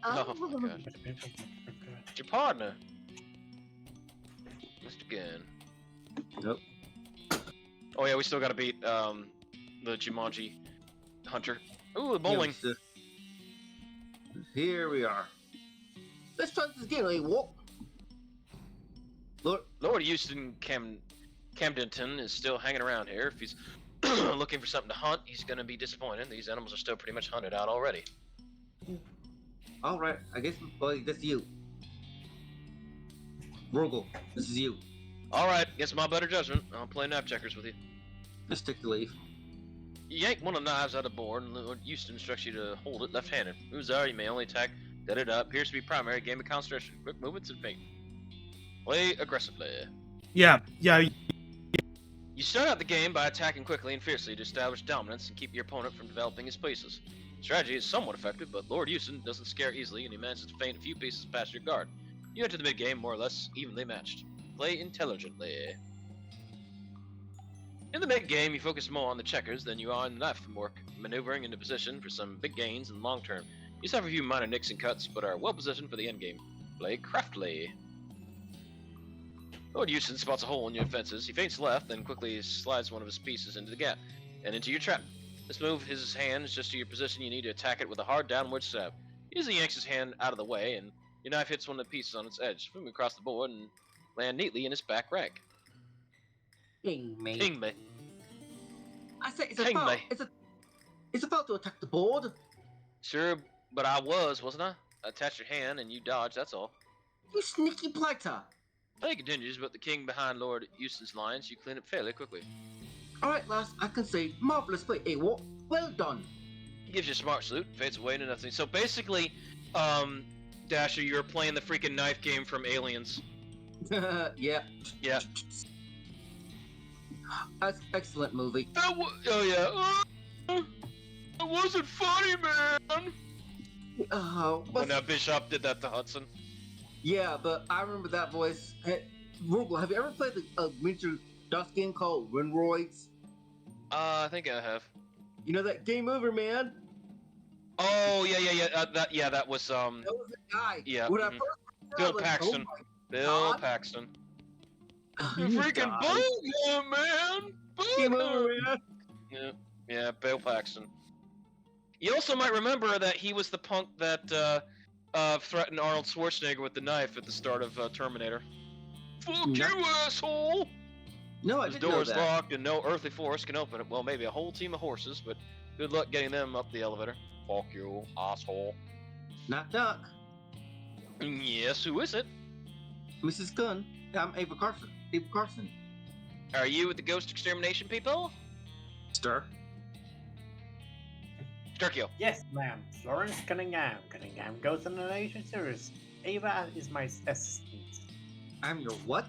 Oh my gosh. It's your partner. Mr. Gunn. Nope. Oh yeah, we still gotta beat the Jumanji Hunter. Ooh, the bowling. Yeah, here we are. Let's try this again, eh? What? Look, Lord Houston Camdenton is still hanging around here. If he's looking for something to hunt, he's gonna be disappointed. These animals are still pretty much hunted out already. all right. I guess, boy, that's you. Rogel, this is you. Alright, against my better judgment, I'll play knife checkers with you. Just take the leaf. You yank one of the knives out of the board, and Lord Houston instructs you to hold it left-handed. Uzar, you may only attack dead it up. Appears to be primary, game of concentration. Quick movements and feint. Play aggressively. Yeah. You start out the game by attacking quickly and fiercely to establish dominance and keep your opponent from developing his pieces. Strategy is somewhat effective, but Lord Houston doesn't scare easily, and he manages to feint a few pieces past your guard. You enter the mid-game more or less evenly matched. Play intelligently. In the mid-game, you focus more on the checkers than you are on the knife work, maneuvering into position for some big gains in the long term. You suffer a few minor nicks and cuts, but are well positioned for the endgame. Play craftily. Lord Houston spots a hole in your defenses. He feints left, then quickly slides one of his pieces into the gap and into your trap. This move, his hand is just to your position. You need to attack it with a hard downward stab. He usually yanks his hand out of the way, and your knife hits one of the pieces on its edge, moving across the board and land neatly in its back rank. Ding me. Ping me. I say it's a Ding foul. me. It's a foul to attack the board. Sure, but I wasn't I? I attached your hand and you dodged, that's all. You sneaky blighter. Play continues, but the king behind Lord Houston's lines, you clean up fairly quickly. All right, lass. I can say marvelous play. Eh? What? Well done. He gives you a smart salute, fades away into nothing. So basically, Dasher, you're playing the freaking knife game from Aliens. Yeah. Yeah. That's excellent movie. Oh yeah. That wasn't funny, man. When Bishop did that to Hudson. Yeah, but I remember that voice. Hey, Rugel, have you ever played the miniature Dust game called Winroids? I think I have. You know that game over, man? Oh yeah. That was That was the guy. Yeah, When I mhm. first heard it, I Bill was like, Paxton. Oh Bill God. Paxton. my You God. freaking bug man. Game Bug over, him. man. Yeah, Bill Paxton. You also might remember that he was the punk that threatened Arnold Schwarzenegger with the knife at the start of Terminator. Fuck No. you, asshole! No, I His didn't know door's that. locked and no earthly force can open it. Well, maybe a whole team of horses, but good luck getting them up the elevator. Fuck you, asshole. Knock knock. Yes, who is it? Mrs. Gunn. I'm Ava Carson. Ava Carson. Are you with the ghost extermination people? Stir. Sturkio. Yes, ma'am. Florence Cunningham. Cunningham goes on the nation service. Ava is my assistant. I'm your what?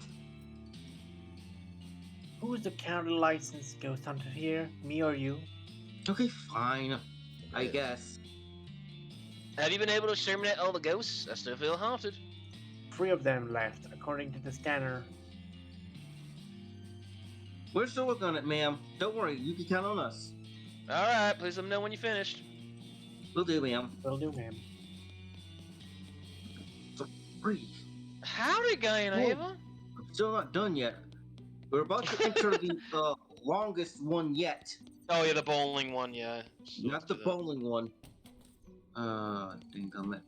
Who's the county licensed ghost hunter here? Me or you? Okay, fine. I guess. Have you been able to exterminate all the ghosts? I still feel haunted. 3 of them left, according to the scanner. We're still working on it, ma'am. Don't worry, you can count on us. Alright, please let me know when you finished. We'll do, ma'am. Will do, ma'am. Breathe. Howdy, Guy and Whoa. Ava. I'm still not done yet. We're about to enter the longest one yet. Oh yeah, the bowling one, yeah. Not the bowling one. Dang it.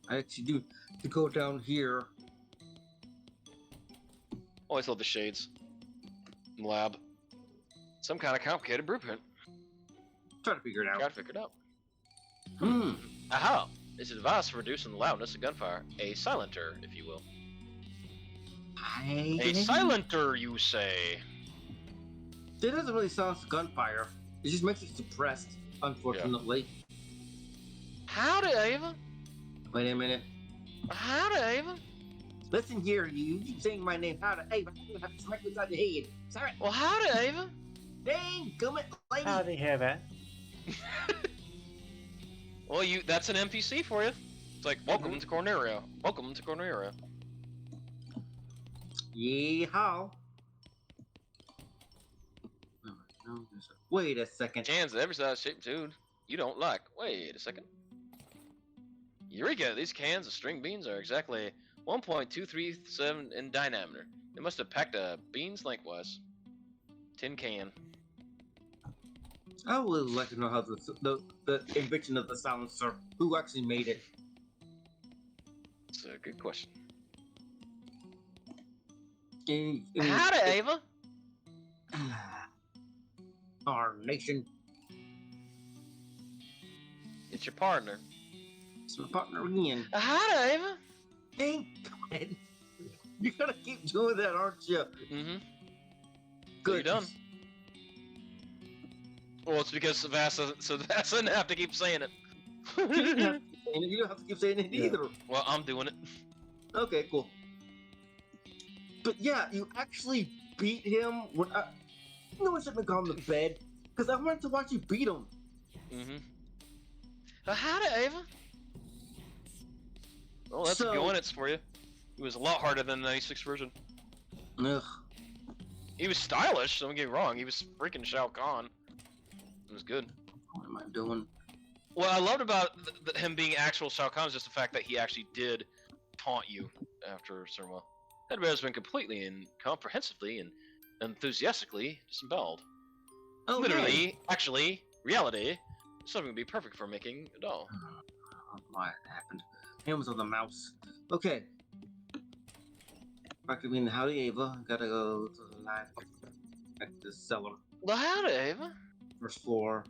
I actually do to go down here. Always love the shades. Lab. Some kind of complicated blueprint. Try to figure it Try out. to figure it out. Aha! It's a device for reducing the loudness of gunfire. A silenter, if you will. A silenter, you say? It doesn't really silence the gunfire. It just makes it suppressed, unfortunately. Howdy, Ava. Wait a minute. Howdy, Ava. Listen here, you keep saying my name. Howdy, Ava. You have to smack me inside the head. Sorry. Well, howdy, Ava. Dang, gummit, lady. Howdy, Heaven. Well, that's an NPC for you. It's like, welcome to Corneria. Welcome to Corneria. Yeehaw. Wait a second. Cans of every size, shape, dude. You don't like. Wait a second. Eureka! These cans of string beans are exactly 1.237 in diameter. They must have packed a beans lengthwise. Tin can. I would like to know how the invention of the silencer, who actually made it. It's a good question. Howdy, Howdy, Ava. Our nation. It's your partner. It's my partner again. Howdy, Ava. Dang, God. You're gonna keep doing that, aren't you? Mm-hmm. Good. You're done. Well, it's because Savassa doesn't have to keep saying it. You don't have to keep saying it either. Well, I'm doing it. Okay, cool. But yeah, you actually beat him when I shouldn't have gone to bed because I wanted to watch you beat him. Mm-hmm. Howdy, Ava. Well, that's So- a go it's for you. It was a lot harder than the 96 version. Ugh. He was stylish, don't get me wrong. He was freaking Shao Kahn. It was good. What am I doing? What I loved about him being actual Shao Kahn is just the fact that he actually did taunt you after a certain while. That has been completely and comprehensively and enthusiastically disemboweled. Oh, Literally, actually, reality, something would be perfect for making a doll. I don't know why it happened. Hands on the mouse. Okay. Back to being the howdy, Ava. Gotta go to the line. Back to the cellar. Well, howdy, Ava. First floor.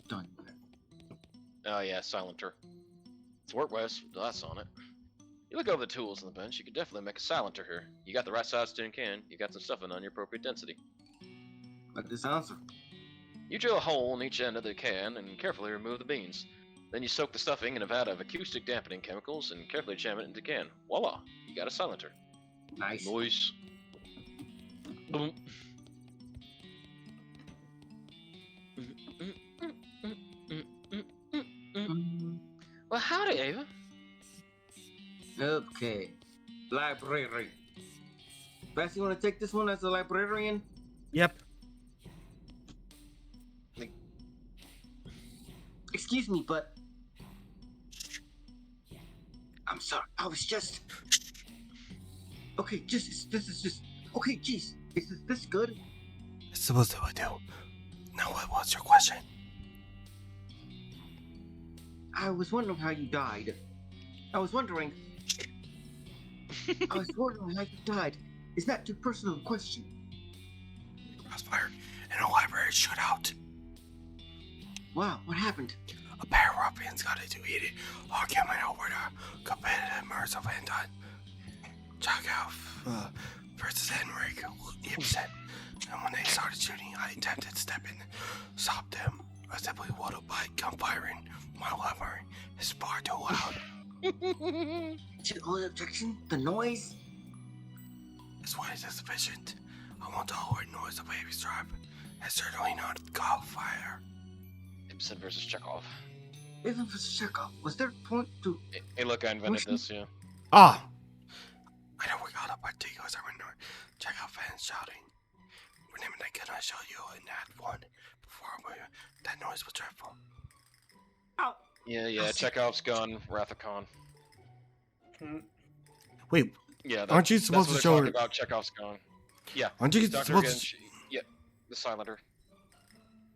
Done. Oh yeah, Silenter. It's work-wise, that's on it. You look over the tools on the bench, you could definitely make a Silenter here. You got the right size tin can, you got some stuffing on your appropriate density. Like this answer. You drill a hole in each end of the can and carefully remove the beans. Then you soak the stuffing in a vat of acoustic dampening chemicals and carefully jam it into the can. Voila! You got a Silenter. Nice. Nice. Boom. Well, howdy, Ava. Okay. Library. Bass, you want to take this one as a librarian? Yep. Excuse me, but... I'm sorry, I was just... Okay, this is just... Okay, jeez, is this good? It's supposed to do. Now, what was your question? I was wondering how you died. I was wondering how you died. Is that too personal a question? Crossfire in a library shootout. Wow, what happened? A pair of ruffians got into heated argument over the competitive murders of Anton Chekhov versus Henrik Ibsen. And when they started shooting, I attempted to step in, stopped them. I simply walled by gunfiring. My library is far too loud. Is it only objection? The noise? This way is insufficient. I want to avoid noise of baby's tribe, and certainly not gunfire. Ibsen versus Chekhov. Even for Chekhov, was there a point to... Hey, look, I invented this, yeah. Ah! I never got up particulars. I remember Chekhov fans shouting. Remember that can I show you in that one before that noise was dreadful. Ow! Yeah, Chekhov's gun, Wrath of Khan. Wait, Yeah, aren't you supposed to that's show what her? they're talking about Chekhov's gun. Yeah, Aren't you Dr. supposed Gensh, to? yeah, the Silenter.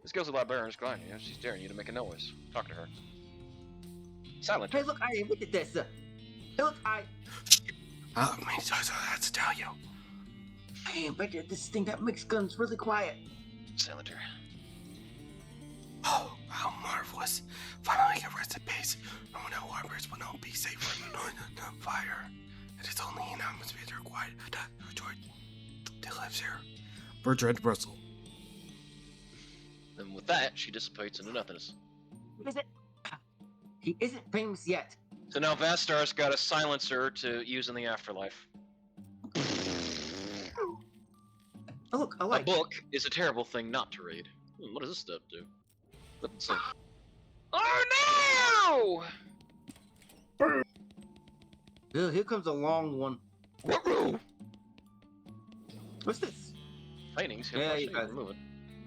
This goes to the librarian's client, you know, she's daring you to make a noise. Talk to her. Silenter. Hey, look, I invented this. Hey, look, Many times I had to tell you. I invented this thing that makes guns really quiet. Silenter. Oh, how marvelous! Finally, get rest in peace. No one at libraries will not be safe from the fire. It is only an atmosphere required to lives here. Bertrand Russell. And with that, she dissipates into nothingness. Is it? He isn't famous yet. So now VaStar's got a silencer to use in the afterlife. Oh, look, I A like. book is a terrible thing not to read. What does this stuff do? Let's see. Oh no! Here comes a long one. Woo-hoo! What's this? Paintings. Yeah, Yeah, you guys. remove it.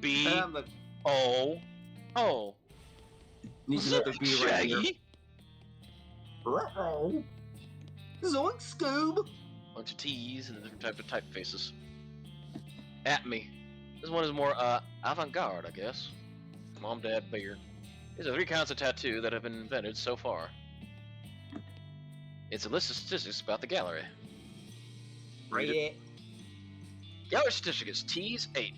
B Look, O O. needs another B right here. Shaggy. Uh-oh. Zoink, Scoob. Bunch of T's and different types of typefaces. At me. This one is more avant-garde, I guess. Mom, Dad, Bear. These are 3 kinds of tattoo that have been invented so far. It's a list of statistics about the gallery. Read it. Gallery statistics: T's 8,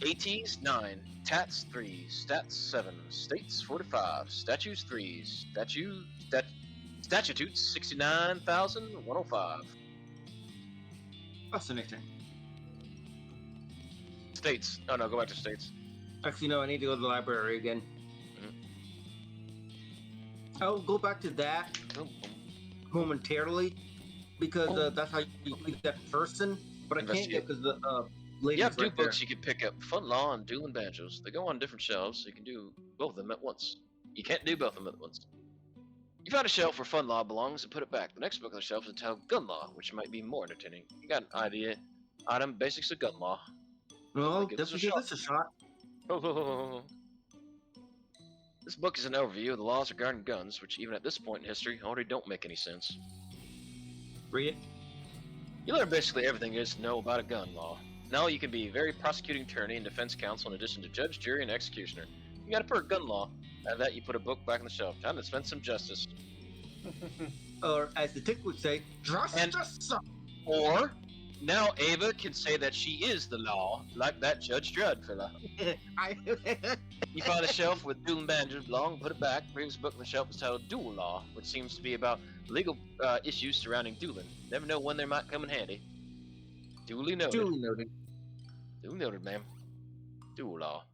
AT's 9, Tats 3, Stats 7, States 45, Statues 3, Statutes 69,105. Fascinating. States. Oh no, go back to states. Actually, no, I need to go to the library again. Mhm. I'll go back to that Boom, boom. momentarily because that's how you pick that person. But I can't get because the ladies You have 2 right there. books you can pick up: Fun Law and Dueling Banjos. They go on different shelves, so you can do both of them at once. You can't do both of them at once. You found a shelf where Fun Law belongs and put it back. The next book on the shelf is entitled Gun Law, which might be more entertaining. You got an idea? Item basics of gun law. Well, Give this a definitely give this a shot. This book is an overview of the laws regarding guns, which even at this point in history already don't make any sense. Read it. You learn basically everything there is to know about a gun law. Now you can be a very prosecuting attorney and defense counsel in addition to judge, jury, and executioner. You got a per gun law. Out of that, you put a book back on the shelf. Time to dispense some justice. Or as the tick would say, justice. Or, now Ava can say that she is the law, like that Judge Dredd fella. You find a shelf with dueling banjos belong, put it back. Previous book on the shelf is titled Duel Law, which seems to be about legal issues surrounding dueling. Never know when they might come in handy. Duly noted. Duly noted. Duly noted, ma'am. Duel Law.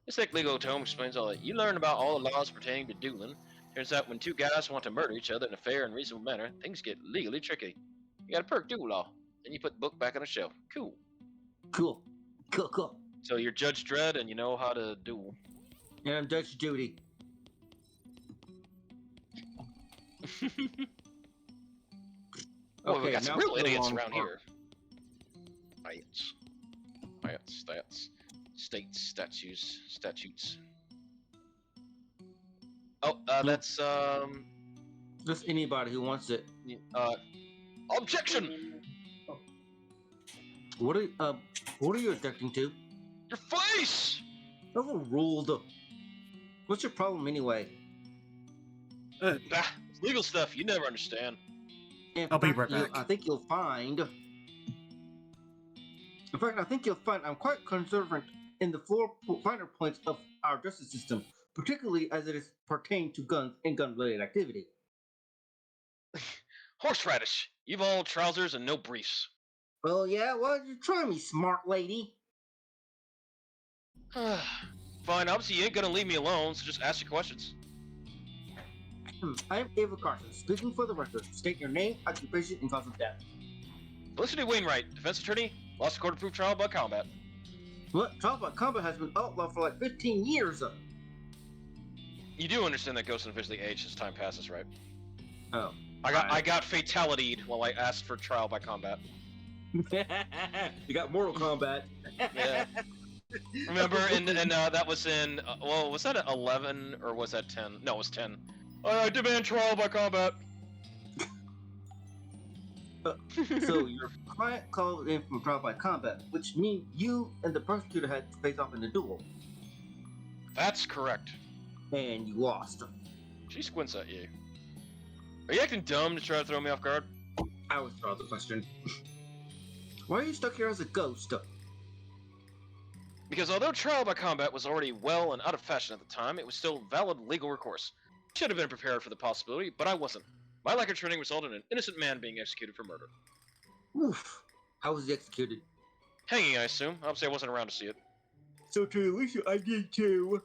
This thick legal tome explains all that. You learn about all the laws pertaining to dueling. Turns out when 2 guys want to murder each other in a fair and reasonable manner, things get legally tricky. You got a perk Duel Law. Then you put the book back on the shelf. Cool. Cool. So you're Judge Dredd and you know how to duel. And I'm Judge Judy. Oh, we got now some real for the idiots long around part. here. Stats, states, statutes. Oh, that's Just anybody who wants it. Objection! What are you objecting to? Your face! Overruled. What's your problem anyway? Ah, it's legal stuff you never understand. In I'll be fact, right back. I think you'll find. In fact, I think you'll find I'm quite conservative in the finer points of our justice system, particularly as it is pertained to guns and gun-related activity. Horseradish. You've all trousers and no briefs. Well, yeah, well, you try me, smart lady. Fine, obviously you ain't gonna leave me alone, so just ask your questions. I am Ava Carson, speaking for the record. State your name, occupation, and cause of death. Felicity Wainwright, defense attorney, lost a court-approved trial by combat. What? Trial by combat has been outlawed for like 15 years. You do understand that ghosts officially age as time passes, right? Oh. I got fatality'd while I asked for trial by combat. You got Mortal Kombat. Yeah. Remember, and that was in, well, was that 11 or was that 10? No, it was 10. I demand trial by combat. So your client called in from trial by combat, which means you and the prosecutor had to face off in a duel, That's correct. and you lost. She squints at you. Are you acting dumb to try to throw me off guard? I withdraw the question. Why are you stuck here as a ghost? Because although trial by combat was already well and out of fashion at the time, it was still valid legal recourse. I should have been prepared for the possibility, but I wasn't. My lack of training resulted in an innocent man being executed for murder. Oof. How was he executed? Hanging, I assume. Obviously, I wasn't around to see it. So to Alicia, I did too.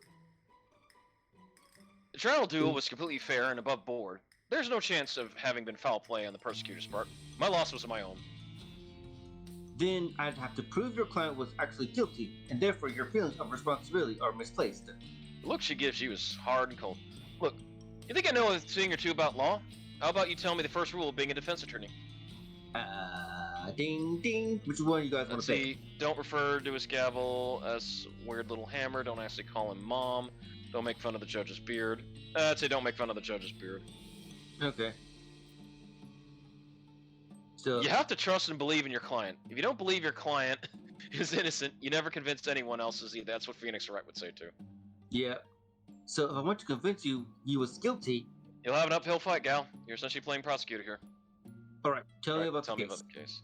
The trial duel was completely fair and above board. There's no chance of having been foul play on the prosecutor's part. My loss was my own. Then I'd have to prove your client was actually guilty, and therefore your feelings of responsibility are misplaced. The look she gives you is hard and cold. Look, you think I know a thing or two about law? How about you tell me the first rule of being a defense attorney? Ding ding. Which one you guys want Let's to pick? see. Don't refer to his gavel as weird little hammer. Don't actually call him mom. Don't make fun of the judge's beard. I'd say don't make fun of the judge's beard. Okay. So You have to trust and believe in your client. If you don't believe your client is innocent, you never convince anyone else is either. That's what Phoenix Wright would say too. yeah. So if I want to convince you was guilty, You'll have an uphill fight, gal. You're essentially playing prosecutor here. all right. Tell me about Tell the me case. about the case.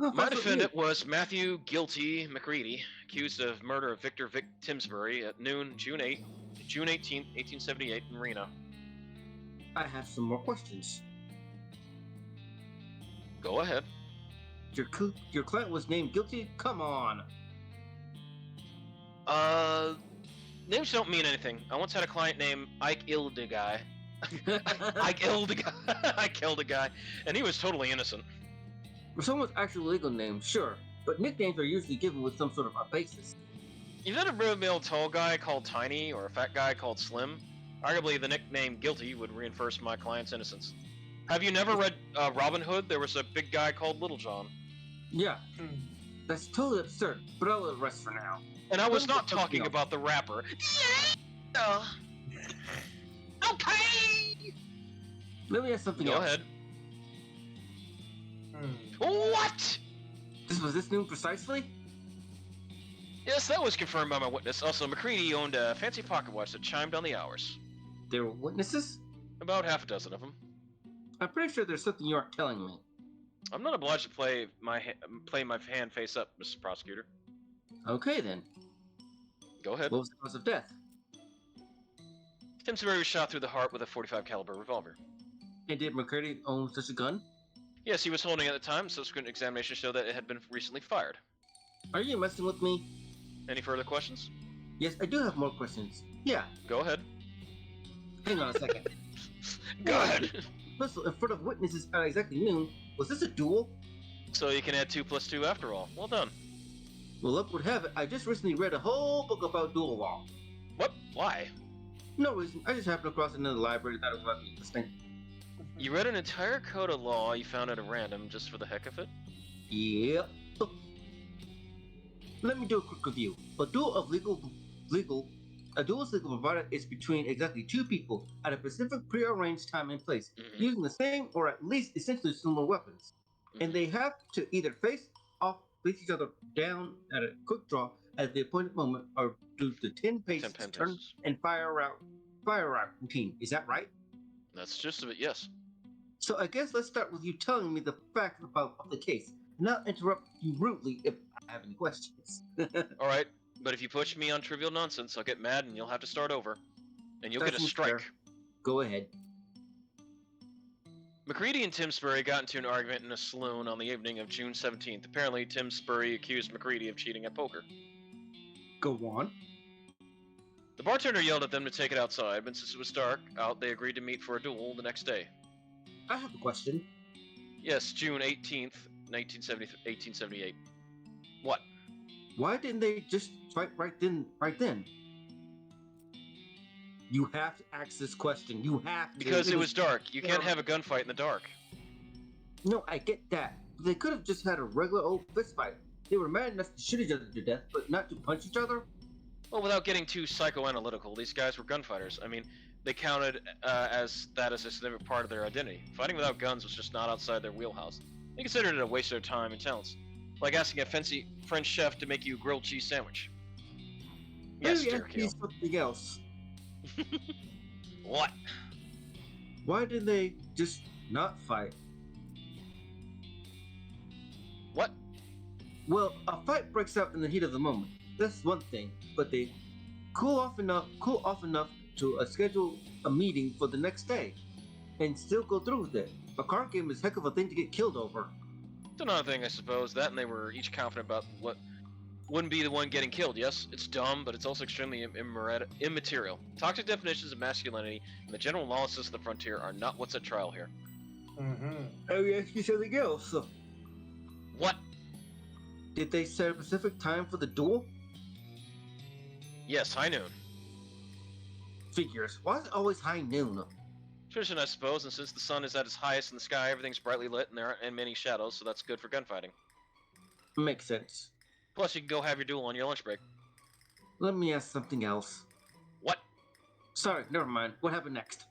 Oh, My that's what defendant was Matthew Guilty McCready, accused of murder of Victor Vic Timsbury at noon, June 18th, 1878 in Reno. I have some more questions. Go ahead. Your client was named guilty? Come on. Names don't mean anything. I once had a client named Ike Ildeguy. I killed a guy. I killed a guy, and he was totally innocent. For someone's actual legal name, sure, but nicknames are usually given with some sort of a basis. You've had a real tall guy called Tiny or a fat guy called Slim. Arguably, the nickname Guilty would reinforce my client's innocence. Have you never read Robin Hood? There was a big guy called Little John. Yeah, that's totally absurd, but I'll let it rest for now. And I was not talking about the rapper. Yeah. Okay. Let me ask something Go else. ahead. What? Was this noon precisely? Yes, that was confirmed by my witness. Also, McCready owned a fancy pocket watch that chimed on the hours. There were witnesses? About half a dozen of them. I'm pretty sure there's something you aren't telling me. I'm not obliged to play my hand face up, Mr. Prosecutor. Okay then. Go ahead. What was the cause of death? Timsbury was shot through the heart with a .45 caliber revolver. And did McCurdy own such a gun? Yes, he was holding it at the time. Subsequent examination showed that it had been recently fired. Are you messing with me? Any further questions? Yes, I do have more questions. Yeah, Go ahead. hang on a second. Go ahead. Pistol in front of witnesses at exactly noon. Was this a duel? So you can add 2 plus 2 after all. Well done. Well, luck would have it, I just recently read a whole book about duel law. What? Why? No reason, I just happened across it in the library that was about interesting. You read an entire code of law you found at a random just for the heck of it? Yep. Let me do a quick review. A duel is legal provided it's between exactly 2 people at a specific prearranged time and place, using the same or at least essentially similar weapons. And they have to either face each other down at a quick draw at the appointed moment or do the 10 paces turn and fire out routine. Is that right? That's the gist of it, yes. So I guess let's start with you telling me the facts about the case, not interrupt you rudely if I have any questions. Alright, but if you push me on trivial nonsense, I'll get mad and you'll have to start over. And you'll get a That's strike. fair. Go ahead. McCready and Timsbury got into an argument in a saloon on the evening of June 17th. Apparently, Timsbury accused McCready of cheating at poker. Go on. The bartender yelled at them to take it outside, but since it was dark out, they agreed to meet for a duel the next day. I have a question. Yes, June 18th, 1878. What? Why didn't they just fight right then? You have to ask this question. You have to. Because it was dark. You can't have a gunfight in the dark. No, I get that. They could have just had a regular old fist fight. They were mad enough to shoot each other to death, but not to punch each other? Well, without getting too psychoanalytical, these guys were gunfighters. I mean, they counted as a significant part of their identity. Fighting without guns was just not outside their wheelhouse. They considered it a waste of their time and talents. Like asking a fancy French chef to make you a grilled cheese sandwich. Yes, Maybe ask me Jericho. something else. What? Why did they just not fight? What? Well, a fight breaks out in the heat of the moment. That's one thing, but they cool off enough to schedule a meeting for the next day, and still go through with it. A card game is a heck of a thing to get killed over. It's another thing, I suppose. That and they were each confident about what wouldn't be the one getting killed. Yes, it's dumb, but it's also extremely immaterial. Toxic definitions of masculinity and the general lawlessness of the frontier are not what's at trial here. Let me ask you something else. What? Did they set a specific time for the duel? Yes, high noon. Figures. Why is it always high noon? Tradition, I suppose, and since the sun is at its highest in the sky, everything's brightly lit and there aren't many shadows, so that's good for gunfighting. Makes sense. Plus, you can go have your duel on your lunch break. Let me ask something else. What? Sorry, never mind. What happened next?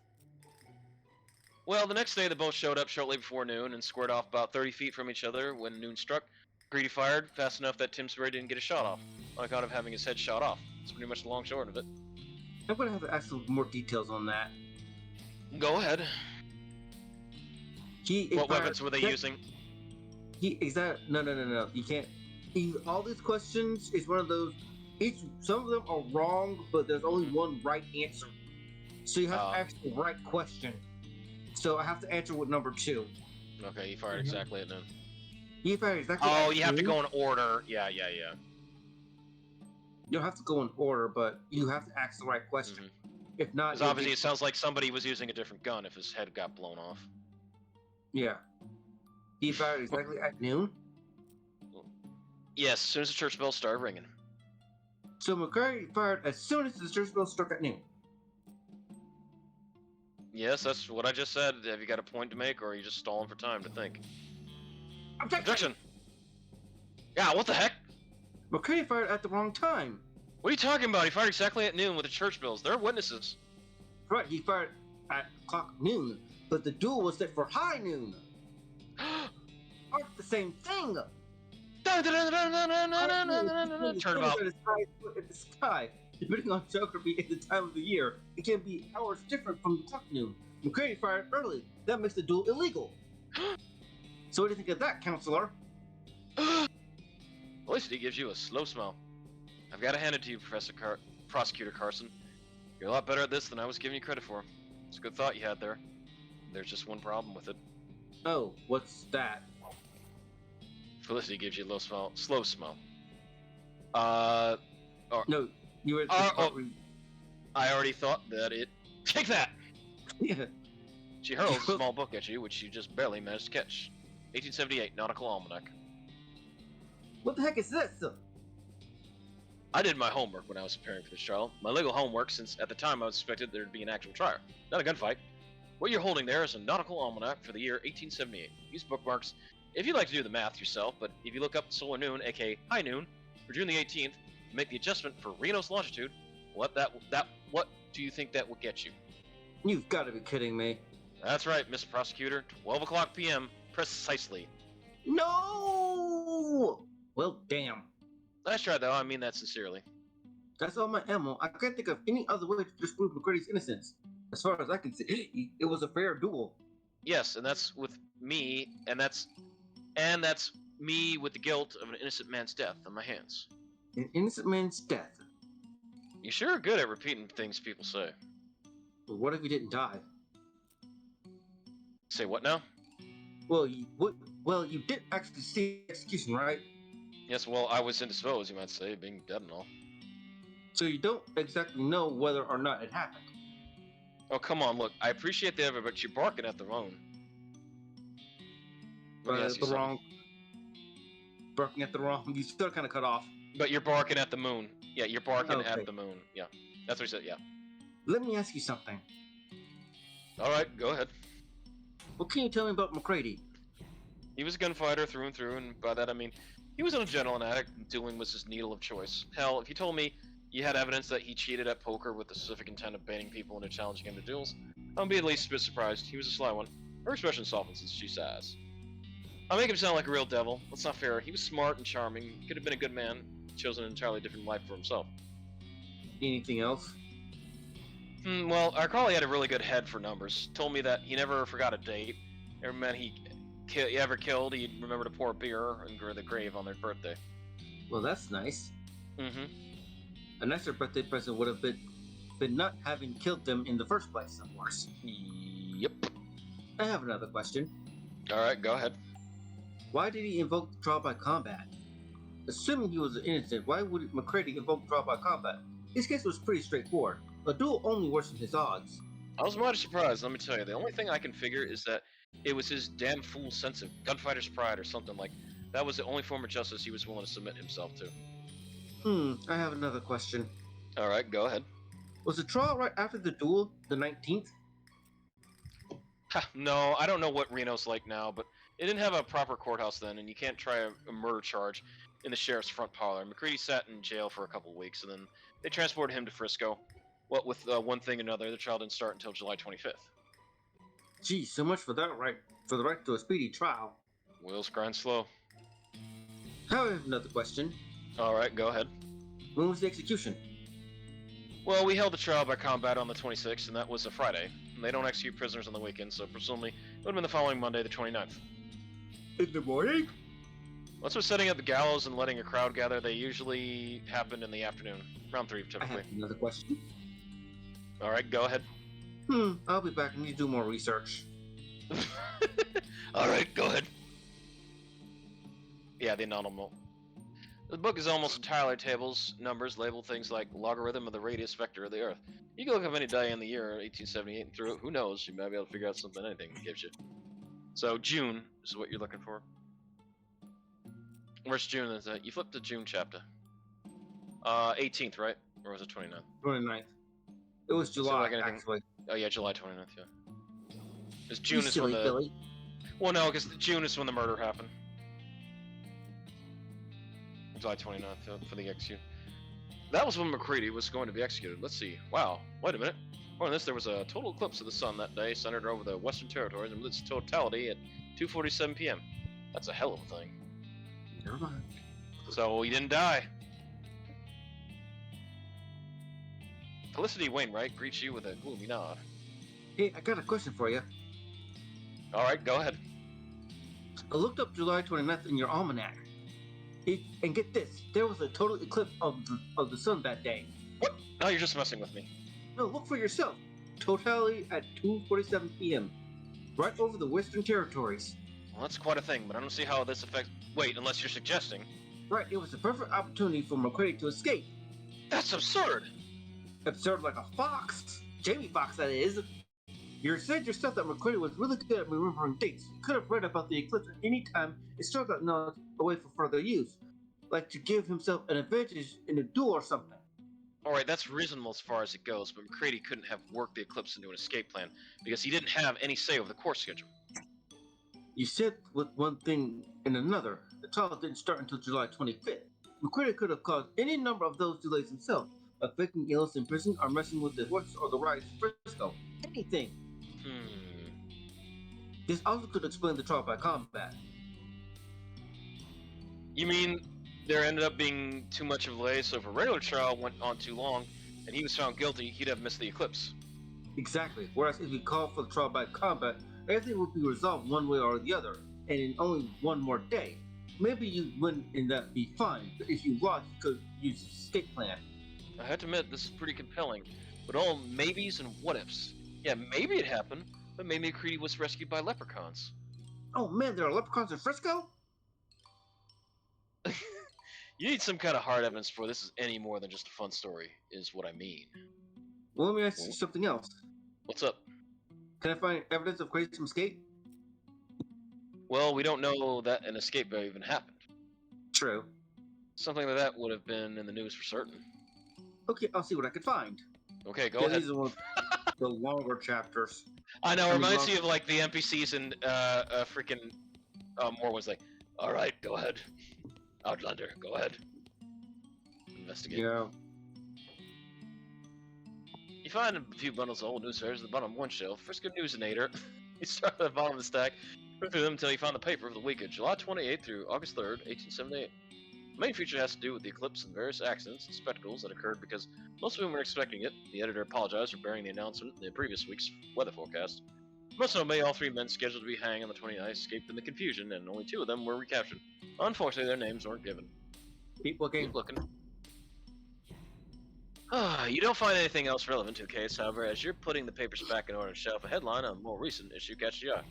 Well, the next day they both showed up shortly before noon and squared off about 30 feet from each other when noon struck. Greedy fired fast enough that Tim Sperry didn't get a shot off, on account of having his head shot off. It's pretty much the long short of it. I'm gonna have to ask some more details on that. Go ahead. What weapons were they using? No. You can't. All these questions is one of those. Some of them are wrong, but there's only one right answer. So you have to ask the right question. So I have to answer with number 2. Okay, you fired exactly at noon. You fired exactly. Oh, at you have to noon. go in order. Yeah. You don't have to go in order, but you have to ask the right question. If not, Because obviously it sounds like somebody was using a different gun if his head got blown off. Yeah. He fired exactly at noon. Yes, as soon as the church bells started ringing. So McCurry fired as soon as the church bell struck at noon. Yes, that's what I just said. Have you got a point to make, or are you just stalling for time to think? Objection! Yeah, what the heck? McCurry fired at the wrong time. What are you talking about? He fired exactly at noon with the church bells. They're witnesses. Right, he fired at clock noon, but the duel was set for high noon. Aren't the same thing. Turnabout. In the sky, depending on geography and the time of the year, it can be hours different from the clock noon. McCurry fired early. That makes the duel illegal. So what do you think of that, counselor? Felicity gives you a slow smile. I've got to hand it to you, Prosecutor Carson. You're a lot better at this than I was giving you credit for. It's a good thought you had there. There's just one problem with it. Oh, what's that? Felicity gives you a slow smile. No, you were. I already thought that it. Take that! Yeah. She hurls a small book at you, which you just barely managed to catch. 1878 Nautical Almanac. What the heck is this? I did my homework when I was preparing for this trial. My legal homework, since at the time I was suspected there'd be an actual trial, not a gunfight. What you're holding there is a nautical almanac for the year 1878. Use bookmarks if you'd like to do the math yourself, but if you look up solar noon, aka high noon, for June the 18th, make the adjustment for Reno's longitude, what do you think that will get you? You've got to be kidding me. That's right, Mr. Prosecutor. 12 o'clock p.m. precisely. No! Well, damn. Nice try, though. I mean that sincerely. That's all my ammo. I can't think of any other way to disprove McCurdy's innocence. As far as I can see, it was a fair duel. Yes, and that's with me, and that's me with the guilt of an innocent man's death on my hands. An innocent man's death. You sure are good at repeating things people say. But what if he didn't die? Say what now? Well, you did actually see the execution, right? Yes, well, I was indisposed, you might say, being dead and all. So you don't exactly know whether or not it happened. Oh, come on, look, I appreciate the effort, but you're barking at the wrong. Let me ask you something. Barking at the wrong. You still kind of cut off. But you're barking at the moon. Yeah, you're barking at the moon. Yeah, that's what he said, yeah. Let me ask you something. Alright, go ahead. What can you tell me about McCready? He was a gunfighter through and through, and by that I mean, he wasn't a gentleman addict, and dueling was his needle of choice. Hell, if you told me you had evidence that he cheated at poker with the specific intent of baiting people into challenging him to duels, I'd be at least a bit surprised. He was a sly one. Her expression softened since she says. I'll make him sound like a real devil. That's not fair. He was smart and charming. Could have been a good man. Chosen an entirely different life for himself. Anything else? Well, I recall he had a really good head for numbers. Told me that he never forgot a date. Every man he ever killed, he'd remember to pour beer and go to the grave on their birthday. Well, that's nice. Mm-hmm. A nicer birthday present would have been not having killed them in the first place, of course. Yep. I have another question. Alright, go ahead. Why did he invoke the trial by combat? assuming he was innocent, why would McCready invoke trial by combat? His case was pretty straightforward. A duel only worsened his odds. I was mighty surprised, let me tell you. The only thing I can figure is that it was his damn fool sense of gunfighter's pride or something like that was the only form of justice he was willing to submit himself to. I have another question. Alright, go ahead. Was the trial right after the duel, the 19th? Ha, no, I don't know what Reno's like now, but it didn't have a proper courthouse then, and you can't try a murder charge in the sheriff's front parlor. McCready sat in jail for a couple weeks, and then they transported him to Frisco. What with one thing and another, the trial didn't start until July 25th. Gee, so much for that right, for the right to a speedy trial. Wheels grind slow. I have another question. Alright, go ahead. When was the execution? Well, we held the trial by combat on the 26th, and that was a Friday. And they don't execute prisoners on the weekend, so presumably it would have been the following Monday, the 29th. In the morning? Once we're setting up the gallows and letting a crowd gather, they usually happen in the afternoon, around 3 I typically. have another question. Alright, go ahead. I'll be back. I need to do more research. Alright, go ahead. Yeah, the anonymous. The book is almost entirely tables, numbers, label things like logarithm of the radius vector of the Earth. You can look up any day in the year 1878 and through it. Who knows? You might be able to figure out something anything gives you. So June is what you're looking for. Where's June? Is that? You flipped to June chapter. 18th, right? Or was it 29th? 29th. It was July, like anything- actually. Oh yeah, July 29th. Yeah. Because June You is silly when the. Billy. Well, no, because June is when the murder happened. July 29th for the execute. That was when McCready was going to be executed. Let's see. Wow. Wait a minute. According to this, there was a total eclipse of the sun that day, centered over the Western Territories, and with its totality at 2:47 p.m. That's a hell of a thing. Never mind. So he didn't die. Felicity Wainwright greets you with a gloomy nod. Hey, I got a question for you. All right, go ahead. I looked up July 29th in your almanac. And get this, there was a total eclipse of the sun that day. What? No, you're just messing with me. No, look for yourself. Totality at 2:47 p.m. Right over the Western Territories. Well, that's quite a thing, but I don't see how this affects. Wait, unless you're suggesting. Right, it was the perfect opportunity for McCready to escape. That's absurd. Absurd like a fox. Jamie Foxx, that is. You said yourself that McCready was really good at remembering dates. You could have read about the eclipse at any time and stored that knowledge away for further use. Like to give himself an advantage in a duel or something. Alright, that's reasonable as far as it goes, but McCready couldn't have worked the eclipse into an escape plan because he didn't have any say over the course schedule. You said with one thing and another, the trial didn't start until July 25th. McCready could have caused any number of those delays himself, by faking illness in prison or messing with the horses or the riots in Frisco. Anything. This also could explain the trial by combat. You mean there ended up being too much of a delay, so if a regular trial went on too long and he was found guilty, he'd have missed the eclipse. Exactly. Whereas if we called for the trial by combat, everything would be resolved one way or the other, and in only one more day. Maybe you wouldn't and that'd be fine, but if you lost, you could use an escape plan. I have to admit, this is pretty compelling, but all maybes and what-ifs. Yeah, maybe it happened, but maybe McCready was rescued by leprechauns. Oh man, there are leprechauns in Frisco? You need some kind of hard evidence for this is any more than just a fun story, is what I mean. Well, let me ask you something else. What's up? Can I find evidence of Crazy's escape? Well, we don't know that an escape even happened. True. Something like that would have been in the news for certain. Okay, I'll see what I can find. Okay, go Yeah, ahead. these are one of the longer chapters. I know, it mean, reminds well- you of like the NPCs in freaking more was like, alright, go ahead. Outlander, go ahead. Investigate. Yeah. You find a few bundles of old newspapers at the bottom of one shelf. Frisco Newsinator. You start at the bottom of the stack, go through them until you find the paper of the week of July 28th through August 3rd, 1878. The main feature has to do with the eclipse and various accidents and spectacles that occurred because most of whom were expecting it. The editor apologized for bearing the announcement in the previous week's weather forecast. Most notably, all three men scheduled to be hanged on the 29th escaped in the confusion, and only two of them were recaptured. Unfortunately, their names weren't given. Keep looking. Keep looking. You don't find anything else relevant to the case, however, as you're putting the papers back in order on the shelf, a headline on a more recent issue catches your eye.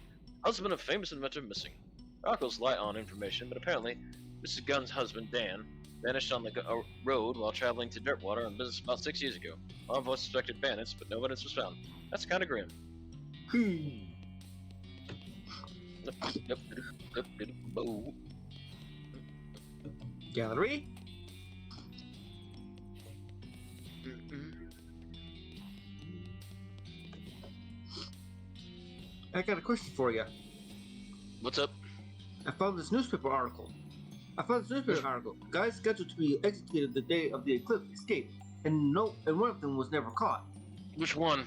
Husband of famous inventor missing. Articles light on information, but apparently Mrs. Gunn's husband, Dan, vanished on the road while traveling to Dirtwater on business about 6 years ago. Law enforcement suspected bandits, but no evidence was found. That's kind of grim. Gallery? I got a question for you. What's up? I found this newspaper article. Guys scheduled to be executed the day of the eclipse escaped, and one of them was never caught. Which one?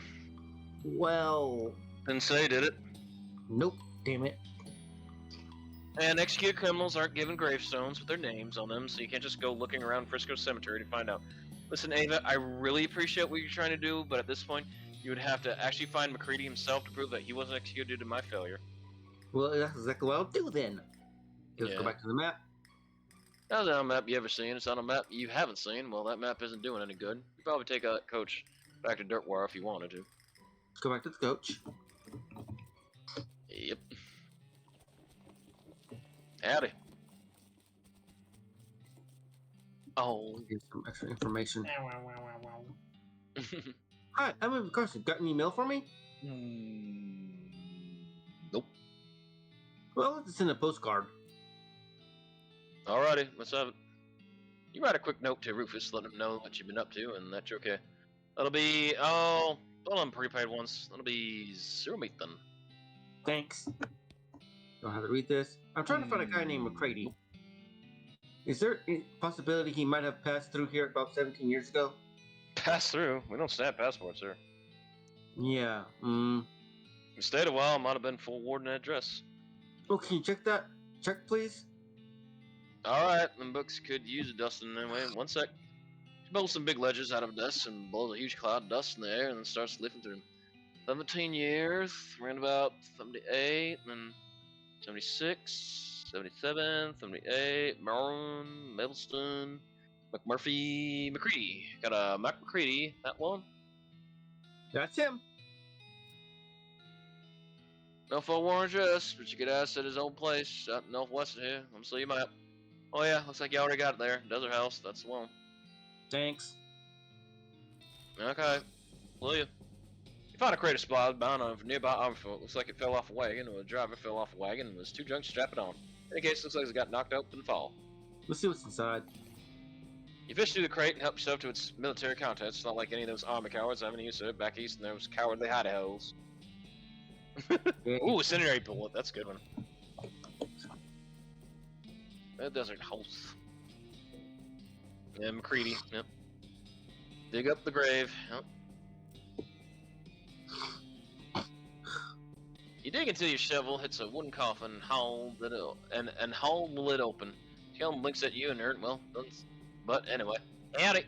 Well, Didn't say, did it? nope. Damn it. And executed criminals aren't given gravestones with their names on them, so you can't just go looking around Frisco Cemetery to find out. Listen, Ava, I really appreciate what you're trying to do, but at this point, you would have to actually find McCready himself to prove that he wasn't executed due to my failure. Well, that's exactly what I'll do then. Let's go back to the map. That's not a map you ever seen. It's not a map you haven't seen. Well, that map isn't doing any good. You'd probably take that coach back to Dirtwater if you wanted to. Let's go back to the coach. Yep. Howdy. Oh. Here's some extra information. Hi, I'm in Carson. Got any mail for me? Nope. Well, let's send a postcard. Alrighty, let's have it. You write a quick note to Rufus, let him know what you've been up to and that you're okay. That'll be, well, I'm prepaid once. That'll be 0 meat then. Thanks. Don't have to read this. I'm trying to find a guy named McCready. Is there a possibility he might have passed through here about 17 years ago? Pass through. We don't snap passports here. Yeah. We stayed a while. Might have been full warden address. Oh, can you check that? Check, please. All right, them books could use a dusting anyway. 1 sec. She builds some big ledgers out of dust and blows a huge cloud of dust in the air and then starts lifting through them. 17 years, around about 78, then 76, 77, 78, Maroon, Middleston, McMurphy, McCready. Got a Mac McCready, that one. That's him. No full warrant address, but you could ask at his old place out northwest of here. Let me see your map. Oh yeah, looks like you already got it there. Desert House, that's the one. Thanks. Okay, will you? You found a crate of supplies bound on a nearby Armfield. Looks like it fell off a wagon, or the driver fell off a wagon and was too drunk to strap it on. In any case, looks like it got knocked out in the fall. Let's see what's inside. You fish through the crate and help yourself to its military contents. It's not like any of those army cowards having used to it back east in those cowardly hidey holes. Ooh, incendiary bullet. That's a good one. That desert house. Yeah, McCready. Yep. Dig up the grave. Yep. You dig until your shovel hits a wooden coffin and haul the lid open. Kelm blinks at you and hurt. Well, but anyway. Howdy.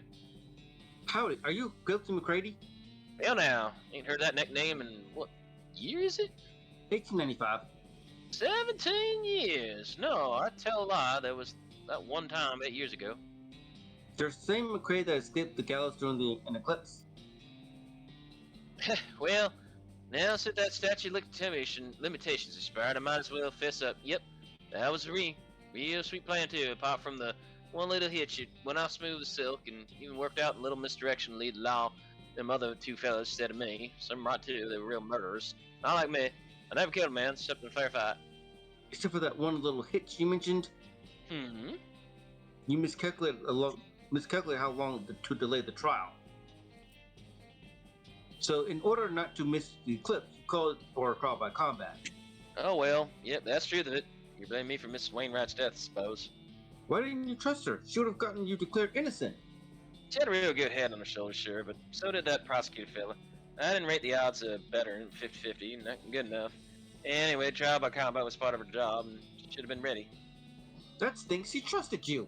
Howdy. Are you Guilty McCready? Hell now. Ain't heard that nickname in what year is it? 1895. 17 years. No, I tell a lie. There was that one time 8 years ago. There's the same McCready that escaped the gallows during an eclipse. Well, now since that statute of limitations expired, I might as well fess up. Yep, that was a real sweet plan too, apart from the one little hitch. It went off smooth as silk and even worked out in a little misdirection to lead the law. Them other two fellas instead of me. Some right too, they were real murderers. Not like me. I never killed a man except in a fair fight. Except for that one little hitch you mentioned. You miscalculated how long to delay the trial. So, in order not to miss the eclipse, you called for a trial by combat. Oh well, yep, that's true of it. You blame me for Mrs. Wainwright's death, I suppose. Why didn't you trust her? She would have gotten you declared innocent. She had a real good head on her shoulders, sure, but so did that prosecutor fella. I didn't rate the odds better than 50-50, not good enough. Anyway, trial by combat was part of her job, and she should have been ready. That stinks. She trusted you.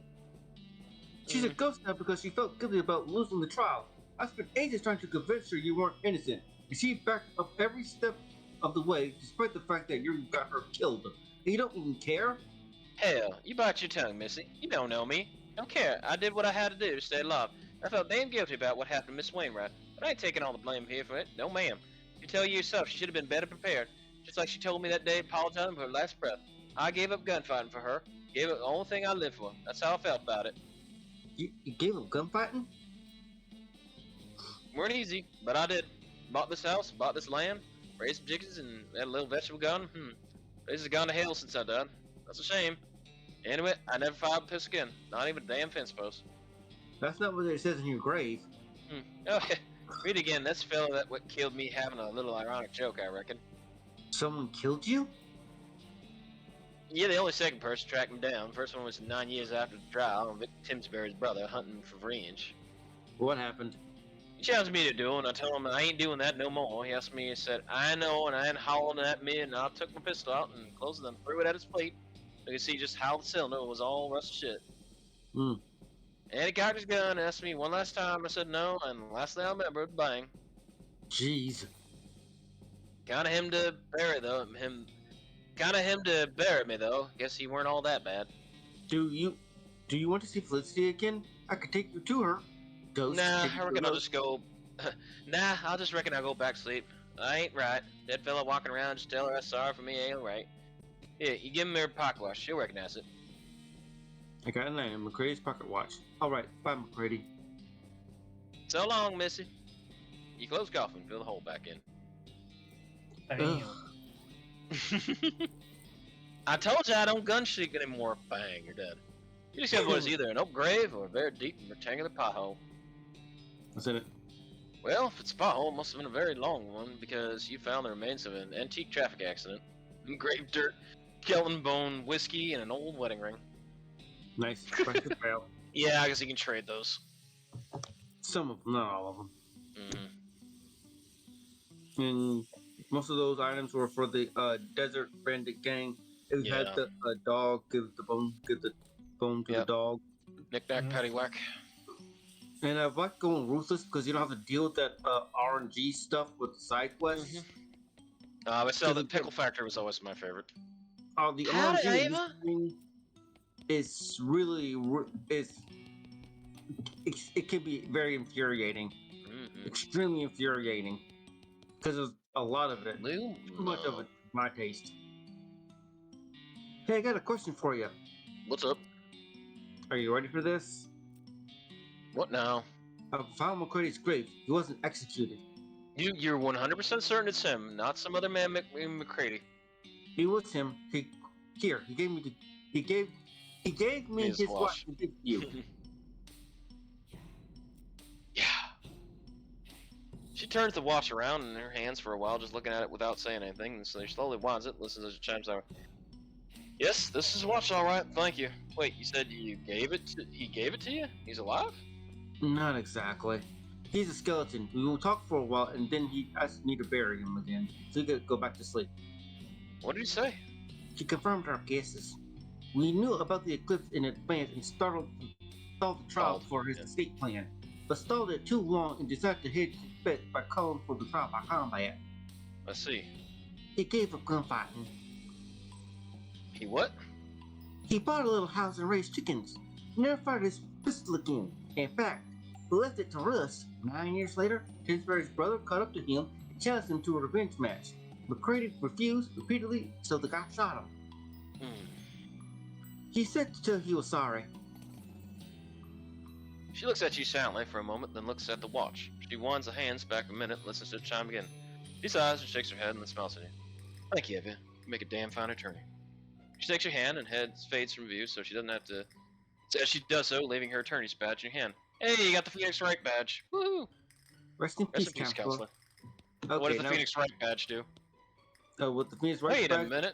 She's a ghost now because she felt guilty about losing the trial. I spent ages trying to convince her you weren't innocent, and she backed up every step of the way, despite the fact that you got her killed. And you don't even care? Hell, you bite your tongue, Missy. You don't know me. Don't care. I did what I had to do to stay alive. I felt damn guilty about what happened to Miss Wainwright, but I ain't taking all the blame here for it. No, ma'am. You tell you yourself she should have been better prepared, just like she told me that day apologizing for her last breath. I gave up gunfighting for her. Gave it the only thing I lived for. That's how I felt about it. You gave up gunfighting? Weren't easy, but I did. Bought this house, bought this land, raised some chickens, and had a little vegetable garden. This has gone to hell since I died. That's a shame. Anyway, I never fired a pistol again. Not even a damn fence post. That's not what it says in your grave. Oh, read again. That's the fella that what killed me having a little ironic joke, I reckon. Someone killed you? Yeah, the only second person tracked him down. First one was 9 years after the trial, and Vic Timsbury's brother hunting for revenge. What happened? He challenged me to do it, and I told him I ain't doing that no more. He asked me, he said, I know, and I ain't howling at me, and I took my pistol out and closed it and threw it at his plate. You can see just how the cylinder was all rusted shit. Hmm. And he cocked his gun and asked me one last time. I said no, and last thing I remember, bang. Jeez. Kinda him to bury though. Kinda him to bury me though. Guess he weren't all that bad. Do you want to see Felicity again? I could take you to her. Ghost. Nah, take you I to reckon I'll Ghost. just go. Nah, I'll just reckon I'll go back to sleep. I ain't right. Dead fella walking around, just tell her that's sorry for me, ain't right. Yeah, you give him her pocket watch, she'll recognize it. I got a name, McCrady's pocket watch. Alright, bye McCrady. So long, Missy. You close the coffin, fill the hole back in. Bam. I told you I don't gun shoot anymore. Bang, you're dead. You discovered what is either an oak grave or a very deep and rectangular pothole. What's in it? Well, if it's a pothole, it must have been a very long one because you found the remains of an antique traffic accident. Engraved dirt, skeleton bone, whiskey, and an old wedding ring. Nice. Back to the barrel. Yeah, I guess you can trade those. Some of them, not all of them. Mm-hmm. And most of those items were for the Desert Bandit Gang. If you had Yeah. the dog, give the bone to the Yep. dog. Knick-knack, Mhm. paddywhack. And I like going ruthless because you don't have to deal with that RNG stuff with the side quests. But still, the pickle factor was always my favorite. The Howdy, RNG in Ava. this thing is really it can be very infuriating, Mm-hmm. extremely infuriating, because there's a lot of it. Too much of it, for my taste. Hey, I got a question for you. What's up? Are you ready for this? What now? I found McCrady's grave. He wasn't executed. You're 100% certain it's him, not some other man McCready. It was him. He gave me His his watch. watch to give you. Yeah. She turns the watch around in her hands for a while, just looking at it without saying anything, and so she slowly winds it, listens as it chimes out. Yes, this is a watch, all right. Thank you. Wait, you said he gave it to you? He's alive? Not exactly. He's a skeleton. We will talk for a while, and then he asked me to bury him again, so he could go back to sleep. What did he say? He confirmed our guesses. We knew about the eclipse in advance and stalled the trial for his escape plan, but stalled it too long and decided to hedge his bet by calling for the trial by combat. I see. He gave up gunfighting. He what? He bought a little house and raised chickens. He never fired his pistol again. In fact, he left it to rust. 9 years later, Tinsbury's brother caught up to him and challenged him to a revenge match. McCready refused repeatedly, so the guy shot him. He said to tell he was sorry. She looks at you silently for a moment, then looks at the watch. She winds the hands back a minute, listens to it chime again. She sighs and shakes her head and then smiles at you. Thank you, Evie. You make a damn fine attorney. She takes your hand and head fades from view, so she doesn't have to. As she does so, leaving her attorney's badge in your hand. Hey, you got the Phoenix Wright badge. Woohoo! Rest in Rest peace, in peace, counselor. counselor. What does the Phoenix Wright badge do? What the Phoenix Wright Wait a badge minute.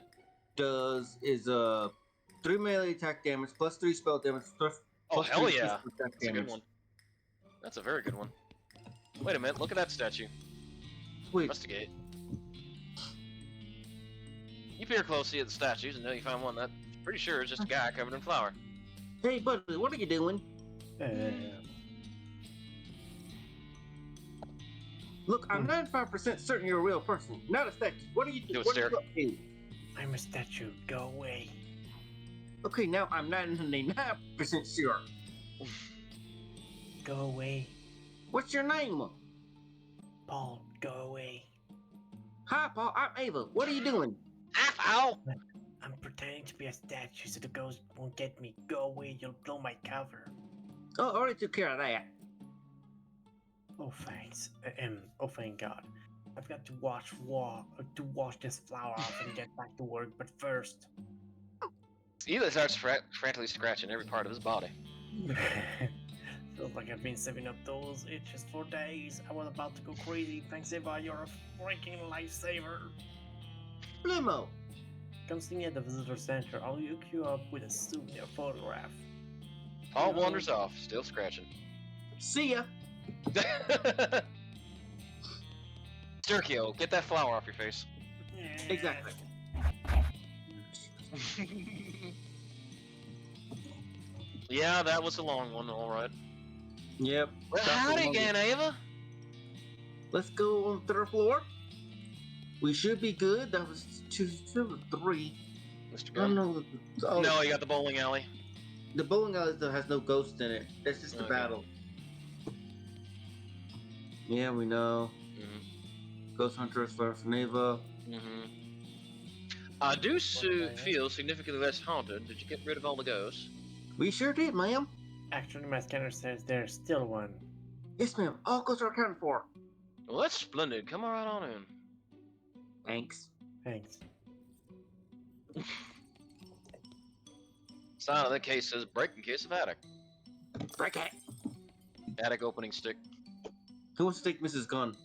does is 3 melee attack damage plus 3 spell damage plus Oh, plus hell 3 yeah. physical attack That's a good damage. one. That's a very good one. Wait a minute, look at that statue. Wait, Investigate. You peer closely at the statues until you find one that pretty sure is just a guy covered in flour. hey buddy, what are you doing? Look, I'm 95% certain you're a real person, not a statue. What are you Do doing? it, What are stare. you up to? I'm a statue. Go away. Okay, now I'm 99% sure. Go away. What's your name? Paul, go away. Hi, Paul. I'm Ava. What are you doing? Ow! I'm protecting pretending to be a statue so the ghost won't get me. Go away, you'll blow my cover. Oh, I already took care of that. Oh, thanks. Oh, thank God. I've got to wash this flower off and get back to work, but first... Eli starts frantically scratching every part of his body. Feels like I've been saving up those itches for days. I was about to go crazy. Thanks, Eva. You're a freaking lifesaver. Blumo. Come see me at the visitor center. I'll hook you up with a souvenir photograph. Paul wanders off, still scratching. See ya. Sturkio, get that flower off your face. Exactly. Yeah, that was a long one, alright. Yep. Well, That's howdy the one. again, Ava. Let's go on the third floor. We should be good. That was two or three. Mr. I don't Gunn. know. Oh, No, you got the bowling alley. the bowling alley though has no ghost in it. That's just the Okay. battle. Yeah, we know. Mm-hmm. Ghost Hunters for Neva. Mm-hmm. I do feel significantly less haunted. Did you get rid of all the ghosts? We sure did, ma'am. Actually, my scanner says there's still one. Yes, ma'am. All ghosts are accounted for. Well, that's splendid. Come right on in. Thanks. Thanks. Sign of the case says break in case of attic. Break it. Attic opening stick. Who wants to take Mrs. Gunn?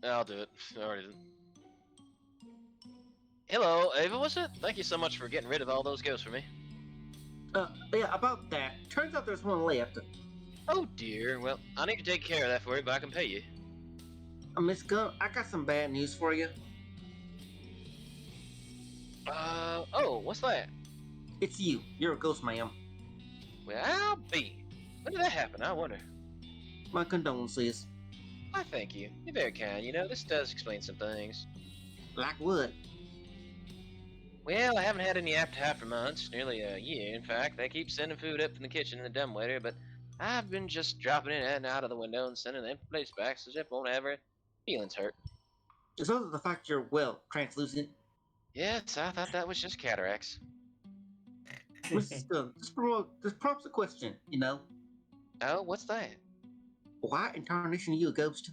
I'll do it. I already did. Hello, Ava, was it? Thank you so much for getting rid of all those ghosts for me. Yeah, about that. Turns out there's one left. Oh dear. Well, I need to take care of that for you, but I can pay you. Miss Gunn, I got some bad news for you. Oh, what's that? It's you. You're a ghost, ma'am. Well, I'll be. When did that happen? I wonder. My condolences. I thank you. You're very kind. You know, this does explain some things. Like what? Well, I haven't had any appetite for months, nearly a year, in fact. They keep sending food up from the kitchen in the dumbwaiter, but I've been just dropping in and out of the window and sending them plates back so Jeff won't ever feelings hurt. It's also the fact you're, well, translucent. Yes, I thought that was just cataracts. Mrs. Gunn, this prompts a question, you know. Oh, what's that? Why in tarnation are you a ghost?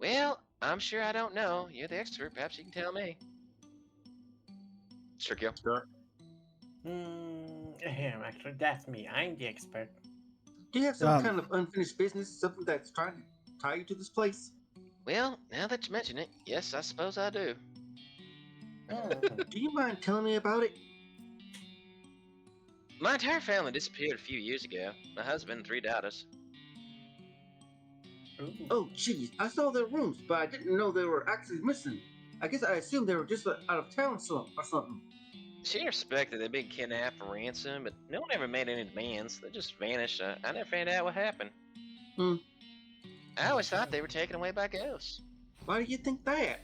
Well, I'm sure I don't know. You're the expert. Perhaps you can tell me. Sturkio. Sure. Actually, that's me. I'm the expert. Do you have some kind of unfinished business? Something that's trying to tie you to this place? Well, now that you mention it, yes, I suppose I do. Do you mind telling me about it? My entire family disappeared a few years ago. My husband and 3 daughters. Ooh. Oh, jeez. I saw their rooms, but I didn't know they were actually missing. I guess I assumed they were just out of town or something. She suspected they'd been kidnapped for ransom, but no one ever made any demands. They just vanished. I never found out what happened. I always thought they were taken away by ghosts. Why do you think that?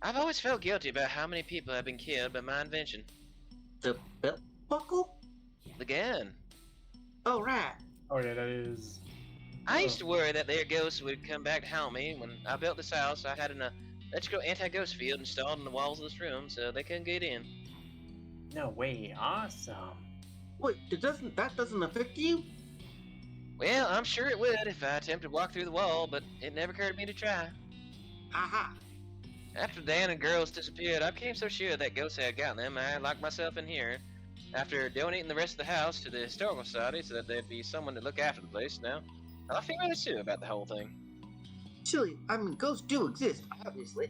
I've always felt guilty about how many people have been killed by my invention. The belt buckle? The gun. Oh, right. Oh, yeah, that is. I used to worry that their ghosts would come back to haunt me. When I built this house, I had an electrical anti-ghost field installed in the walls of this room, so they couldn't get in. No way. Awesome. Wait, that doesn't affect you? Well, I'm sure it would if I attempted to walk through the wall, but it never occurred to me to try. Aha. After Dan and girls disappeared, I became so sure that ghosts had gotten them, I locked myself in here. After donating the rest of the house to the Historical Society so that there'd be someone to look after the place now, I feel really sure about the whole thing. Chilly, I mean, ghosts do exist, obviously.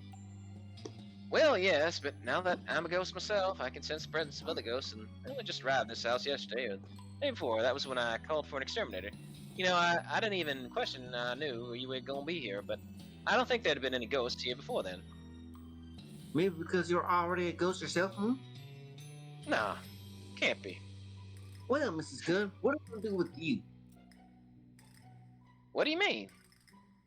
Well, yes, but now that I'm a ghost myself, I can sense the presence of other ghosts, and I only just arrived at this house yesterday, or the day before. That was when I called for an exterminator. You know, I didn't even question, I knew you were gonna be here, but I don't think there'd have been any ghosts here before then. Maybe because you're already a ghost yourself, Nah, can't be. Well, Mrs. Gunn, what am I going to do with you? What do you mean?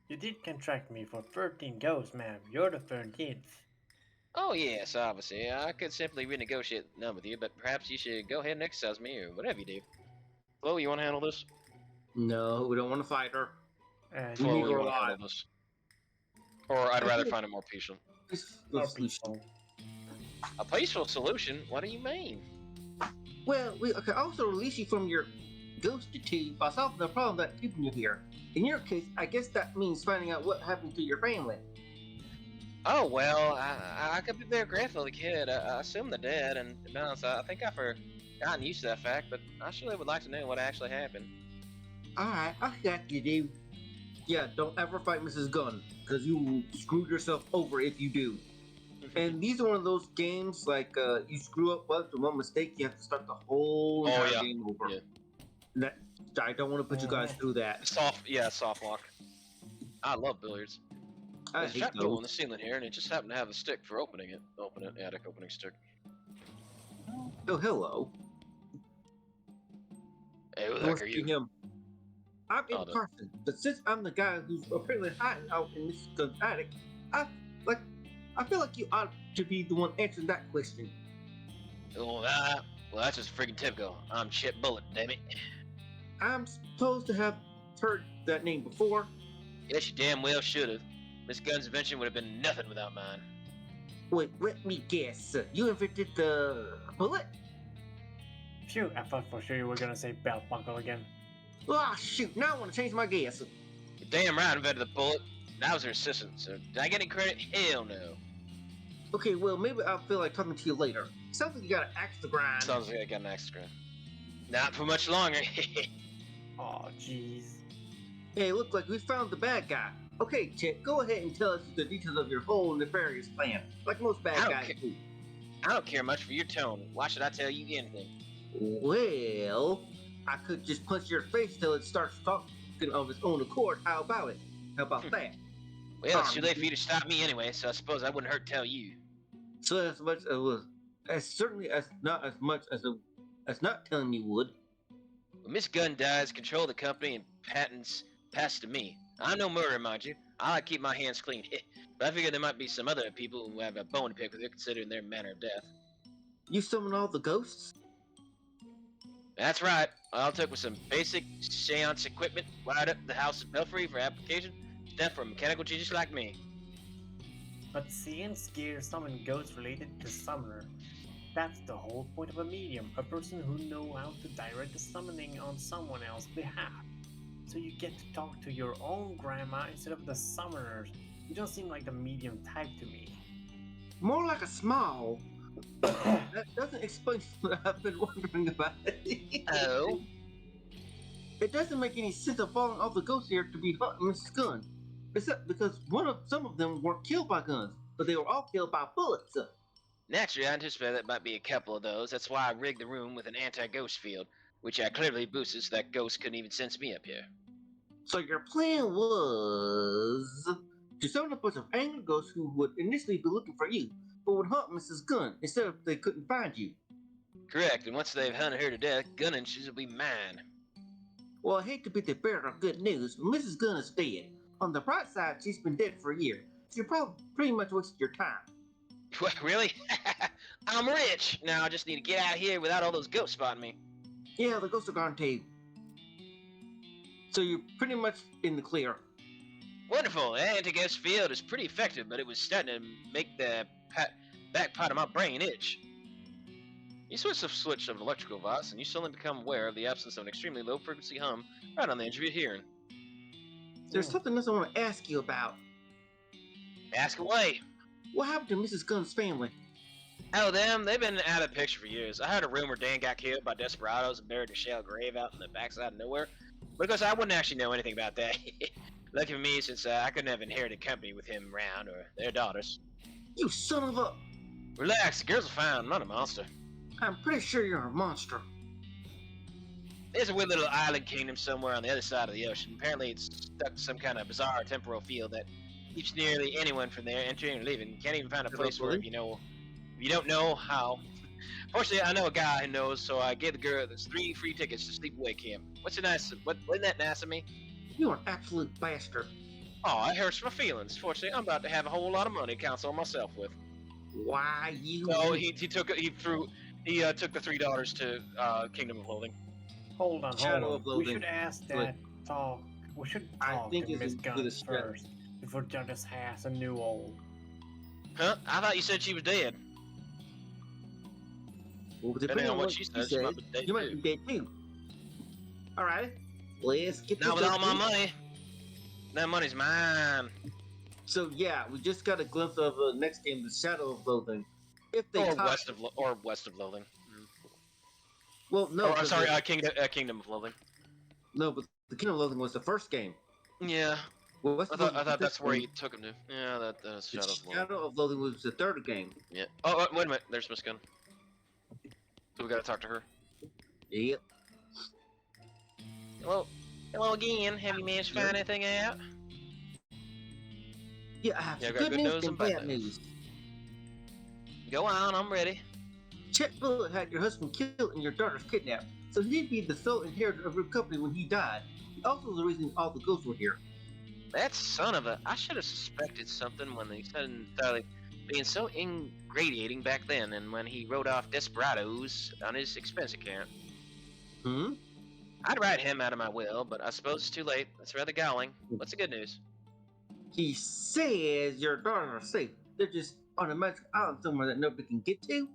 You did contract me for 13 ghosts, ma'am. You're the 13th. Oh yes, obviously. I could simply renegotiate the number with you, but perhaps you should go ahead and exercise me, or whatever you do. Flo, you want to handle this? No, we don't want to fight her. And We Flo, need you her want to alive. handle this? Or I'd I rather think- find it more patient. Let's more solution. people. A peaceful solution? What do you mean? Well, we could also release you from your ghostitude by solving the problem that's keeping you here. In your case, I guess that means finding out what happened to your family. Oh, well, I could be very grateful the kid. I assume they're dead, and to be honest, I think I've gotten used to that fact, but I surely would like to know what actually happened. Alright, I got you, dude. Yeah, don't ever fight Mrs. Gunn, because you will screw yourself over if you do. And these are one of those games like you screw up once with one mistake, you have to start the whole Oh, entire yeah. game over. Yeah. That, I don't want to put you guys through that. Soft lock. I love billiards. I There's a hate trap door on the those. ceiling here, and it just happened to have a stick for opening it. Attic opening stick. Oh, hello. Hey, who the Must heck are be you? him. I'm in Oh, no. Carson, but since I'm the guy who's apparently hiding out in Mrs. Gunn's attic, I feel like you ought to be the one answering that question. Oh, well, that's just freaking typical. I'm Chip Bullet, damn it. I'm supposed to have heard that name before. Yes, you damn well should have. Miss Gunn's invention would have been nothing without mine. Wait, let me guess. You invented the bullet? Phew, I thought for sure you were gonna say belt buckle again. Ah, shoot, now I want to change my guess. You're damn right I invented the bullet. And I was her assistant, so did I get any credit? Hell no. Okay, well, maybe I'll feel like talking to you later. Sounds like you got an axe to grind. Sounds like I got an extra. Not for much longer. Oh, jeez. Hey, looks like we found the bad guy. Okay, Chet, go ahead and tell us the details of your whole nefarious plan, like most bad I don't guys ca- do. I don't care much for your tone. Why should I tell you anything? Well, I could just punch your face till it starts talking of its own accord. How about it? How about that? Well, it's too late for you to stop me anyway, so I suppose I wouldn't hurt to tell you. So as much as certainly as not as much as not telling me would. When Miss Gunn dies, control of the company and patents pass to me. I'm no murderer, mind you. I like to keep my hands clean. But I figure there might be some other people who have a bone to pick with her considering their manner of death. You summon all the ghosts? That's right. I'll take with some basic seance equipment, wired up the house of Belfry for application, stuff for a mechanical genius like me. But seeing scares summon ghosts related to summoner. That's the whole point of a medium, a person who knows how to direct the summoning on someone else's behalf. So you get to talk to your own grandma instead of the summoners. You don't seem like the medium type to me. More like a small. That doesn't explain what I've been wondering about. Oh? It doesn't make any sense of falling off the ghost here to be hunting Mrs. Gunn. Except because some of them weren't killed by guns, but they were all killed by bullets. Naturally, I anticipate that might be a couple of those. That's why I rigged the room with an anti-ghost field, which I cleverly boosted so that ghosts couldn't even sense me up here. So your plan was to summon a bunch of angry ghosts who would initially be looking for you, but would hunt Mrs. Gunn instead of they couldn't find you. Correct, and once they've hunted her to death, Gunn and she will be mine. Well, I hate to be the bearer of good news, but Mrs. Gunn is dead. On the bright side, she's been dead for a year. So you probably pretty much wasted your time. What, really? I'm rich! Now I just need to get out of here without all those ghosts spotting me. Yeah, the ghosts are gone too. So you're pretty much in the clear. Wonderful, the anti-ghost field is pretty effective, but it was starting to make the back part of my brain itch. You switch the switch of an electrical device, and you suddenly become aware of the absence of an extremely low-frequency hum right on the edge of your hearing. There's something else I want to ask you about. Ask away. What happened to Mrs. Gunn's family? Oh, them, they've been out of the picture for years. I heard a rumor Dan got killed by desperados and buried in a shell grave out in the backside of nowhere. But of course, I wouldn't actually know anything about that. Lucky for me, since I couldn't have inherited company with him around, or their daughters. You son of a... Relax, the girls are fine. I'm not a monster. I'm pretty sure you're a monster. There's a weird little island kingdom somewhere on the other side of the ocean. Apparently, it's stuck to some kind of bizarre temporal field that keeps nearly anyone from there entering or leaving. You can't even find a place where if you don't know how. Fortunately, I know a guy who knows, so I gave the girl 3 free tickets to sleepaway camp. Wasn't that nice of me? You're an absolute bastard. Oh, it hurts my feelings. Fortunately, I'm about to have a whole lot of money to console myself with. Why you... So he took the $3 to Kingdom of Loathing. Hold on. Shadow of We Loathing. should ask Look. that talk. We should I talk think to it's Miss with Gunn a strap. first before Douglas has a new old. Huh? I thought you said she was dead. Well, Depending depending on what she says, she might be dead you might be dead too. Alright, let's get Now this with all my over. money, that money's mine. So yeah, we just got a glimpse of the next game, The Shadow of Loathing. If they Or top, west of Loathing. well, no, Or I'm 'cause sorry, Kingdom of Loathing. no, but the Kingdom of Loathing was the first game. Yeah, Well, West I of thought Loathing was the that's where second he took him to. Yeah, that's game. Shadow The of Loathing. Shadow of Loathing was the third game. Yeah. Oh, wait a minute. There's Miss Gunn. So we gotta talk to her. Yep. Hello again. Have you managed to find anything out? Yeah, I have Yeah, some I got good news and bad news. Go on, I'm ready. Chet Bullet had your husband killed and your daughter's kidnapped, so he'd be the sole inheritor of your company when he died. He also the reason all the ghosts were here. That son of a... I should have suspected something when they started being so ingratiating back then, and when he wrote off desperados on his expense account. Hmm? I'd write him out of my will, but I suppose it's too late. That's rather galling. What's the good news? He says your daughters are safe. They're just on a magic island somewhere that nobody can get to.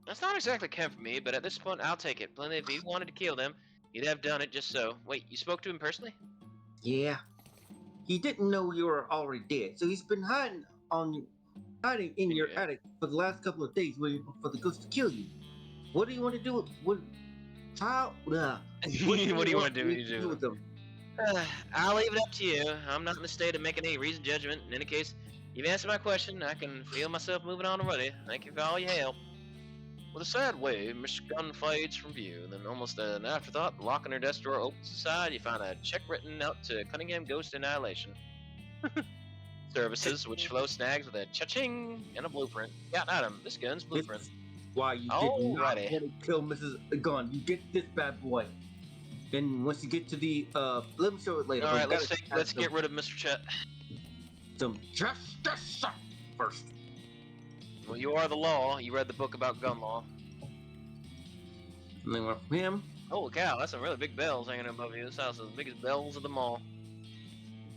That's not exactly camp for me, but at this point, I'll take it. Plainly, if he wanted to kill them, he'd have done it just so. Wait, you spoke to him personally? Yeah. He didn't know you were already dead, so he's been hiding in your attic for the last couple of days waiting for the ghost to kill you. What do you want to do with how What do you want to do with them? I'll leave it up to you. I'm not in the state of making any reasoned judgment. In any case, you've answered my question. I can feel myself moving on already. Thank you for all your help. With a sad wave, Mr. Gunn fades from view. Then, almost an afterthought, the lock on her desk drawer opens aside. You find a check written out to Cunningham Ghost Annihilation Services, which flow snags with a cha-ching and a blueprint. Got an item. This gun's blueprint. Why you did not want to kill Mrs. Gunn? You get this bad boy. And once you get to the let me show it later. All right, let's get rid of Mr. Chet. Some justice first. Well, you are the law. You read the book about gun law. And then went from him. Holy cow, that's some really big bells hanging above you. This house is the biggest bells of them all.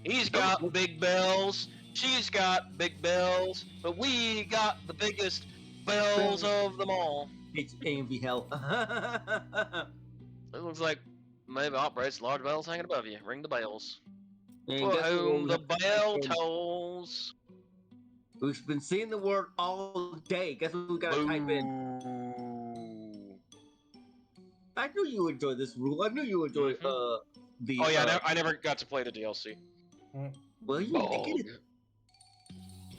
He's got big bells. She's got big bells. But we got the biggest bells of them all. It's envy hell. It looks like maybe operates large bells hanging above you. Ring the bells. And For guess whom what? the bell tolls. We've been seeing the word all day. Guess what we gotta type in? Boo. I knew you would enjoy this rule. I knew you would enjoy the. Oh yeah, I never got to play the DLC. Well, you need to get it.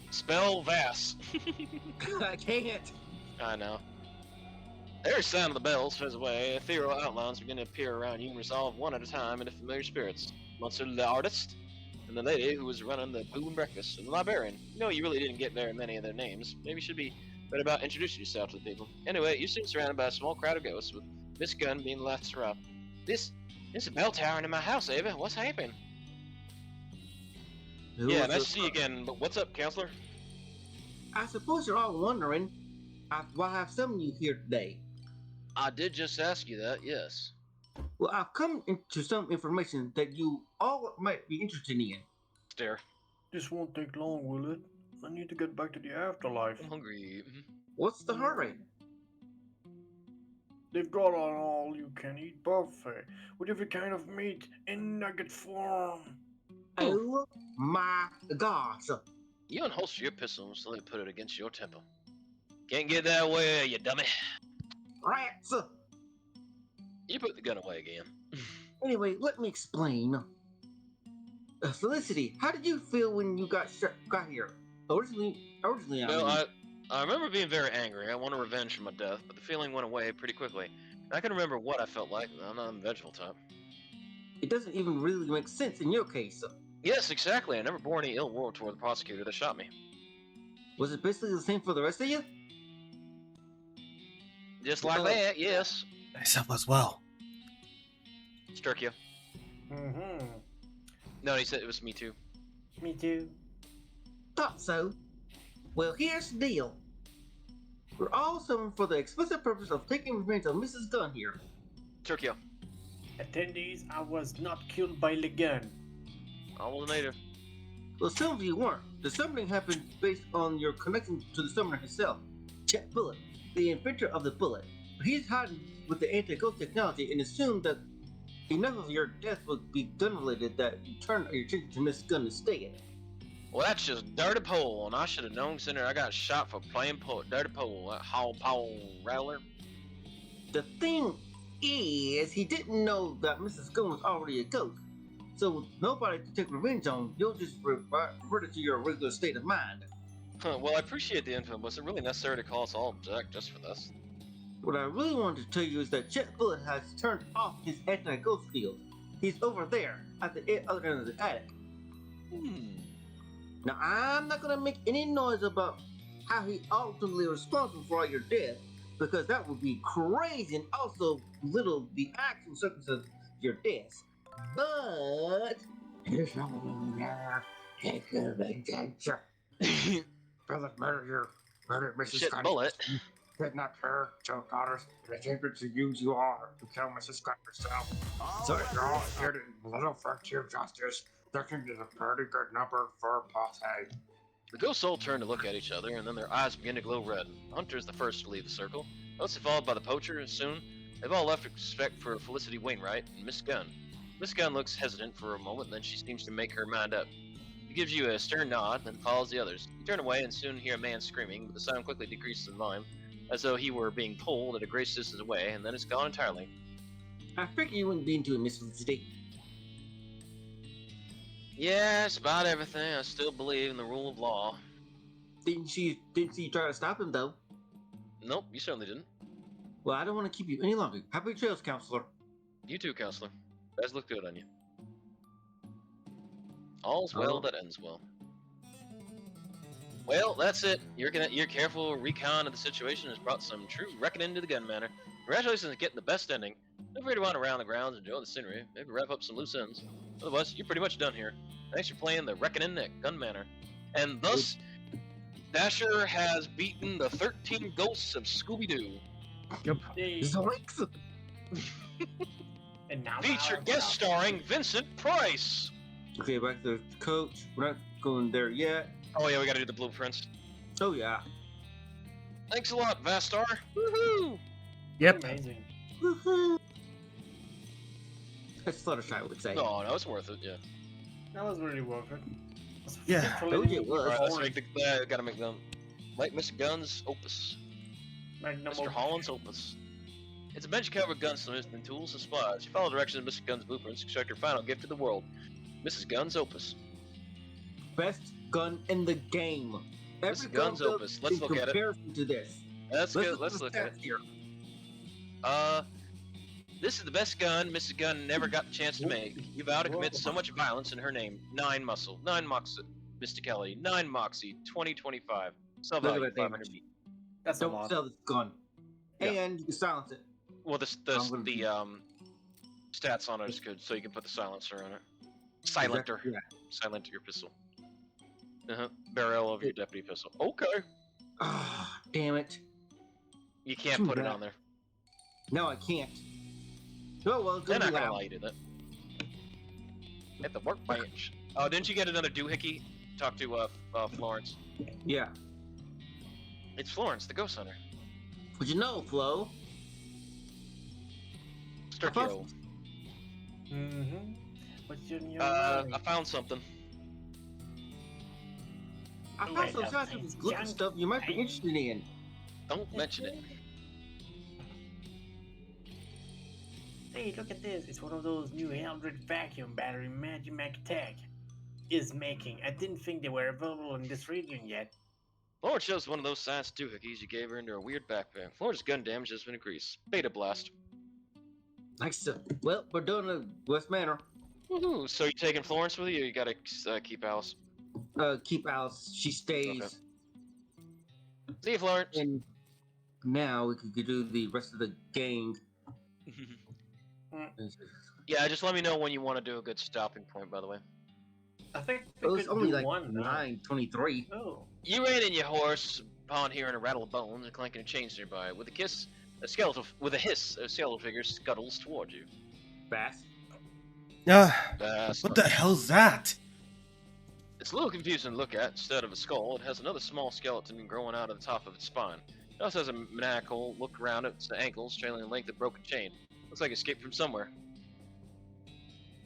Spell Vass. I can't. I know. There's sound of the bells fizz away. Ethereal outlines begin to appear around you and resolve one at a time into familiar spirits. Monster the artist, and the lady who was running the boo and breakfast, and the librarian. You know, you really didn't get very many of their names. Maybe you should be better about introducing yourself to the people. Anyway, you seem surrounded by a small crowd of ghosts, with Miss Gunn being the last to arrive. There's a bell tower in my house, Ava. What's happening? Yeah, nice to see you again. But what's up, counselor? I suppose you're all wondering why I have summoned you here today. I did just ask you that, yes. Well, I've come into some information that you all might be interested in. Stare. This won't take long, will it? I need to get back to the afterlife. I'm hungry. What's the hurry? They've got an all-you-can-eat buffet with every kind of meat in nugget form. Oh my gosh. You unholster your pistol and slowly put it against your temple. Can't get that way, you dummy. Rats! You put the gun away again. Anyway, let me explain. Felicity, how did you feel when you got here? Originally, Well, I remember being very angry. I wanted revenge for my death, but the feeling went away pretty quickly. I can remember what I felt like. I'm not a vengeful type. It doesn't even really make sense in your case. Yes, exactly. I never bore any ill will toward the prosecutor that shot me. Was it basically the same for the rest of you? Just like that, yes. Myself as well. Sturkio. Mm-hmm. No, he said it was me too. Me too. Thought so. Well, here's the deal. We're all summoned for the explicit purpose of taking revenge on Mrs. Gunn here. Turkio. Attendees, I was not killed by the gun. I wasn't either. Well, some of you weren't. The summoning happened based on your connection to the summoner himself, Chet Bullet, the inventor of the bullet. he's hiding with the anti-ghost technology and assumed that enough of your death would be gun-related that you turned your attention to Miss Gun instead. Well, that's just dirty pole, and I should have known considering I got shot for playing dirty pole, that hall pole rattler. The thing is, he didn't know that Mrs. Gun was already a ghost. So with nobody to take revenge on, you'll just revert to your regular state of mind. Huh, well, I appreciate the info. Was it really necessary to call us all Jack just for this? What I really wanted to tell you is that Jet Bullet has turned off his anti-ghost field. He's over there at the other end of the attic. Now, I'm not gonna make any noise about how he ultimately responsible for all your death, because that would be crazy and also belittle the actual circumstances of your death. But here's something there. Take a adventure. Brother, murder Mrs. Shit, Bullet. Kidnap her, two daughters, and attempted to use you all to kill Mrs. Scott yourself. So you're all here to little frontier justice. 13 is a pretty good number for Posse. The ghosts all turn to look at each other, and then their eyes begin to glow red. Hunter is the first to leave the circle, mostly followed by the poacher, and soon they've all left except for Felicity Wainwright and Miss Gunn. Miss Gunn looks hesitant for a moment, then she seems to make her mind up. She gives you a stern nod, then follows the others. You turn away and soon hear a man screaming, but the sound quickly decreases in volume, as though he were being pulled at a great distance away, and then it's gone entirely. I figured you wouldn't be into it, Miss Felicity. Yeah, it's about everything. I still believe in the rule of law. Didn't you try to stop him, though? Nope, you certainly didn't. Well, I don't want to keep you any longer. Happy trails, counselor. You too, counselor. Guys look good on you. All's well that ends well. Well, that's it. Your careful recon of the situation has brought some true reckoning to the gun manor. Congratulations on getting the best ending. Feel free to wander around the grounds, enjoy the scenery, maybe wrap up some loose ends. Otherwise, you're pretty much done here. Thanks for playing the Reckoning at Gun Manor. And thus, Dasher has beaten the 13 Ghosts of Scooby-Doo. Yep. Zoinks! And now Feature guest starring Vincent Price. Okay, back to the coach. We're not going there yet. Oh yeah, we gotta do the blueprints. Oh, yeah. Thanks a lot, VaStar. Woohoo! Yep. Amazing. Woohoo! That's Fluttershy would say. No, it's worth it, yeah. That was really worth it. Yeah. Told you it was. Alright, let's make gotta make them. Like Mr. Gunn's Opus. Mr. Holland's Opus. It's a bench covered gunsmith and tools and supplies. You follow directions of Mr. Gunn's blueprints to extract your final gift to the world. Mrs. Gunn's Opus. Best gun in the game. Mrs. Gunn's Opus. Let's look at it. Comparison to this. That's good. Let's look at it. Here. This is the best gun Mrs. Gunn never got the chance to make. You vow to commit so much violence in her name. 9 muscle, 9 moxie, mysticality, 9 moxie, 2025. Sell Look at value, that 500 damage. meat. That's a Don't lot. sell this gun. Yeah. And you can silence it. Well, the I'm stats on it is good, so you can put the silencer on it. Silenter. Yeah. Silent your pistol. Barrel of your deputy pistol. Okay. Ah, damn it. You can't Too put it bad. on there. No, I can't. Oh, well, it's They're gonna not be gonna loud. allow you to do that. At the workbench. Oh, didn't you get another doohickey? Talk to Florence. Yeah. It's Florence, the ghost hunter. But you know, Flo, Sturkio. Mm-hmm. What's in your I mind? found something. I Wait, found some no, shots of thanks, this looking John. stuff you might be interested in. Don't mention it. Hey, look at this. It's one of those new Eldred vacuum battery Magic Attack is making. I didn't think they were available in this region yet. Florence shows one of those science doohickeys you gave her into her weird backpack. Florence's gun damage has been increased. Beta blast. Nice stuff. Well, we're doing the West Manor. Woohoo! So you taking Florence with you, or you gotta keep Alice? Keep Alice. She stays. Okay. See you, Florence. And now we could do the rest of the gang. Yeah, just let me know when you want to do a good stopping point, by the way. I think It we was could only do like one now. 9:23. Oh. You ran in your horse upon hearing a rattle of bones and clanking of chains nearby. With a hiss, a skeletal figure scuttles toward you. Bass. What the hell's that? It's a little confusing to look at. Instead of a skull, it has another small skeleton growing out of the top of its spine. It also has a maniacal look around its ankles, trailing the length of broken chain. Looks like it escaped from somewhere.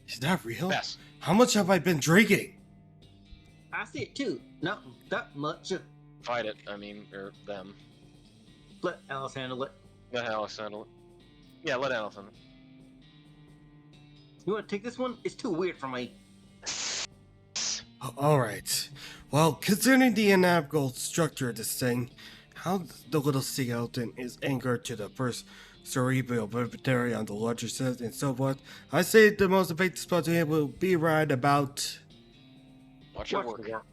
Is that real? Bess. How much have I been drinking? I see it too. Not that much. Fight it, I mean, or them. Let Alice handle it. Let Alice handle it. Yeah, let Alice handle it. You want to take this one? It's too weird for me. Alright. Well, considering the anatomical structure of this thing, how the little skeleton is anchored to the first cerebral vertebrae on the larger cells and so forth, I say the most effective spot to hit will be right about... Watch your Watch work. the work.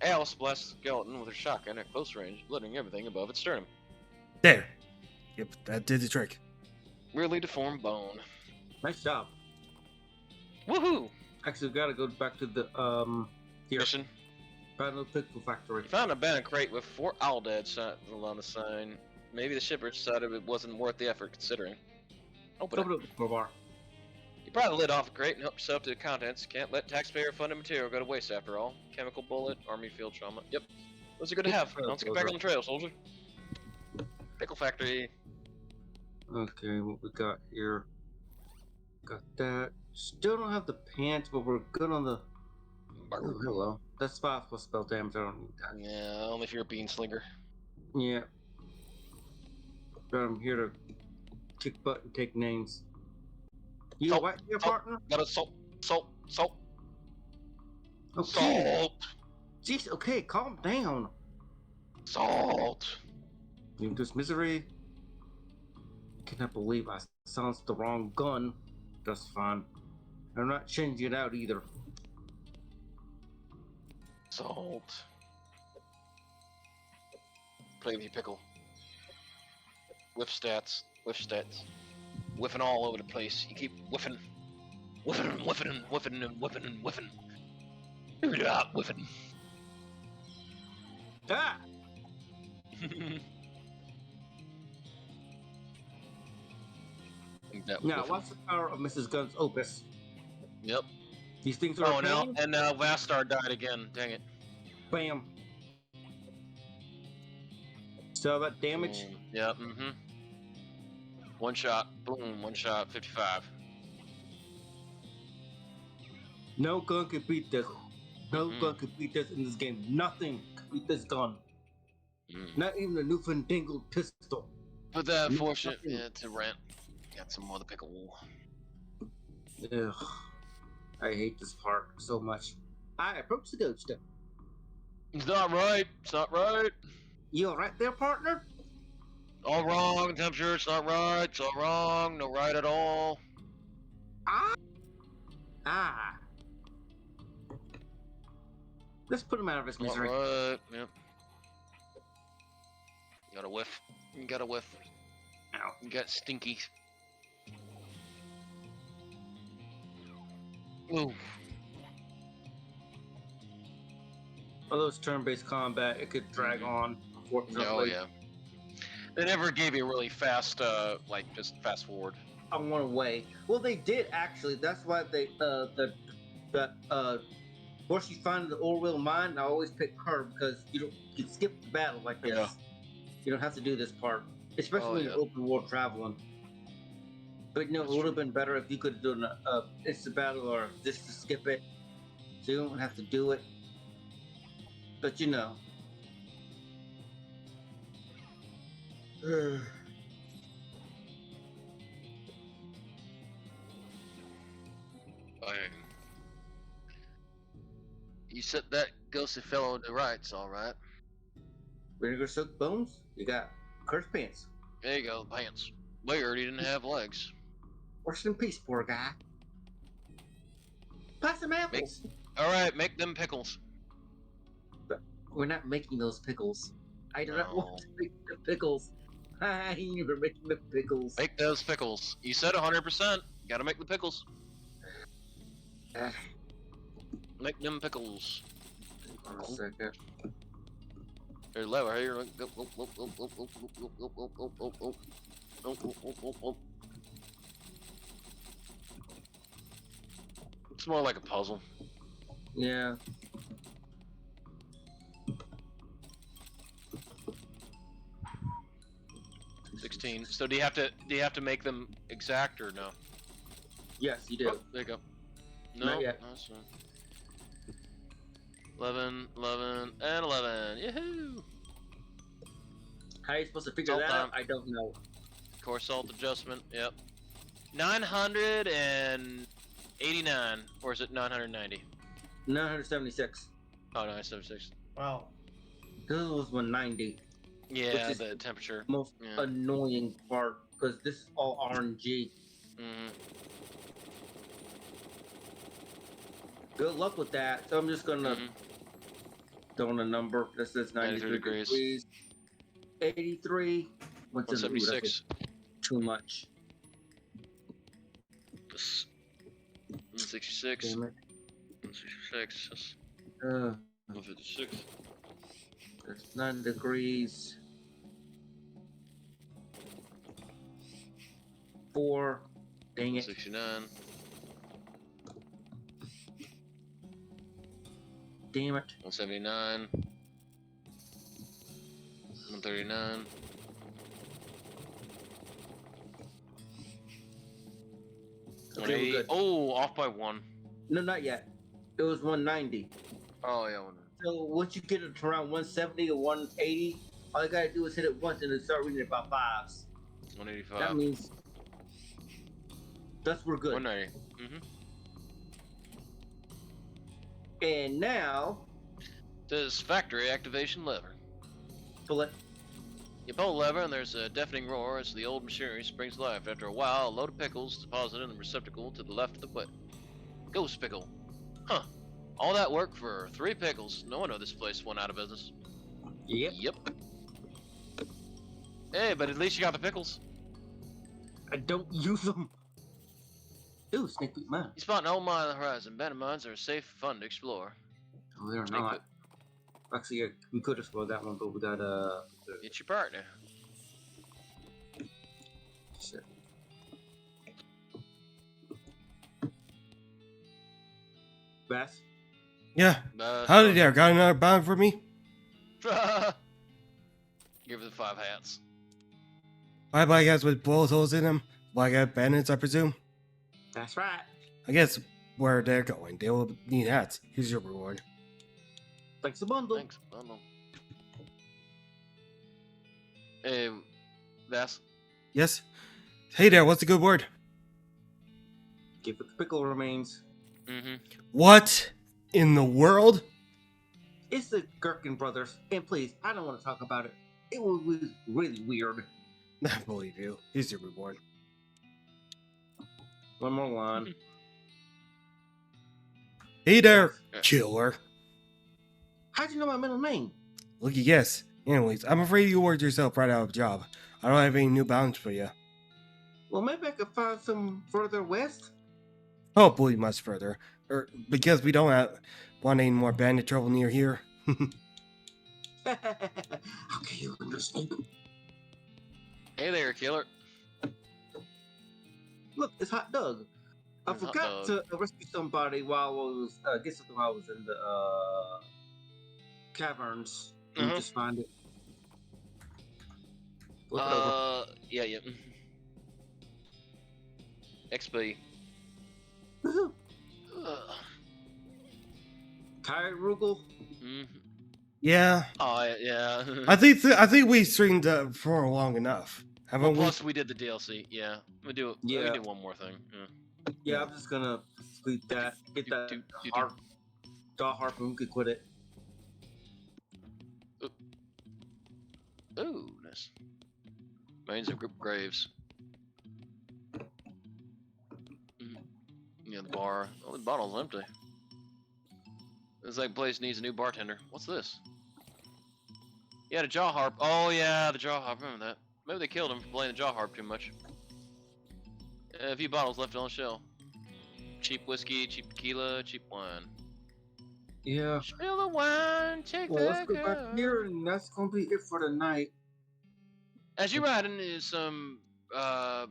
Alice blasts the skeleton with her shotgun at close range, splitting everything above its sternum. There. Yep, that did the trick. Weirdly deformed bone. Nice job. Woohoo! Actually, we gotta go back to the here. Mission. Battle Pickle Factory. You found an abandoned crate with 4 owl dead shot on the sign. Maybe the shipper decided it wasn't worth the effort considering. Open it. Open up the crowbar. You pry the lid off the crate and help yourself to the contents. Can't let taxpayer-funded material go to waste after all. Chemical bullet, army field trauma. Yep. Those are good to have. Now let's get back on the trail, soldier. Pickle factory. Okay, what we got here? Got that. Still don't have the pants, but we're good on the. Oh, hello. That's 5 plus spell damage. I don't need that. Yeah, only if you're a bean slinger. Yeah. But I'm here to kick butt and take names. You Salt, what, your salt. partner? Got a salt. Okay. Salt. Jeez, okay, calm down. Salt. Leave this misery. Cannot believe I silenced the wrong gun. That's fine. I'm not changing it out either. Salt. Play with your pickle. Whiff stats. Whiffing all over the place. You keep whiffing. Whiffing. Give it up, whiffing. Ah! Now, what's the power of Mrs. Gunn's opus? Yep. These things are Oh, a no, pain? and VaStar died again. Dang it. Bam. So that damage? Boom. Yep, One shot. Boom. One shot. 55. No gun can beat this. No gun can beat this in this game. Nothing can beat this gun. Not even a Newfoundland pistol. Put that No, fortune nothing. to rent. Got some more of the pickle. Ugh. I hate this part so much. I approach the ghost. It's not right. It's not right. You alright there, partner? All wrong. Temperature. It's not right. It's all wrong. No right at all. Ah. Let's put him out of his Not misery. right. Yep. You got a whiff. You got a whiff. Ow. You got stinky. Ooh. Although it's turn-based combat, it could drag on, unfortunately. Oh yeah. They never gave you a really fast, like just fast forward. I want away. Well, they did actually. That's why they once you find the Orwell mine, I always pick her because you can skip the battle like this. Yeah. You don't have to do this part, especially when yeah. you're open world traveling. But it would have been better if you could have done a instant battle or just to skip it, so you don't have to do it. But you know. You set that ghostly fellow to rights, all right. Vinegar soaked bones. You got cursed pants. There you go, pants. Weird, he didn't have legs. Rest in peace, poor guy. Pass some apples. All right, make them pickles. We're not making those pickles. I do not No. want to make the pickles. You're making the pickles. Make those pickles. You said 100%. Gotta make the pickles. Ah, Make them pickles. hold on a second. There's a lever here. It's more like a puzzle. Yeah. 16. So do you have to make them exact or no? Yes, you do. Oh, there you go. No, Not yet. that's fine. 11, 11, and 11. Yahoo! How are you supposed to figure Salt that out? time. I don't know. Core salt adjustment. Yep. 989, or is it 990? 976. Oh, 976. Well, This was 190. Yeah, is the temperature. Most Yeah. annoying part because this is all RNG. Mm-hmm. Good luck with that. So I'm just gonna throw in a number that says 93 degrees. 83. What's in the 176. too much. 166. Damn it. 166. 156. That's 9 degrees. 4. Dang it. 169. Damn it. 179. 139. Okay, we're 180. good. Oh, off by 1. No, not yet. It was 190. Oh, yeah. 1. So once you get it to around 170 or 180, all you gotta do is hit it once and then start reading about fives. 185. That means we're good. 190. And now, Says factory activation lever. pull it. You pull the lever and there's a deafening roar as the old machinery springs to life. After a while, a load of pickles is deposited in the receptacle to the left of the put. Ghost pickle. Huh. All that work for 3 pickles. No wonder this place went out of business. Yep. Yep. Hey, but at least you got the pickles. I don't use them. Ooh, snake peek mine. You spot an old mine on the horizon. Abandoned mines are safe and fun to explore. Oh, they're Snake not. Actually, yeah, we could explore that one, but we got It's your partner. shit. Bass. Yeah. Howdy there. Got another bound for me? Give her the 5 hats. Bye bye guys with bullet holes in them. Black hat bandits, I presume. That's right. I guess where they're going, they will need hats. Here's your reward. Thanks a bundle. Thanks. Bundle. Hey, Vass. Yes? Hey there, what's the good word? Give it the pickle remains. What in the world? It's the Gherkin brothers, and please, I don't want to talk about it. It was really weird. I believe you. Here's your reward. One more line. Hey there, Yeah. killer. How'd you know my middle name? Lucky guess. Anyways, I'm afraid you worked yourself right out of a job. I don't have any new bounds for you. Well, maybe I could find some further west. Hopefully much further. Because we don't want any more bandit trouble near here. How can you understand? Hey there, killer. Look, it's Hot Dog. I Hot forgot Dog. to rescue somebody while I was get something while I was in the caverns. Let me just find it. Flip it over. Yeah. XP. Woohoo. Tired Rugal? Yeah. Oh, yeah. I think we streamed for long enough. Well, Haven't we? plus we did the DLC. Yeah. We do. Yeah. We do one more thing. Yeah. Yeah, I'm just gonna delete that. Get that harp. Draw harpoon, could quit it. Ooh, nice. Remains of group graves. Yeah, the bar. Oh, the bottle's empty. This like place needs a new bartender. What's this? Yeah, the jaw harp. Oh yeah, the jaw harp. Remember that? Maybe they killed him for playing the jaw harp too much. A few bottles left on the shelf. Cheap whiskey, cheap tequila, cheap wine. Yeah. Spill the wine, take Well, the let's go back girl. here, and that's gonna be it for the night. As you ride into some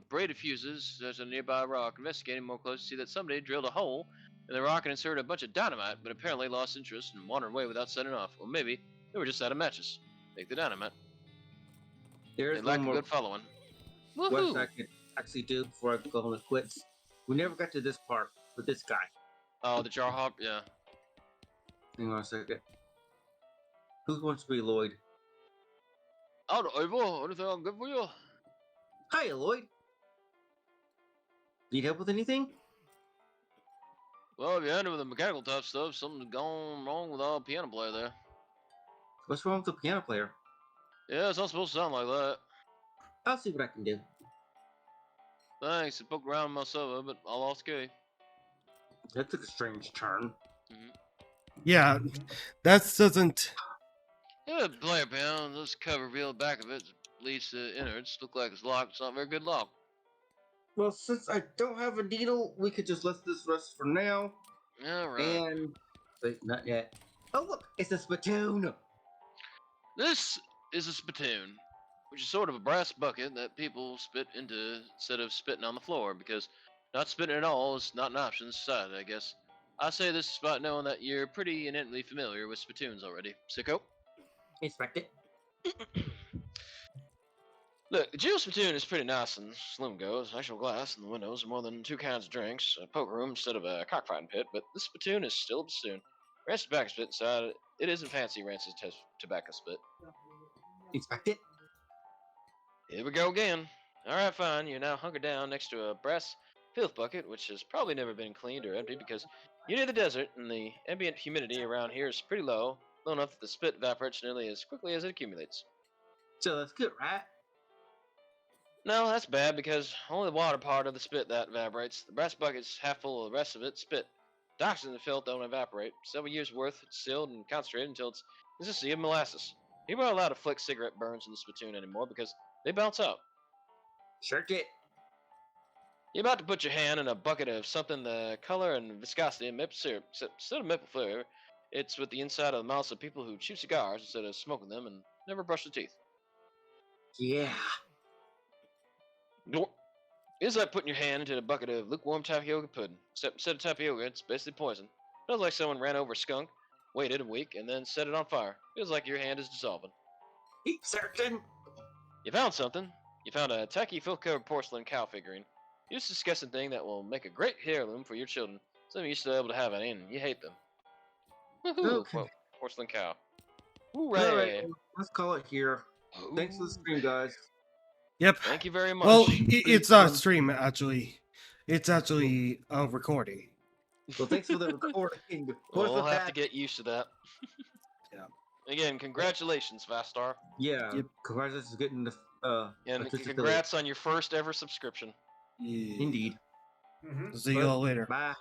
braided fuses, there's a nearby rock. Investigating more closely, see that somebody drilled a hole in the rock and inserted a bunch of dynamite, but apparently lost interest and wandered away without setting off. Or maybe they were just out of matches. Take the dynamite. There's They lack one a more. good following. what Woohoo! I could actually do before I go home and quits. We never got to this part with this guy. Oh, the jar hop. Yeah. Hang on a second. Who wants to be Lloyd? Oh, the Evil. Anything I'm good for you? Hi, Lloyd. Need help with anything? Well, if you're into the mechanical type stuff, something's gone wrong with our piano player there. What's wrong with the piano player? Yeah, it's not supposed to sound like that. I'll see what I can do. Thanks. I poked around myself, but I lost key. That took a strange turn. Yeah, that doesn't. Yeah, player piano. This cover reveal the back of it leads to innards. Look like it's locked. It's not a very good lock. Well, since I don't have a needle, we could just let this rest for now. Yeah, right. And wait, not yet. Oh look, it's a spittoon. This is a spittoon, which is sort of a brass bucket that people spit into instead of spitting on the floor, because not spitting at all is not an option in society, I guess. I say this despite knowing that you're pretty innately familiar with spittoons already. Sicko? Inspect it. Look, the Jewel spittoon is pretty nice and slim goes. Actual glass in the windows, more than 2 kinds of drinks, a poker room instead of a cockfighting pit, but this spittoon is still a spittoon. Rancid tobacco spit inside, it isn't fancy rancid tobacco spit. Inspect it. Here we go again. Alright, fine. You're now hunkered down next to a brass filth bucket, which has probably never been cleaned or emptied because you're near the desert and the ambient humidity around here is pretty low enough that the spit evaporates nearly as quickly as it accumulates. So that's good, right? No, that's bad because only the water part of the spit that evaporates. The brass bucket's half full of the rest of it spit. The oxygen in the filth don't evaporate. Several years worth, it's sealed and concentrated until it's a sea of molasses. People aren't allowed to flick cigarette burns in the spittoon anymore because they bounce out. Shirk it. You're about to put your hand in a bucket of something the color and viscosity of maple syrup, except instead of maple flavor, it's with the inside of the mouths of people who chew cigars instead of smoking them and never brush their teeth. Yeah. It's like putting your hand into a bucket of lukewarm tapioca pudding, except instead of tapioca, it's basically poison. Feels like someone ran over a skunk, waited a week, and then set it on fire. Feels like your hand is dissolving. Keep searching. You found something. You found a tacky, filth-covered porcelain cow figurine. It's a disgusting thing that will make a great heirloom for your children. Some of you still able to have it, and you hate them. Woohoo! Okay. Porcelain cow. All right, Hooray! let's call it here. Thanks for the stream, guys. Yep. Thank you very much. Well, it's not a stream actually. It's actually a recording. Well, thanks for the recording. We'll have to get used to that. Yeah. Again, congratulations, VaStar. Yeah. Yep. Congratulations on getting the And artistic congrats on your first ever subscription. Yeah. Indeed. See you all later. Bye.